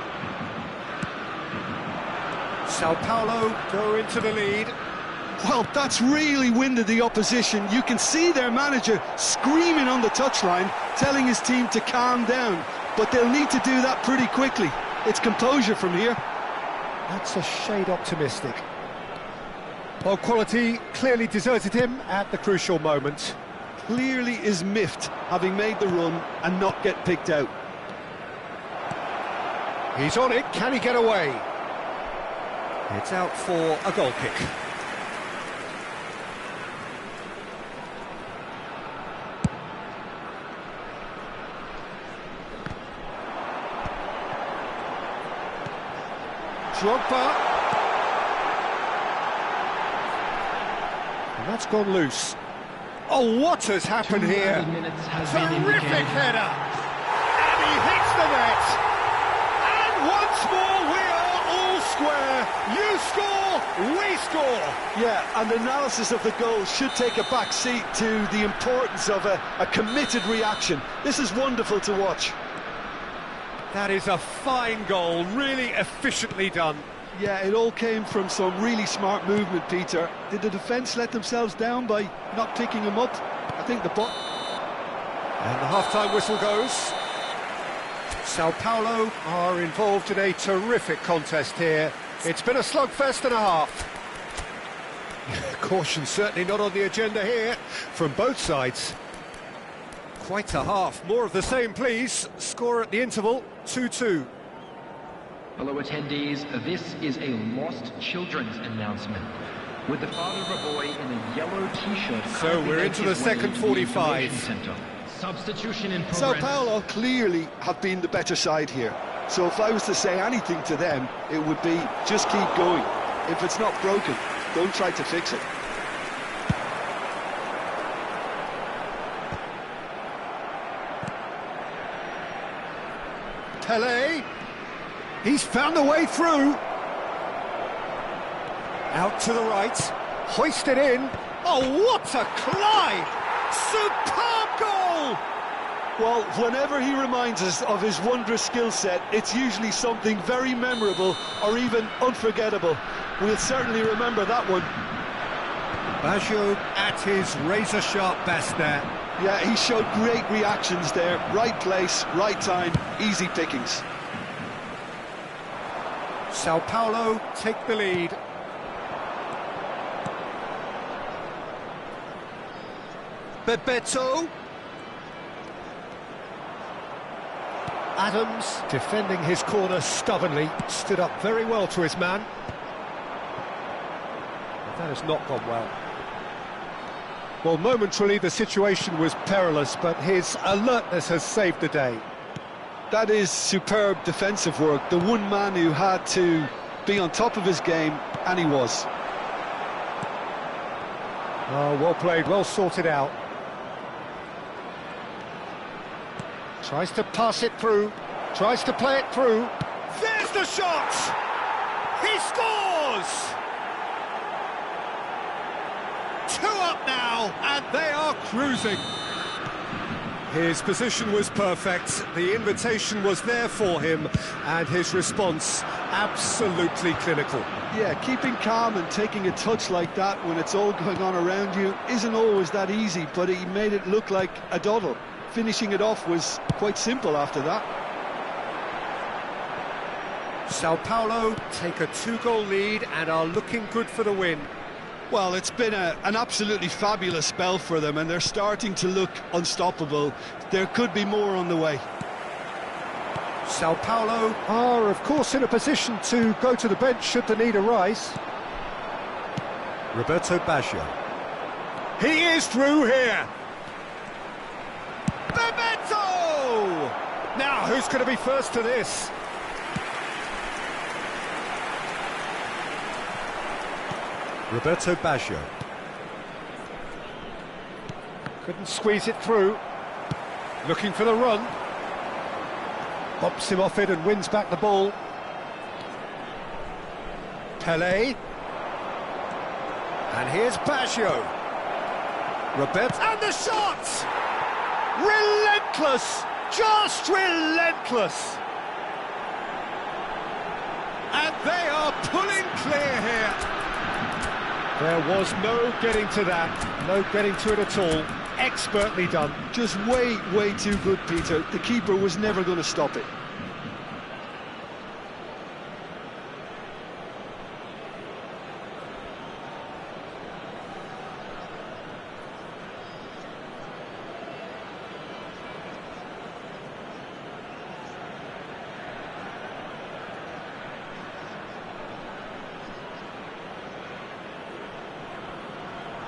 Sao Paulo go into the lead. Well, that's really winded the opposition. You can see their manager screaming on the touchline, telling his team to calm down. But they'll need to do that pretty quickly. It's composure from here. That's a shade optimistic. Well, quality clearly deserted him at the crucial moment. Clearly is miffed, having made the run and not get picked out. He's on it, can he get away? It's out for a goal kick. Drogba. And that's gone loose. Oh, what has happened here? Terrific header! And he hits the net! And once more we are all square. You score, we score! Yeah, and analysis of the goal should take a back seat to the importance of a committed reaction. This is wonderful to watch. That is a fine goal, really efficiently done. Yeah, it all came from some really smart movement, Peter. Did the defence let themselves down by not picking him up? I think the bot... And the half-time whistle goes. Sao Paulo are involved in a terrific contest here. It's been a slugfest and a half. Caution certainly not on the agenda here from both sides. Quite a half. More of the same, please. Score at the interval, 2-2. Hello attendees, this is a lost children's announcement. with the father of a boy in a yellow t-shirt. So we're into the second 45. Substitution in progress. Sao Paulo clearly have been the better side here. So if I was to say anything to them, it would be just keep going. If it's not broken, don't try to fix it. Pele, he's found a way through. Out to the right, hoisted in. Oh, what a climb! Superb goal! Well, whenever he reminds us of his wondrous skill set, it's usually something very memorable or even unforgettable. We'll certainly remember that one. Baggio at his razor-sharp best there. Yeah, he showed great reactions there. Right place, right time, easy pickings. Sao Paulo take the lead. Bebeto. Adams, defending his corner stubbornly, stood up very well to his man. That has not gone well. Well, momentarily the situation was perilous, but his alertness has saved the day. That is superb defensive work. The one man who had to be on top of his game, and he was. Oh, well played, well sorted out. Tries to pass it through, tries to play it through. There's the shot! He scores! 2 up now, and they are cruising. His position was perfect, the invitation was there for him, and his response absolutely clinical. Yeah, keeping calm and taking a touch like that when it's all going on around you isn't always that easy, but he made it look like a doddle. Finishing it off was quite simple after that. Sao Paulo take a 2-goal lead and are looking good for the win. Well, it's been an absolutely fabulous spell for them, and they're starting to look unstoppable. There could be more on the way. Sao Paulo are, of course, in a position to go to the bench should the need arise. Roberto Baggio. He is through here. Bebeto! Now, who's going to be first to this? Roberto Baggio. Couldn't squeeze it through. Looking for the run. Bops him off it and wins back the ball. Pele. And here's Baggio. Roberto. And the shot! Relentless! Just relentless! And they are pulling clear here. There was no getting to that, no getting to it at all. Expertly done. Just way, way too good, Peter. The keeper was never going to stop it.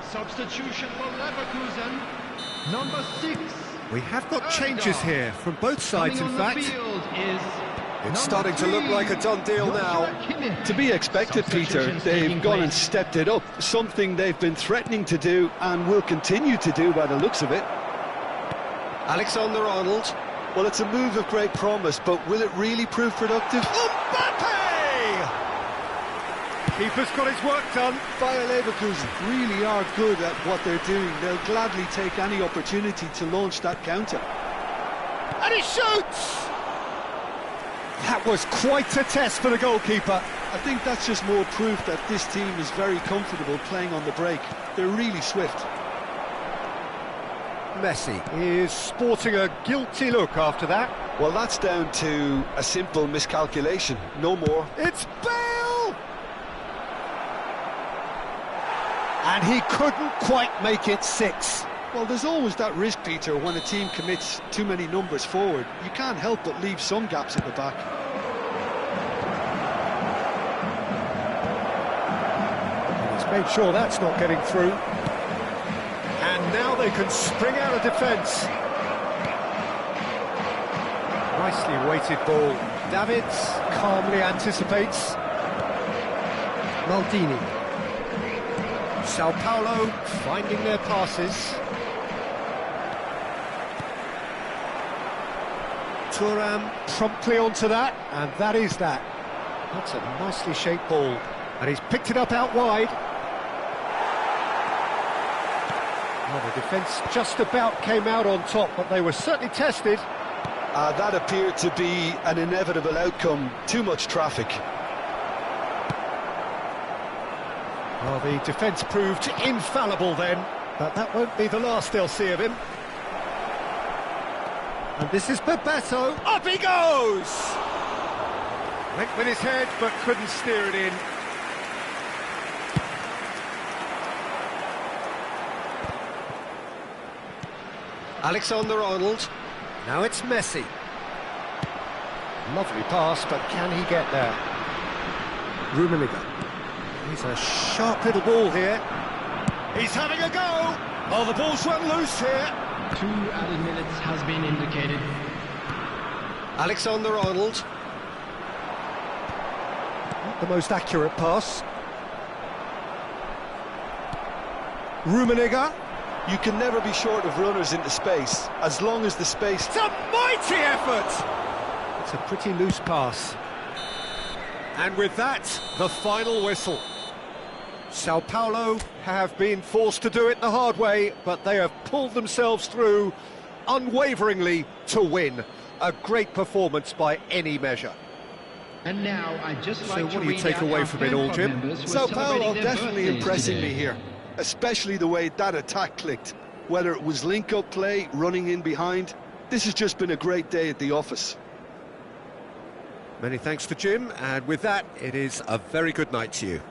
Substitution for Leverkusen, number 6. We have got changes here from both sides, in fact. It's starting to look like a done deal now. To be expected, Peter. They've gone and stepped it up, something they've been threatening to do and will continue to do by the looks of it. Alexander-Arnold. Well, it's a move of great promise, but will it really prove productive? Mbappe! Keeper's got his work done. Bayer Leverkusen really are good at what they're doing. They'll gladly take any opportunity to launch that counter. And he shoots! That was quite a test for the goalkeeper. I think that's just more proof that this team is very comfortable playing on the break. They're really swift. Messi is sporting a guilty look after that. Well, that's down to a simple miscalculation, no more. It's Bale! And he couldn't quite make it 6. Well, there's always that risk, Peter, when a team commits too many numbers forward. You can't help but leave some gaps at the back. And he's Made sure that's not getting through. And now they can spring out of defence. Nicely weighted ball. Davids calmly anticipates. Maldini. Sao Paulo finding their passes. Thuram promptly onto that, and that is that. That's a nicely shaped ball, and he's picked it up out wide. Well, the defence just about came out on top, but they were certainly tested. That appeared to be an inevitable outcome. Too much traffic. Well, the defence proved infallible then, but that won't be the last they'll see of him. And this is Bebeto. Up he goes! Went with his head, but couldn't steer it in. Alexander-Arnold. Now it's Messi. Lovely pass, but can he get there? Rummenigge. He's a sharp little ball here. He's having a go! Oh, the ball's run loose here. 2 added minutes has been indicated. Alexander-Arnold. Not the most accurate pass. Rummenigge. You can never be short of runners into space, as long as the space... It's a mighty effort! It's a pretty loose pass. And with that, the final whistle. Sao Paulo have been forced to do it the hard way, but they have pulled themselves through unwaveringly to win. A great performance by any measure. And now I'd just like So to what do you read take out away our from it fan all, club Jim? members who are Sao celebrating Paulo their definitely birthdays impressing today. me here, especially the way that attack clicked. Whether it was link-up play, running in behind, this has just been a great day at the office. Many thanks to Jim, and with that, it is a very good night to you.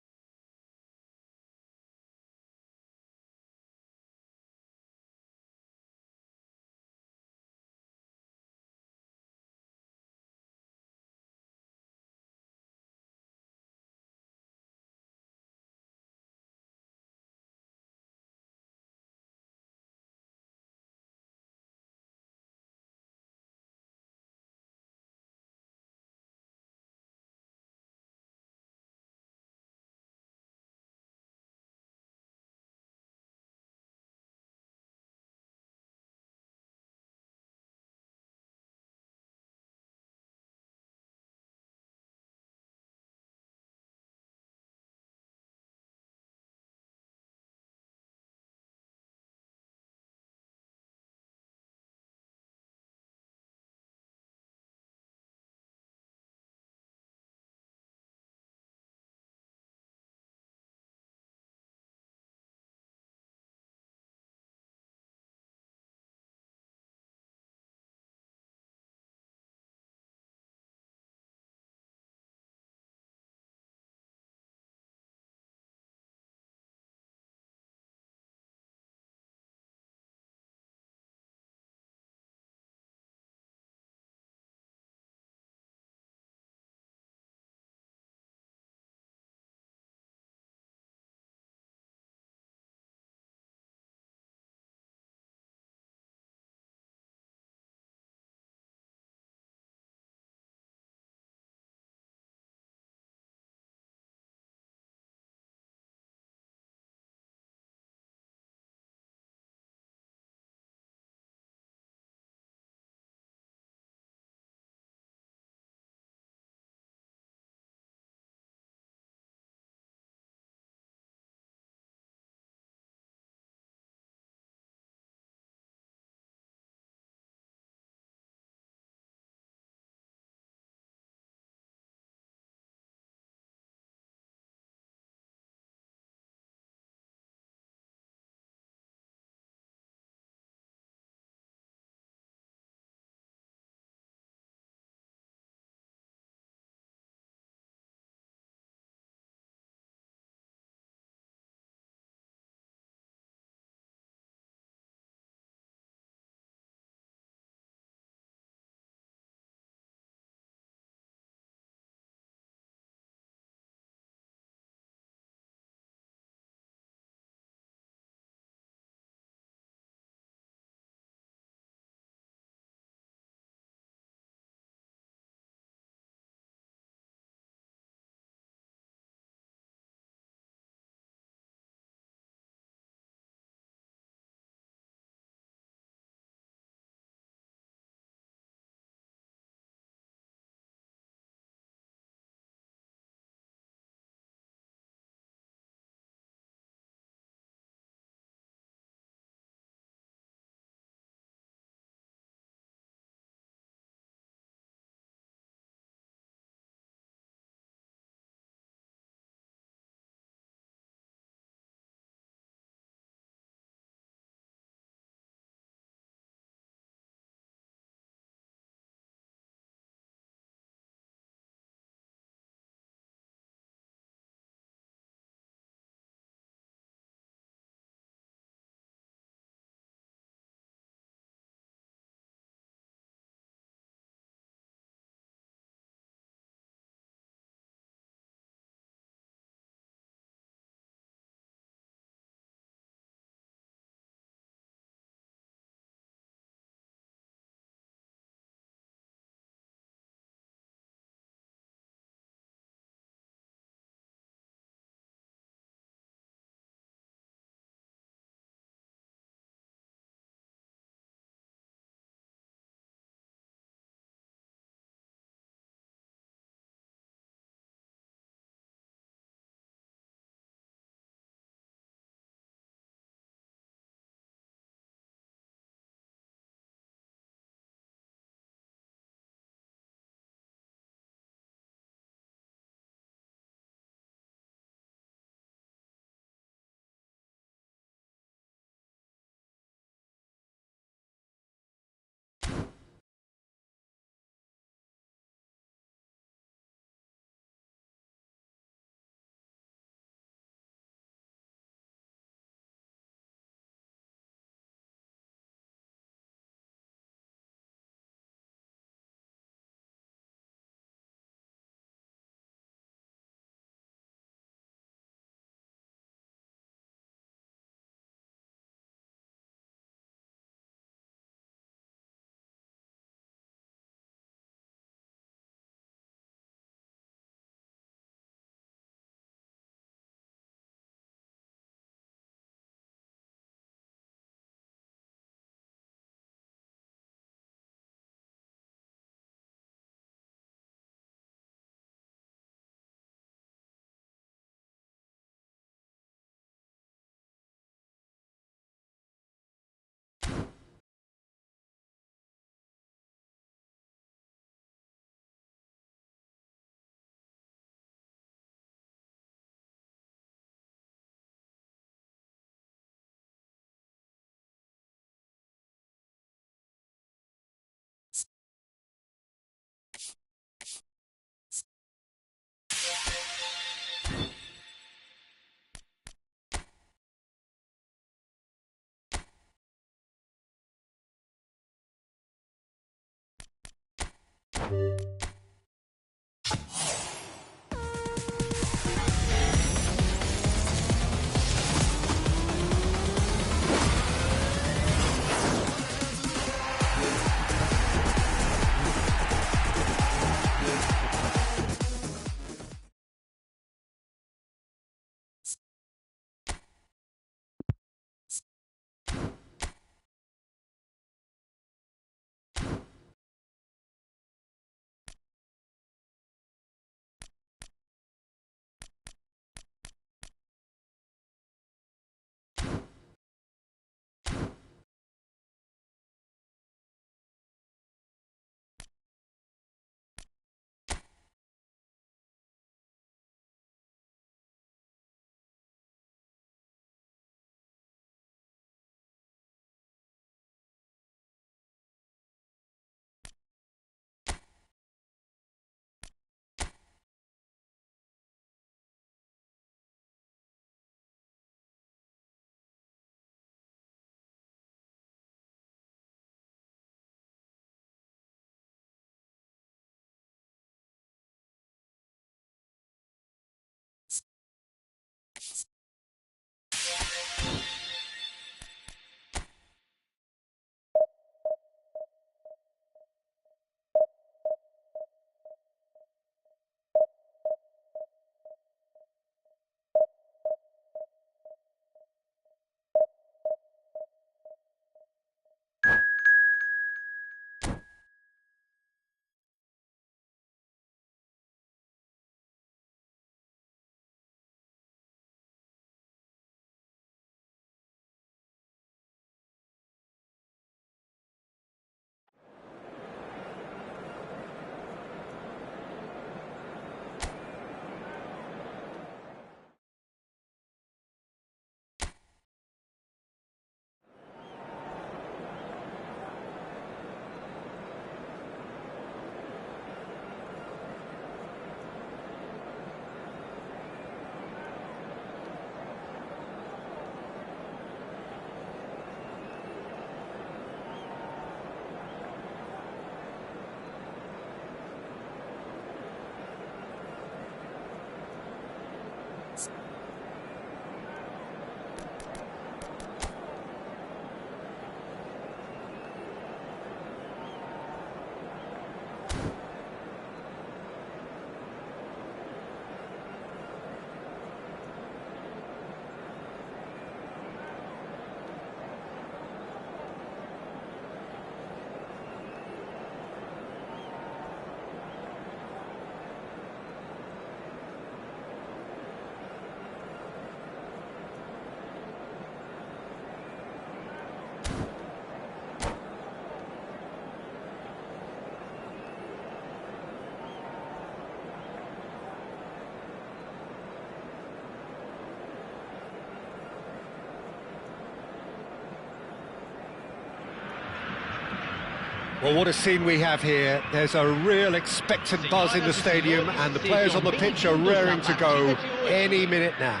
Well, what a scene we have here. There's a real expectant buzz in the stadium, and the players on the pitch are raring to go any minute now.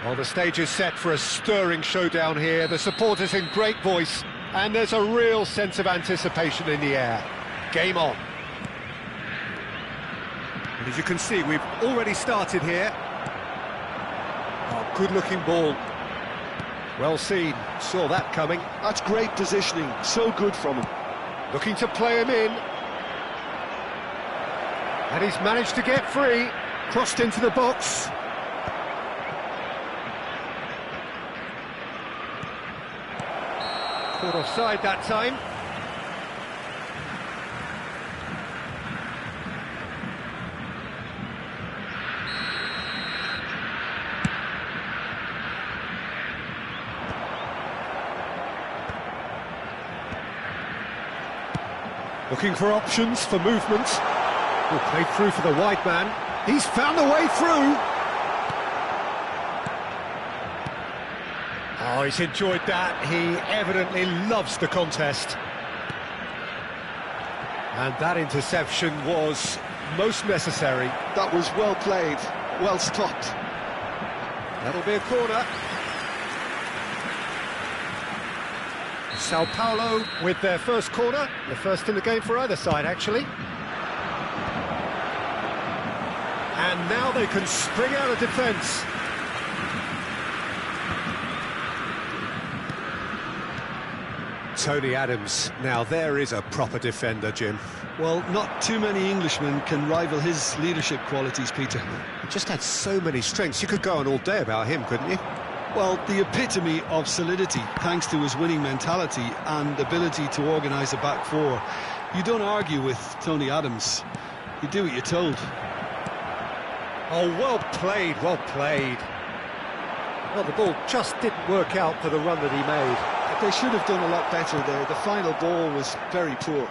Well, the stage is set for a stirring showdown here. The supporters in great voice, and there's a real sense of anticipation in the air. Game on. And as you can see, we've already started here. Oh, good-looking ball. Well seen, saw that coming. That's great positioning, so good from him. Looking to play him in. And he's managed to get free. Crossed into the box. Caught offside that time. Looking for options, for movement. Oh, played through for the wide man. He's found a way through. Oh, he's enjoyed that. He evidently loves the contest. And that interception was most necessary. That was well played, well stopped. That'll be a corner. Sao Paulo with their first corner, the first in the game for either side, actually. And now they can spring out of defence. Tony Adams, now there is a proper defender, Jim. Well, not too many Englishmen can rival his leadership qualities, Peter. He just had so many strengths. You could go on all day about him, couldn't you? Well, the epitome of solidity, thanks to his winning mentality and ability to organise a back four. You don't argue with Tony Adams. You do what you're told. Oh, well played, well played. Well, the ball just didn't work out for the run that he made. They should have done a lot better there. The final ball was very poor.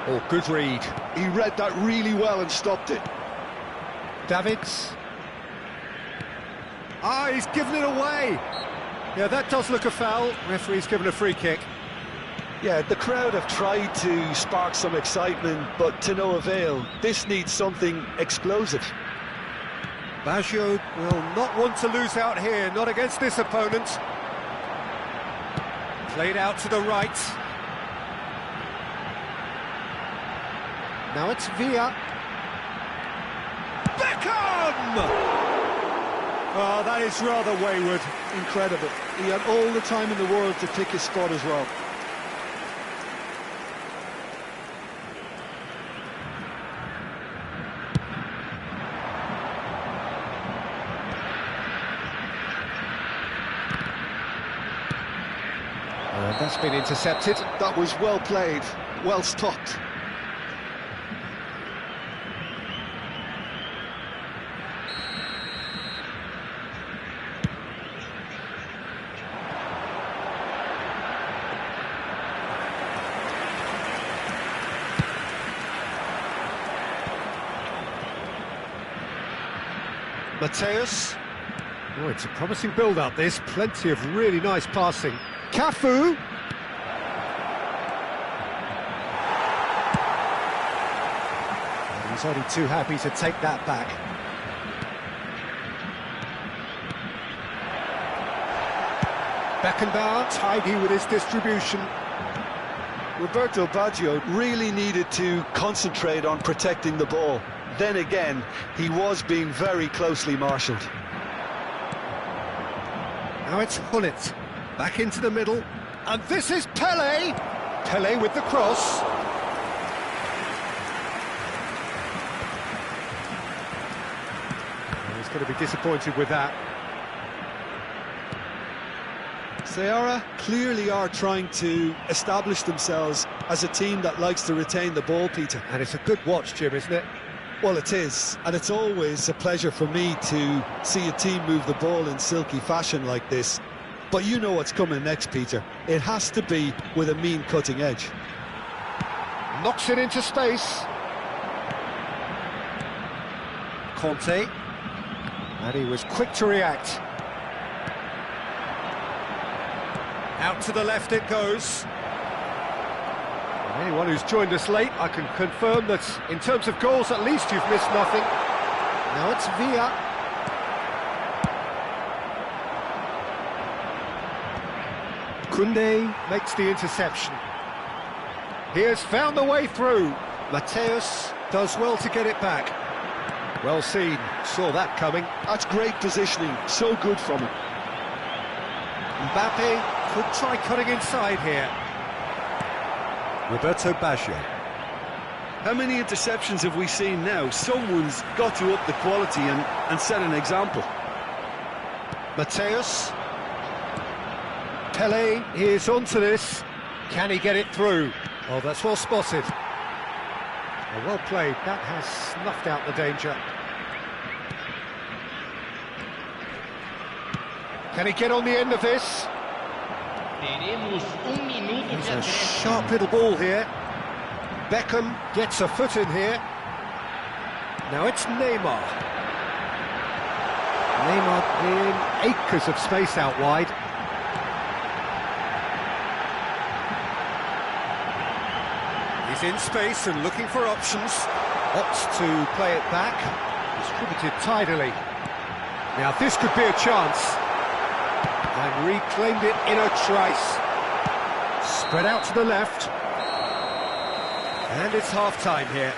Oh, good read. He read that really well and stopped it. Davids. Ah, he's given it away. Yeah, that does look a foul. Referee's given a free kick. Yeah, the crowd have tried to spark some excitement, but to no avail. This needs something explosive. Baggio will not want to lose out here, not against this opponent. Played out to the right. Now it's Villa. Beckham! Oh, that is rather wayward. Incredible. He had all the time in the world to pick his spot as well. That's been intercepted. That was well played, well stopped. Mateus. Oh, it's a promising build-up, this. Plenty of really nice passing. Cafu. He's only too happy to take that back. Beckenbauer, tidy with his distribution. Roberto Baggio really needed to concentrate on protecting the ball. Then again, he was being very closely marshalled. Now it's Hullet, back into the middle, and this is Pele! Pele with the cross. He's going to be disappointed with that. Ceará clearly are trying to establish themselves as a team that likes to retain the ball, Peter. And it's a good watch, Jim, isn't it? Well, it is, and it's always a pleasure for me to see a team move the ball in silky fashion like this. But you know what's coming next, Peter. It has to be with a mean cutting edge. Knocks it into space. Conte. And he was quick to react. Out to the left it goes. Anyone who's joined us late, I can confirm that in terms of goals, at least you've missed nothing. Now it's Villa. Koundé makes the interception. He has found the way through. Mateus does well to get it back. Well seen, saw that coming. That's great positioning, so good from him. Mbappe could try cutting inside here. Roberto Baggio. How many interceptions have we seen now? Someone's got to up the quality and set an example. Mateus. Pele is onto this. Can he get it through? Oh, that's well spotted. Oh, well played. That has snuffed out the danger. Can he get on the end of this? It's a sharp little ball here. Beckham gets a foot in here. Now it's Neymar. Neymar in acres of space out wide. He's in space and looking for options. Opts to play it back. Distributed tidily. Now this could be a chance. And reclaimed it in a trice. Spread out to the left. And it's half-time here.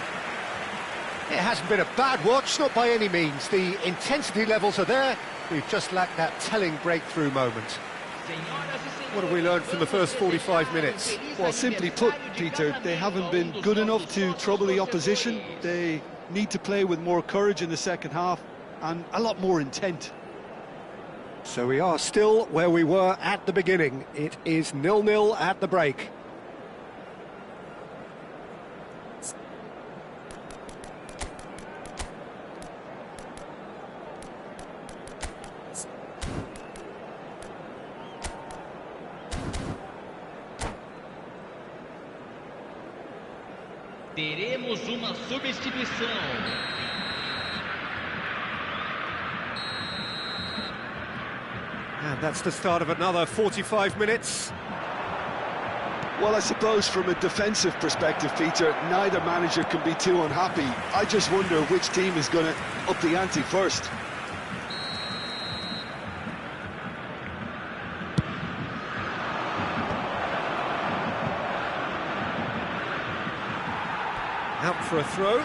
It hasn't been a bad watch, not by any means. The intensity levels are there. We've just lacked that telling breakthrough moment. What have we learned from the first 45 minutes? Well, simply put, Peter, they haven't been good enough to trouble the opposition. They need to play with more courage in the second half and a lot more intent. So we are still where we were at the beginning. It is 0-0 at the break. Teremos uma substituição. And that's the start of another 45 minutes. Well, I suppose from a defensive perspective, Peter, neither manager can be too unhappy. I just wonder which team is going to up the ante first. Out for a throw.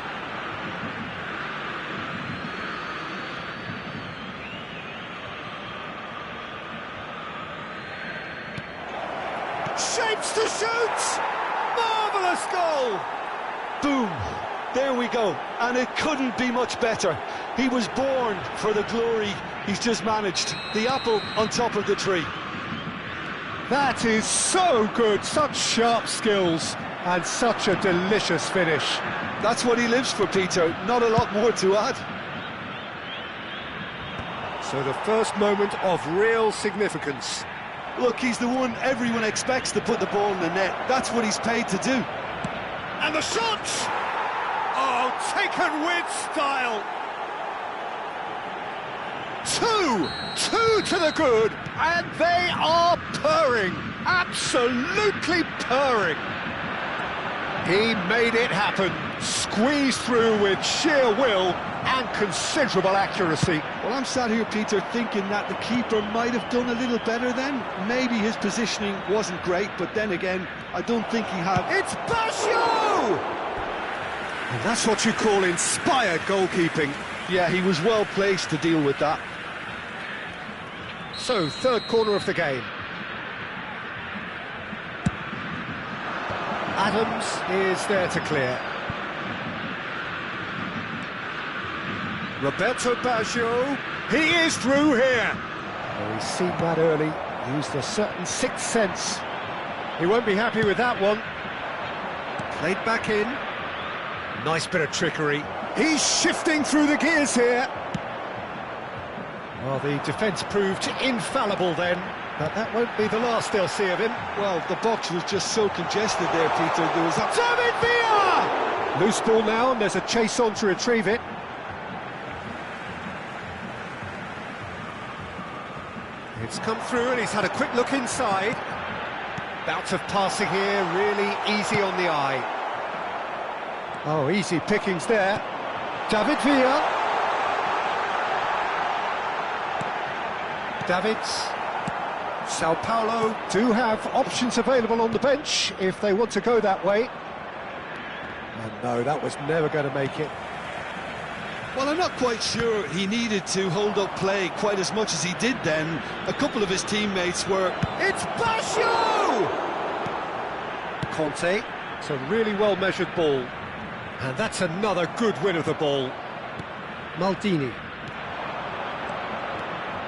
Shapes to shoot! Marvellous goal! Boom! There we go. And it couldn't be much better. He was born for the glory he's just managed. The apple on top of the tree. That is so good, such sharp skills. And such a delicious finish. That's what he lives for, Peter. Not a lot more to add. So the first moment of real significance. Look, he's the one everyone expects to put the ball in the net. That's what he's paid to do. And the shot! Oh, taken with style. Two to the good, and they are purring. Absolutely purring. He made it happen, squeezed through with sheer will and considerable accuracy. Well, I'm sat here, Peter, thinking that the keeper might have done a little better then. Maybe his positioning wasn't great, but then again, I don't think he had... It's Basho! And that's what you call inspired goalkeeping. Yeah, he was well placed to deal with that. So, third corner of the game. Adams is there to clear. Roberto Baggio, he is through here. Oh, he's seen that early, used a certain sixth sense. He won't be happy with that one. Played back in. Nice bit of trickery. He's shifting through the gears here. Well, the defence proved infallible then. But that won't be the last they'll see of him. Well, the box was just so congested there, Peter. There was... David Villa! Loose ball now, and there's a chase on to retrieve it. It's come through, and he's had a quick look inside. Bout of passing here, really easy on the eye. Oh, easy pickings there. David Villa. Davids. Sao Paulo do have options available on the bench if they want to go that way. And no, that was never going to make it. Well, I'm not quite sure he needed to hold up play quite as much as he did then. A couple of his teammates were... It's Basho! Conte, it's a really well-measured ball. And that's another good win of the ball. Maldini.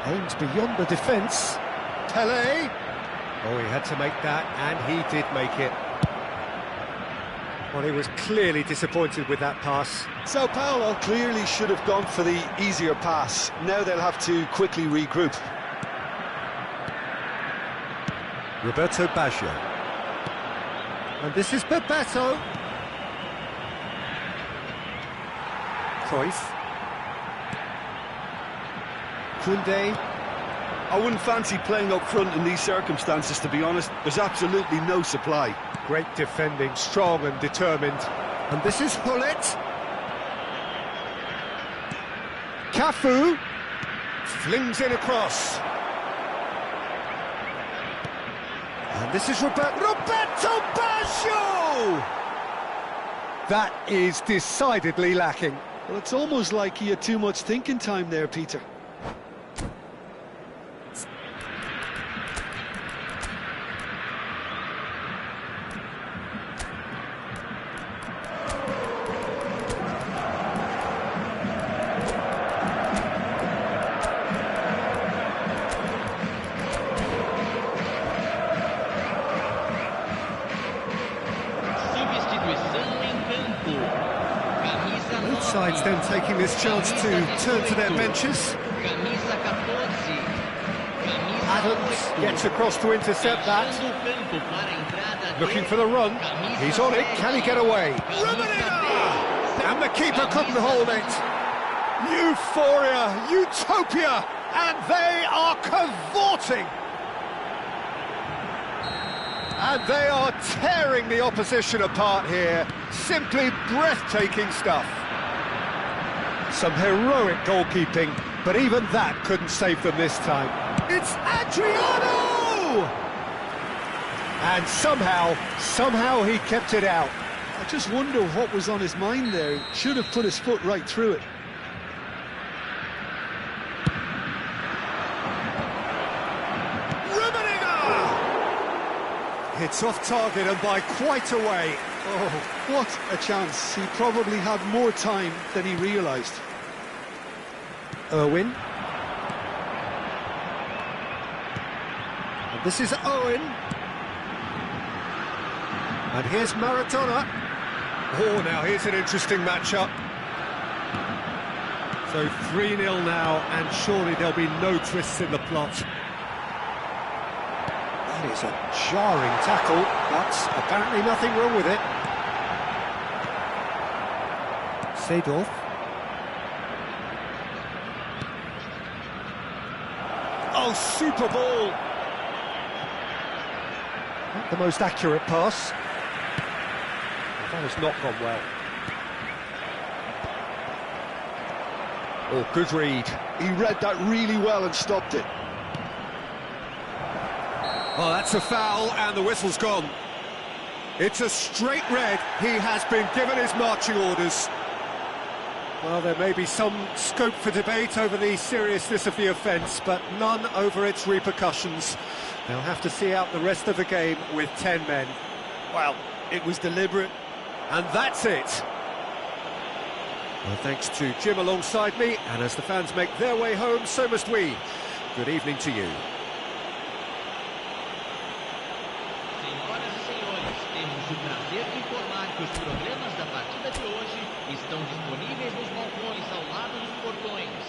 Aims beyond the defence. Pele. Oh, he had to make that, and he did make it. Well, he was clearly disappointed with that pass. Sao Paulo clearly should have gone for the easier pass. Now they'll have to quickly regroup. Roberto Baggio. And this is Bebeto. Cruyff. Koundé. I wouldn't fancy playing up front in these circumstances, to be honest. There's absolutely no supply. Great defending, strong and determined. And this is Hullet. Cafu flings in across. And this is Roberto Baggio! That is decidedly lacking. Well, it's almost like he had too much thinking time there, Peter. Both sides then taking this chance to turn to their benches. Adams gets across to intercept that. Looking for the run. He's on it. Can he get away? And the keeper couldn't hold it. Euphoria, utopia, and they are cavorting. And they are tearing the opposition apart here. Simply breathtaking stuff. Some heroic goalkeeping, but even that couldn't save them this time. It's Adriano! And somehow he kept it out. I just wonder what was on his mind there. He should have put his foot right through it. It's off target and by quite a way. Oh, what a chance. He probably had more time than he realised. Irwin. And this is Owen. And here's Maradona. Oh, now here's an interesting matchup. So 3-0 now, and surely there'll be no twists in the plot. That is a jarring tackle, but apparently nothing wrong with it. Seedorf. Oh, super ball! Not the most accurate pass. That has not gone well. Oh, good read. He read that really well and stopped it. Oh, that's a foul, and the whistle's gone. It's a straight red. He has been given his marching orders. Well, there may be some scope for debate over the seriousness of the offence, but none over its repercussions. They'll have to see out the rest of the game with 10 men. Well, it was deliberate. And that's it. Well, thanks to Jim alongside me, and as the fans make their way home, so must we. Good evening to you. Temos o prazer de informar que os programas da partida de hoje estão disponíveis nos balcões ao lado dos portões.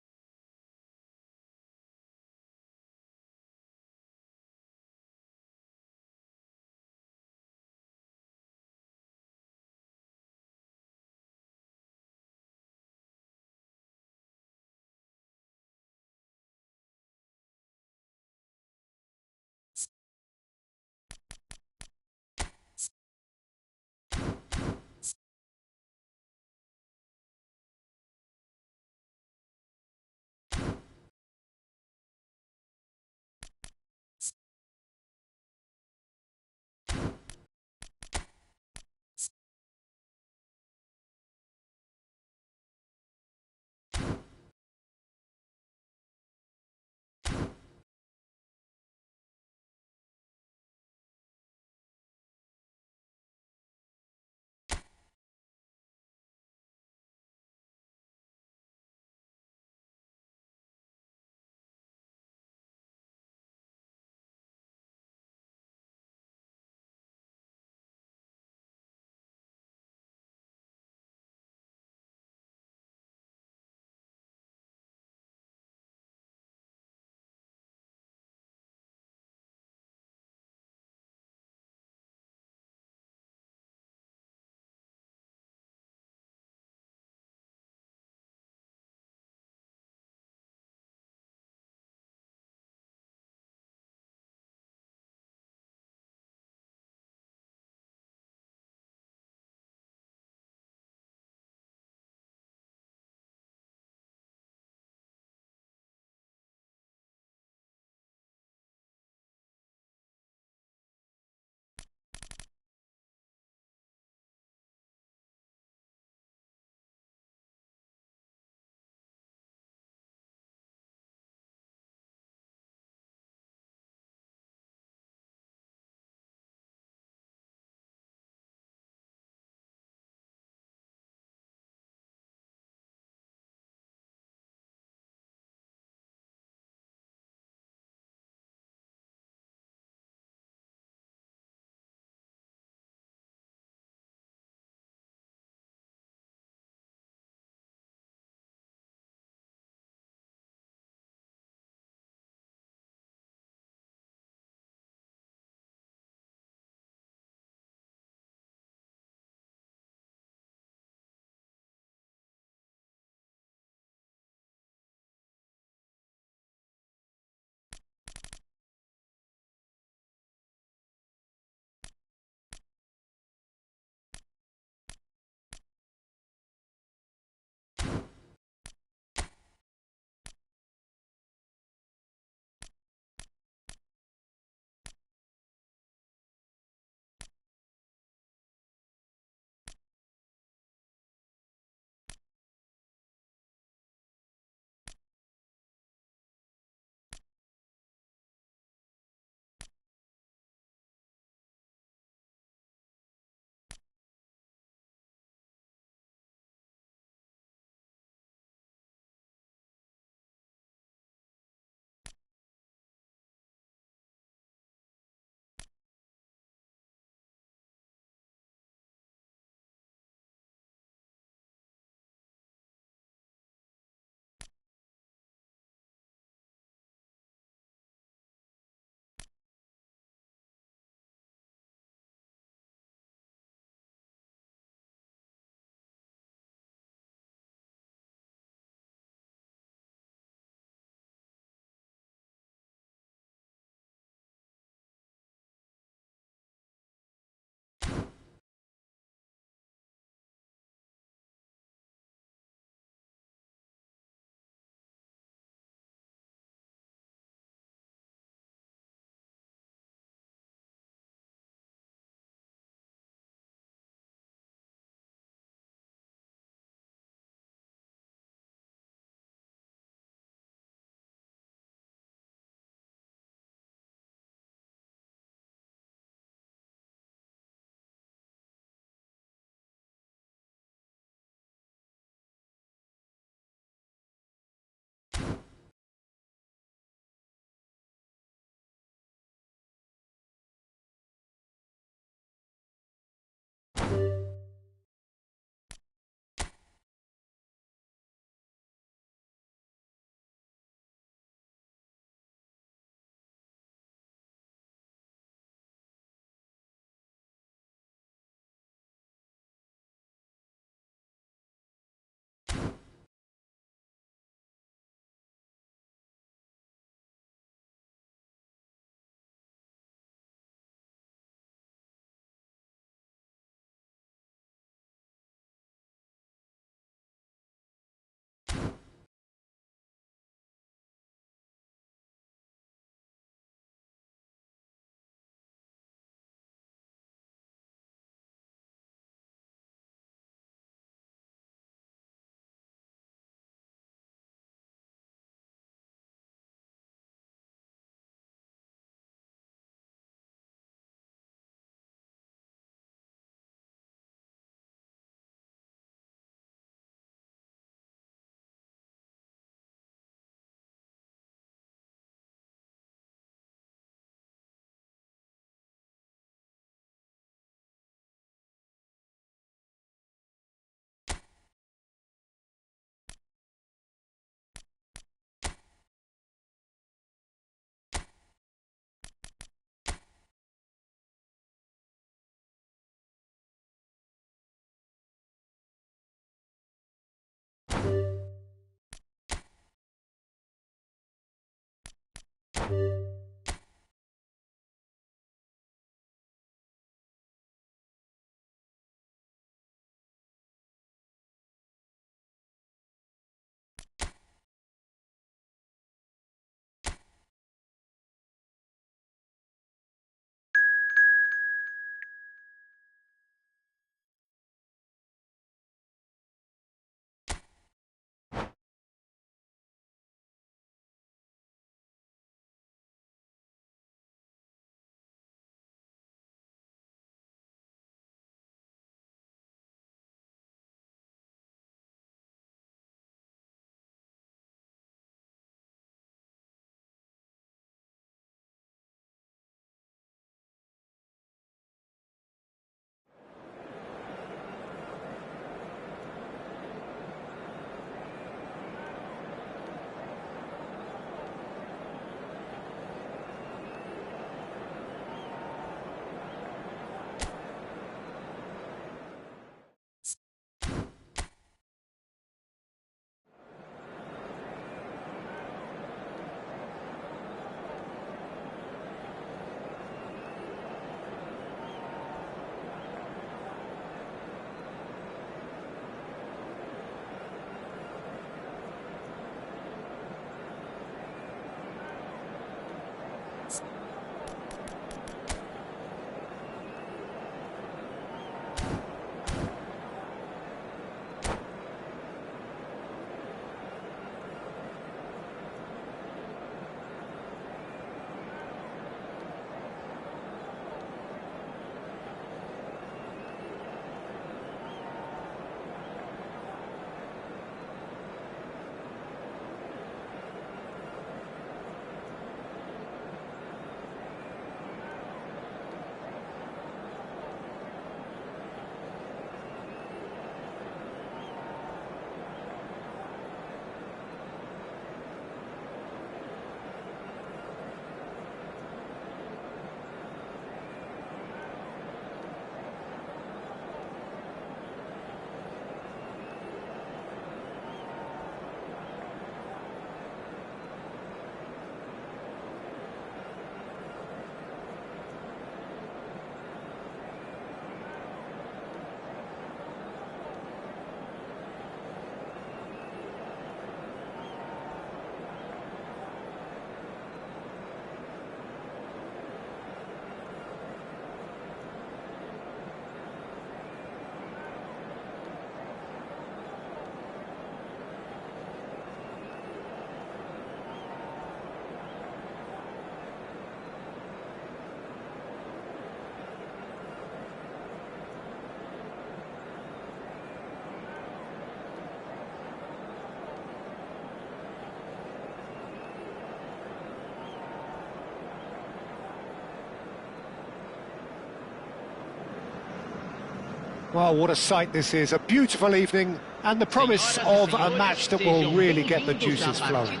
Well, what a sight this is, a beautiful evening and the promise of a match that will really get the juices flowing.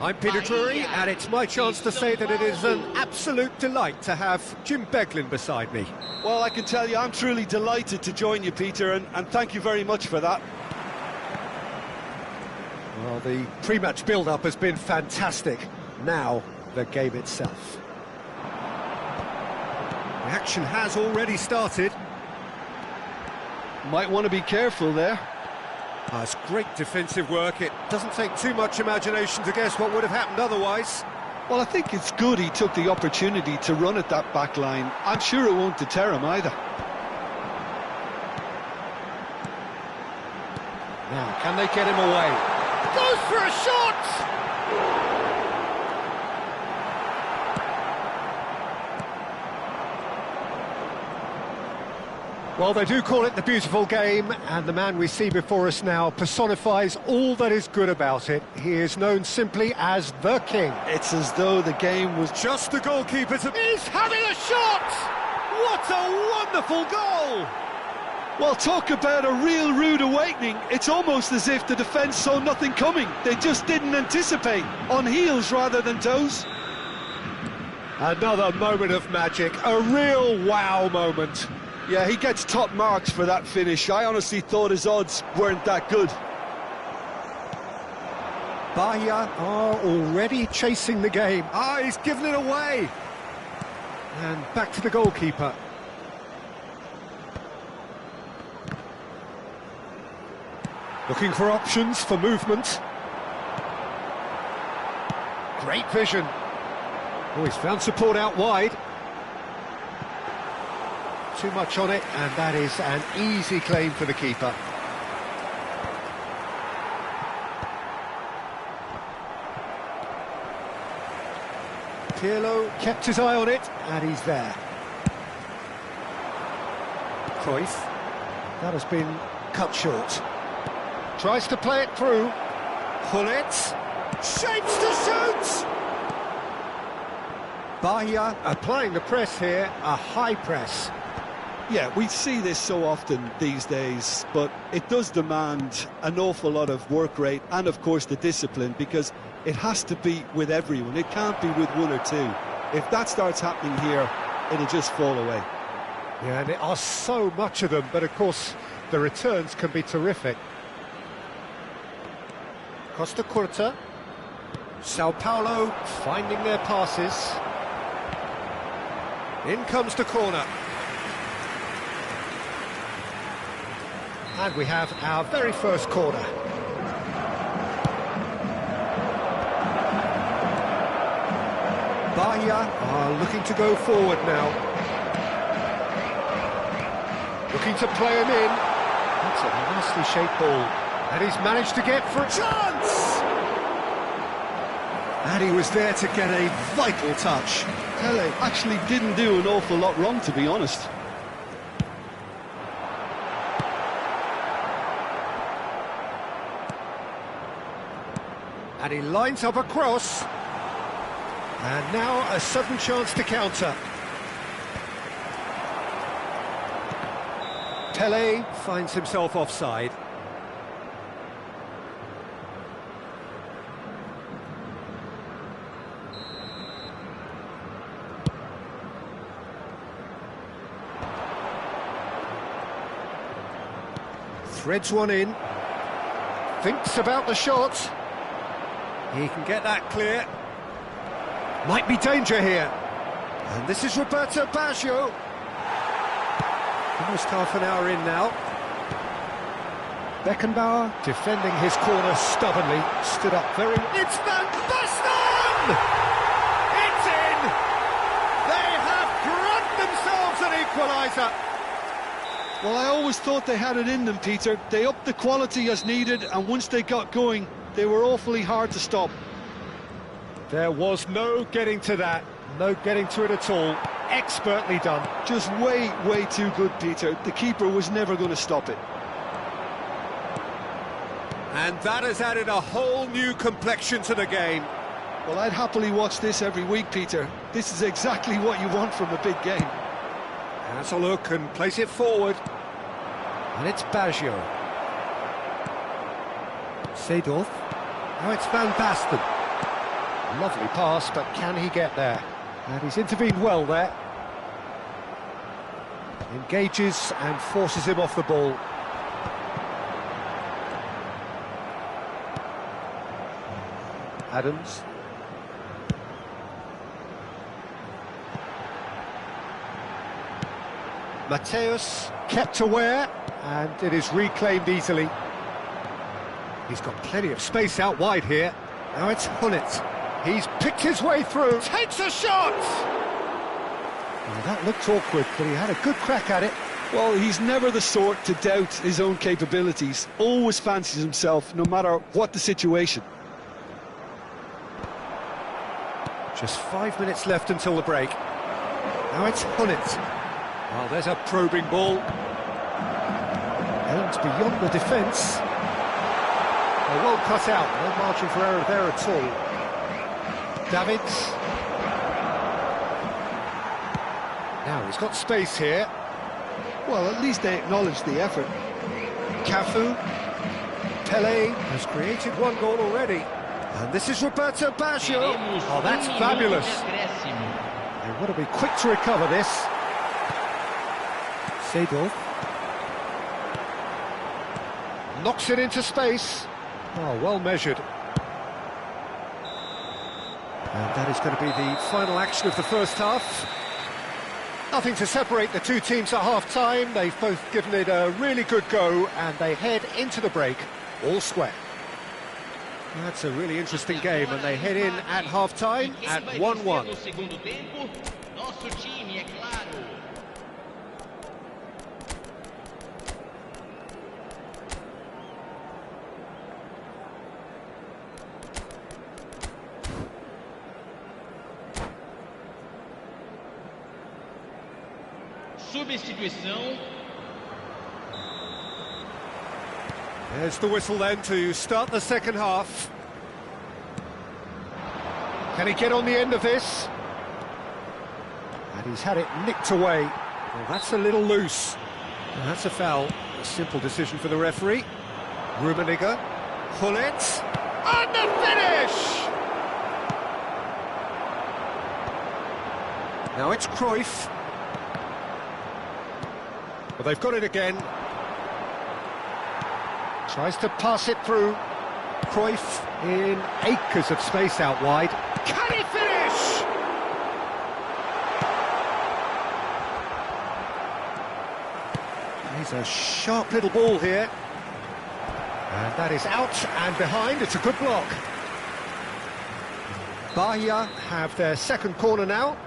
I'm Peter Drury, and it's my chance to say that it is an absolute delight to have Jim Beglin beside me. Well, I can tell you I'm truly delighted to join you, Peter, and thank you very much for that. Well, the pre-match build-up has been fantastic. Now, the game itself. The action has already started. Might want to be careful there. It's great defensive work. It doesn't take too much imagination to guess what would have happened otherwise. Well, I think it's good he took the opportunity to run at that back line. I'm sure it won't deter him either. Now, can they get him away? Goes for a shot! Well, they do call it the beautiful game, and the man we see before us now personifies all that is good about it. He is known simply as the King. It's as though the game was Just the goalkeeper to... He's having a shot! What a wonderful goal! Well, talk about a real rude awakening. It's almost as if the defence saw nothing coming. They just didn't anticipate, on heels rather than toes. Another moment of magic, a real wow moment. Yeah, he gets top marks for that finish. I honestly thought his odds weren't that good. Bahia are already chasing the game. Ah, he's given it away. And back to the goalkeeper. Looking for options for movement. Great vision. Oh, he's found support out wide. Too much on it, and that is an easy claim for the keeper. Pirlo kept his eye on it, and he's there. Cruyff. That has been cut short. Tries to play it through. Hullet. Shapes to shoot! Bahia applying the press here, a high press. Yeah, we see this so often these days, but it does demand an awful lot of work rate and, of course, the discipline, because it has to be with everyone. It can't be with one or two. If that starts happening here, it'll just fall away. Yeah, and there are so much of them, but of course the returns can be terrific. Costa Curta. Sao Paulo finding their passes. In comes the corner. And we have our very first corner. Bahia are looking to go forward now. Looking to play him in. That's a nicely shaped ball. And he's managed to get for a chance! And he was there to get a vital touch. Pele actually didn't do an awful lot wrong, to be honest. And he lines up a cross. And now a sudden chance to counter. Pele finds himself offside. Threads one in. Thinks about the shot. He can get that clear. Might be danger here. And this is Roberto Baggio. Almost half an hour in now. Beckenbauer defending his corner stubbornly. Stood up very... It's Van Basten! It's in! They have grabbed themselves an equaliser. Well, I always thought they had it in them, Peter. They upped the quality as needed, and once they got going, they were awfully hard to stop. There was no getting to that, no getting to it at all. Expertly done. Just way, way too good, Peter. The keeper was never going to stop it. And that has added a whole new complexion to the game. Well, I'd happily watch this every week, Peter. This is exactly what you want from a big game. Has a look and plays it forward. And it's Baggio. Seedorf. Now it's Van Basten. Lovely pass, but can he get there? And he's intervened well there. Engages and forces him off the ball. Adams. Mateus kept aware, and it is reclaimed easily. He's got plenty of space out wide here. Now it's Hullet. He's picked his way through, takes a shot! Well, that looked awkward, but he had a good crack at it. Well, he's never the sort to doubt his own capabilities. Always fancies himself, no matter what the situation. Just 5 minutes left until the break. Now it's Hullet. Oh, there's a probing ball. Aimed beyond the defence. Well cut out, no margin for error there at all. Davids. Now he's got space here. Well, at least they acknowledge the effort. Cafu. Pele has created one goal already. And this is Roberto Baggio. Oh, that's fabulous. They've got to be quick to recover this. Seedorf. Knocks it into space. Oh, well measured. And that is going to be the final action of the first half. Nothing to separate the two teams at half-time. They've both given it a really good go, and they head into the break all square. That's a really interesting game, and they head in at half-time at 1-1. Substituição. There's the whistle then to start the second half. Can he get on the end of this? And he's had it nicked away. Well, that's a little loose. And that's a foul. A simple decision for the referee. Rummenigge. Hullet. And the finish! Now it's Cruyff. Well, they've got it again. Tries to pass it through. Cruyff in acres of space out wide. Can he finish? He's a sharp little ball here. And that is out and behind. It's a good block. Bahia have their second corner now.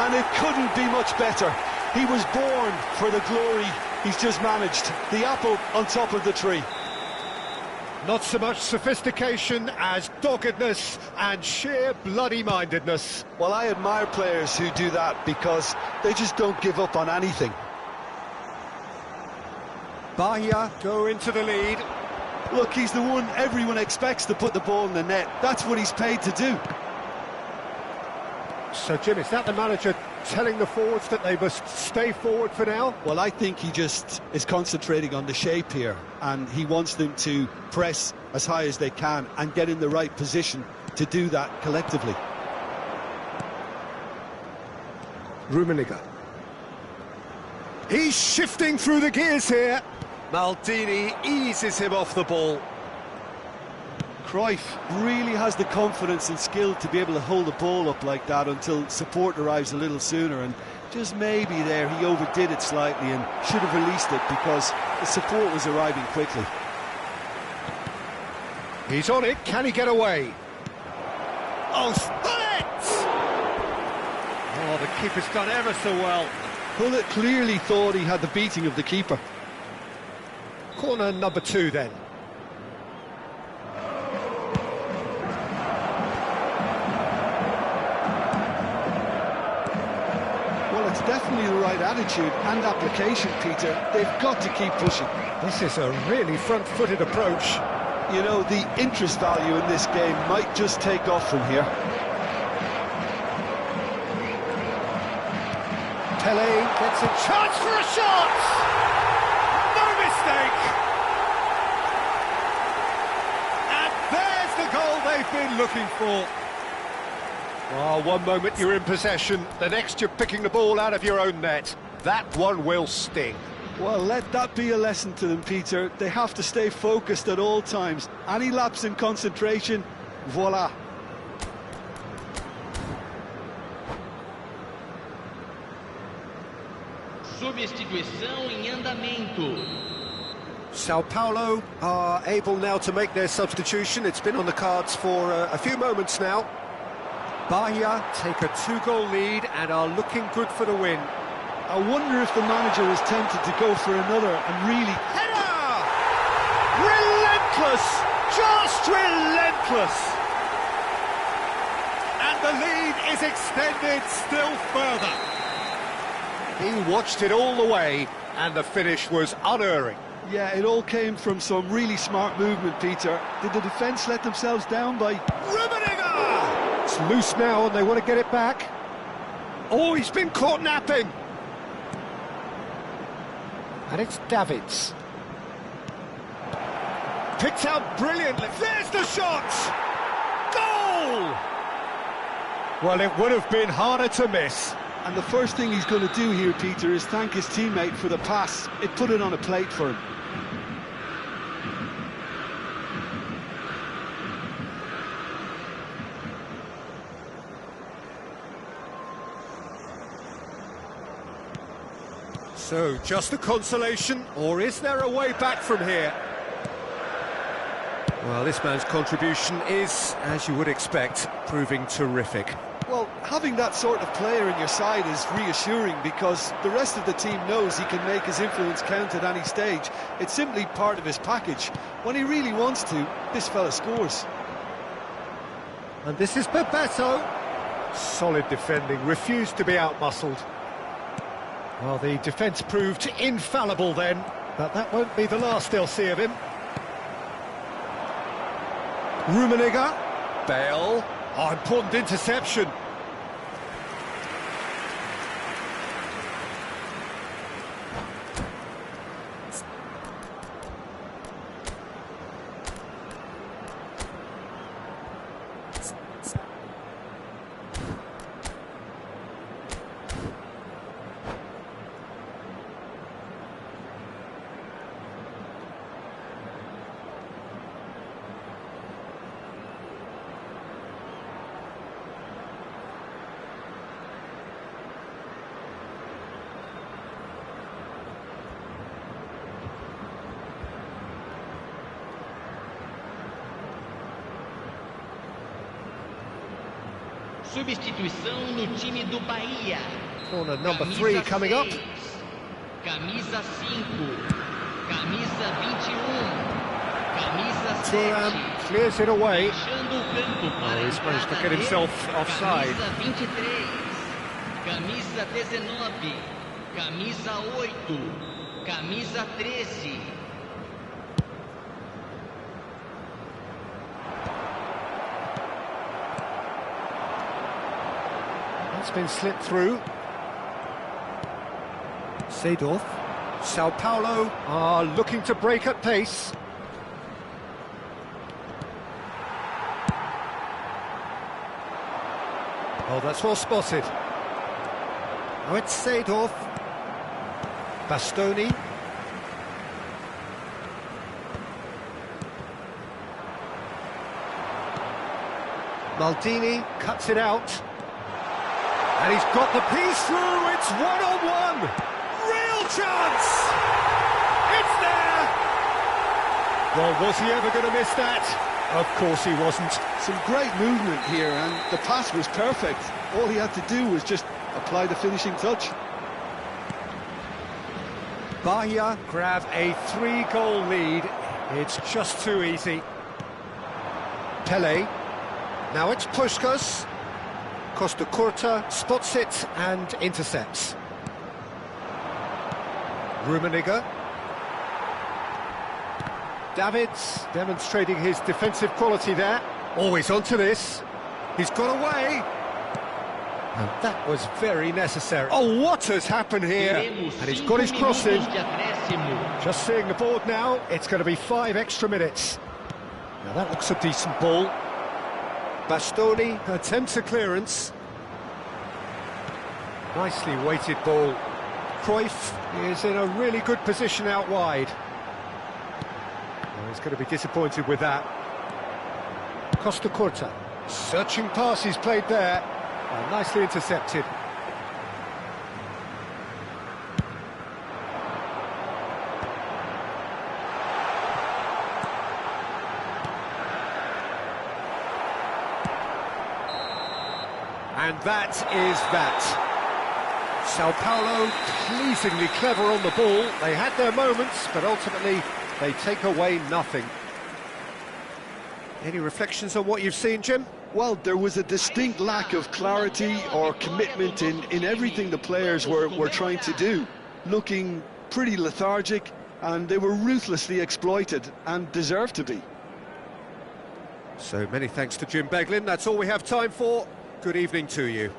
And it couldn't be much better. He was born for the glory he's just managed. The apple on top of the tree. Not so much sophistication as doggedness and sheer bloody-mindedness. Well, I admire players who do that because they just don't give up on anything. Bahia go into the lead. Look, he's the one everyone expects to put the ball in the net. That's what he's paid to do. So, Jim, is that the manager telling the forwards that they must stay forward for now? Well, I think he just is concentrating on the shape here, and he wants them to press as high as they can and get in the right position to do that collectively. Rummenigge. He's shifting through the gears here. Maldini eases him off the ball. Cruyff really has the confidence and skill to be able to hold the ball up like that until support arrives a little sooner, and just maybe there he overdid it slightly and should have released it because the support was arriving quickly. He's on it, can he get away? Oh, Hullet! Oh, the keeper's done ever so well. Hullet clearly thought he had the beating of the keeper. Corner number 2 then. It's definitely the right attitude and application, Peter. They've got to keep pushing. This is a really front-footed approach. You know, the interest value in this game might just take off from here. Pele gets a chance for a shot! No mistake! And there's the goal they've been looking for. Oh, one moment you're in possession, the next you're picking the ball out of your own net. That one will sting. Well, let that be a lesson to them, Peter. They have to stay focused at all times. Any lapse in concentration, voila. Substituição em andamento. Sao Paulo are able now to make their substitution. It's been on the cards for a few moments now. Bahia take a 2-goal lead and are looking good for the win. I wonder if the manager was tempted to go for another and really... Header! Relentless! Just relentless! And the lead is extended still further. He watched it all the way and the finish was unerring. Yeah, it all came from some really smart movement, Peter. Did the defence let themselves down by... Rummenigge! It's loose now and they want to get it back. Oh, he's been caught napping. And it's Davids. Picked out brilliantly. There's the shot! Goal! Well, it would have been harder to miss. And the first thing he's going to do here, Peter, is thank his teammate for the pass. It put it on a plate for him. So, just a consolation, or is there a way back from here? Well, this man's contribution is, as you would expect, proving terrific. Well, having that sort of player in your side is reassuring because the rest of the team knows he can make his influence count at any stage. It's simply part of his package. When he really wants to, this fella scores. And this is Bebeto. Solid defending, refused to be outmuscled. Well, the defence proved infallible then, but that won't be the last they'll see of him. Rummenigge, Bale, important interception. Substituição no time do Bahia. Corner number 3 coming up. Camisa 5. Camisa 21. Camisa 7. Thuram clears it away. Fechando o campo para He's managed to get himself offside. Camisa 23. Camisa 19. Camisa 8. Camisa 13. That's been slipped through. Seedorf. Sao Paulo are looking to break at pace. Oh, that's well spotted. Now it's Seedorf. Bastoni. Maldini cuts it out. And he's got the piece through, it's one-on-one! Real chance! It's there! Well, was he ever going to miss that? Of course he wasn't. Some great movement here, and the pass was perfect. All he had to do was just apply the finishing touch. Bahia grab a 3-goal lead. It's just too easy. Pele. Now it's Puskás. Costa Curta spots it and intercepts. Rummenigge. Davids demonstrating his defensive quality there. Always onto this. He's got away. And that was very necessary. Oh, what has happened here? And he's got his cross in. Just seeing the board now, it's going to be 5 extra minutes. Now that looks a decent ball. Bastoni attempts a clearance. Nicely weighted ball. Cruyff is in a really good position out wide. Well, he's going to be disappointed with that. Costa Curta. Searching pass he's played there. Nicely intercepted. And that is that. Sao Paulo pleasingly clever on the ball. They had their moments, but ultimately they take away nothing. Any reflections on what you've seen, Jim? Well, there was a distinct lack of clarity or commitment in everything the players were trying to do. Looking pretty lethargic, and they were ruthlessly exploited and deserved to be. So many thanks to Jim Beglin. That's all we have time for. Good evening to you.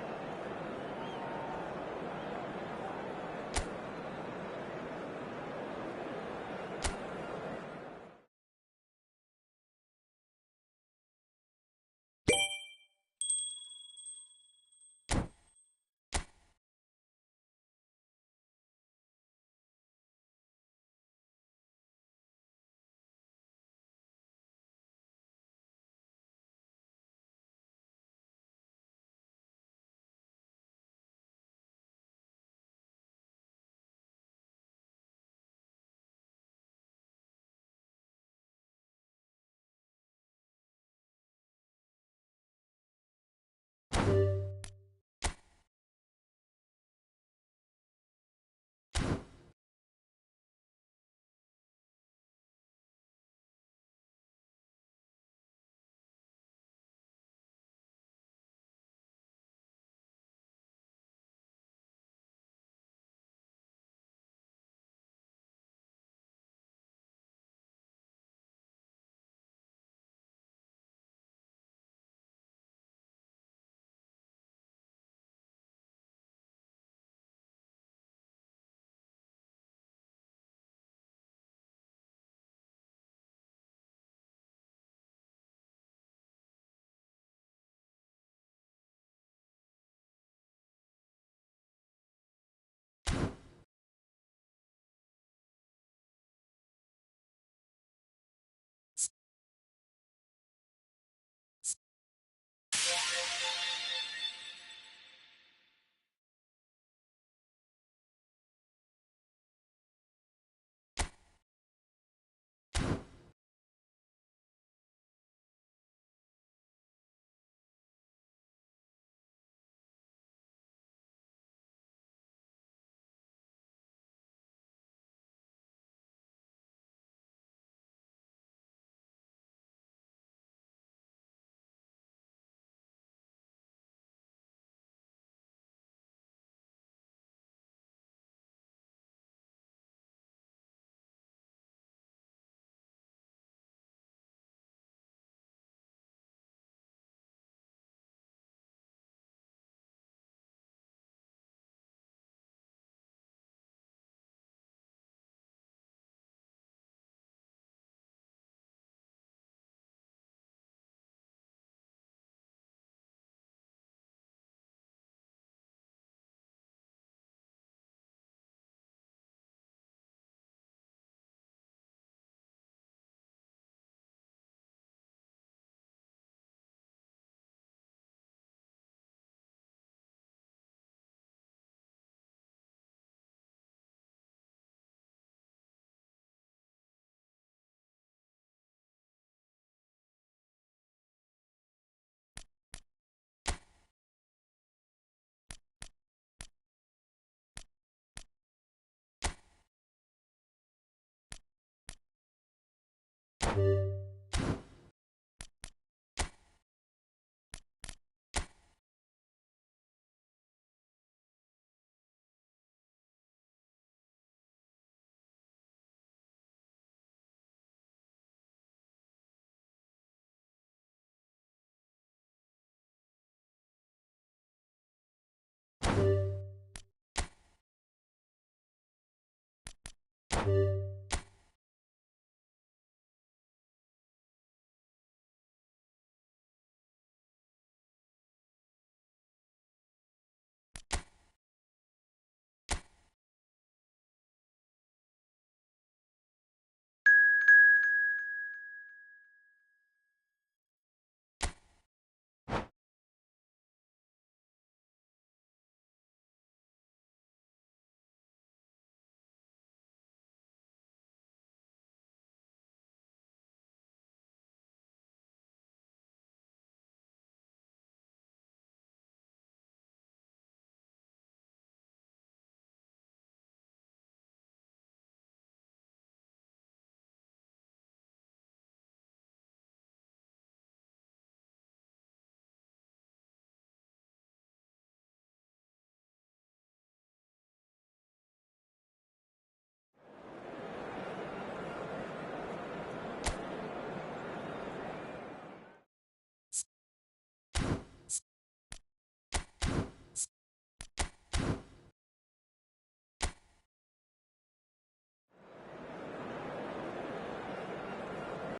You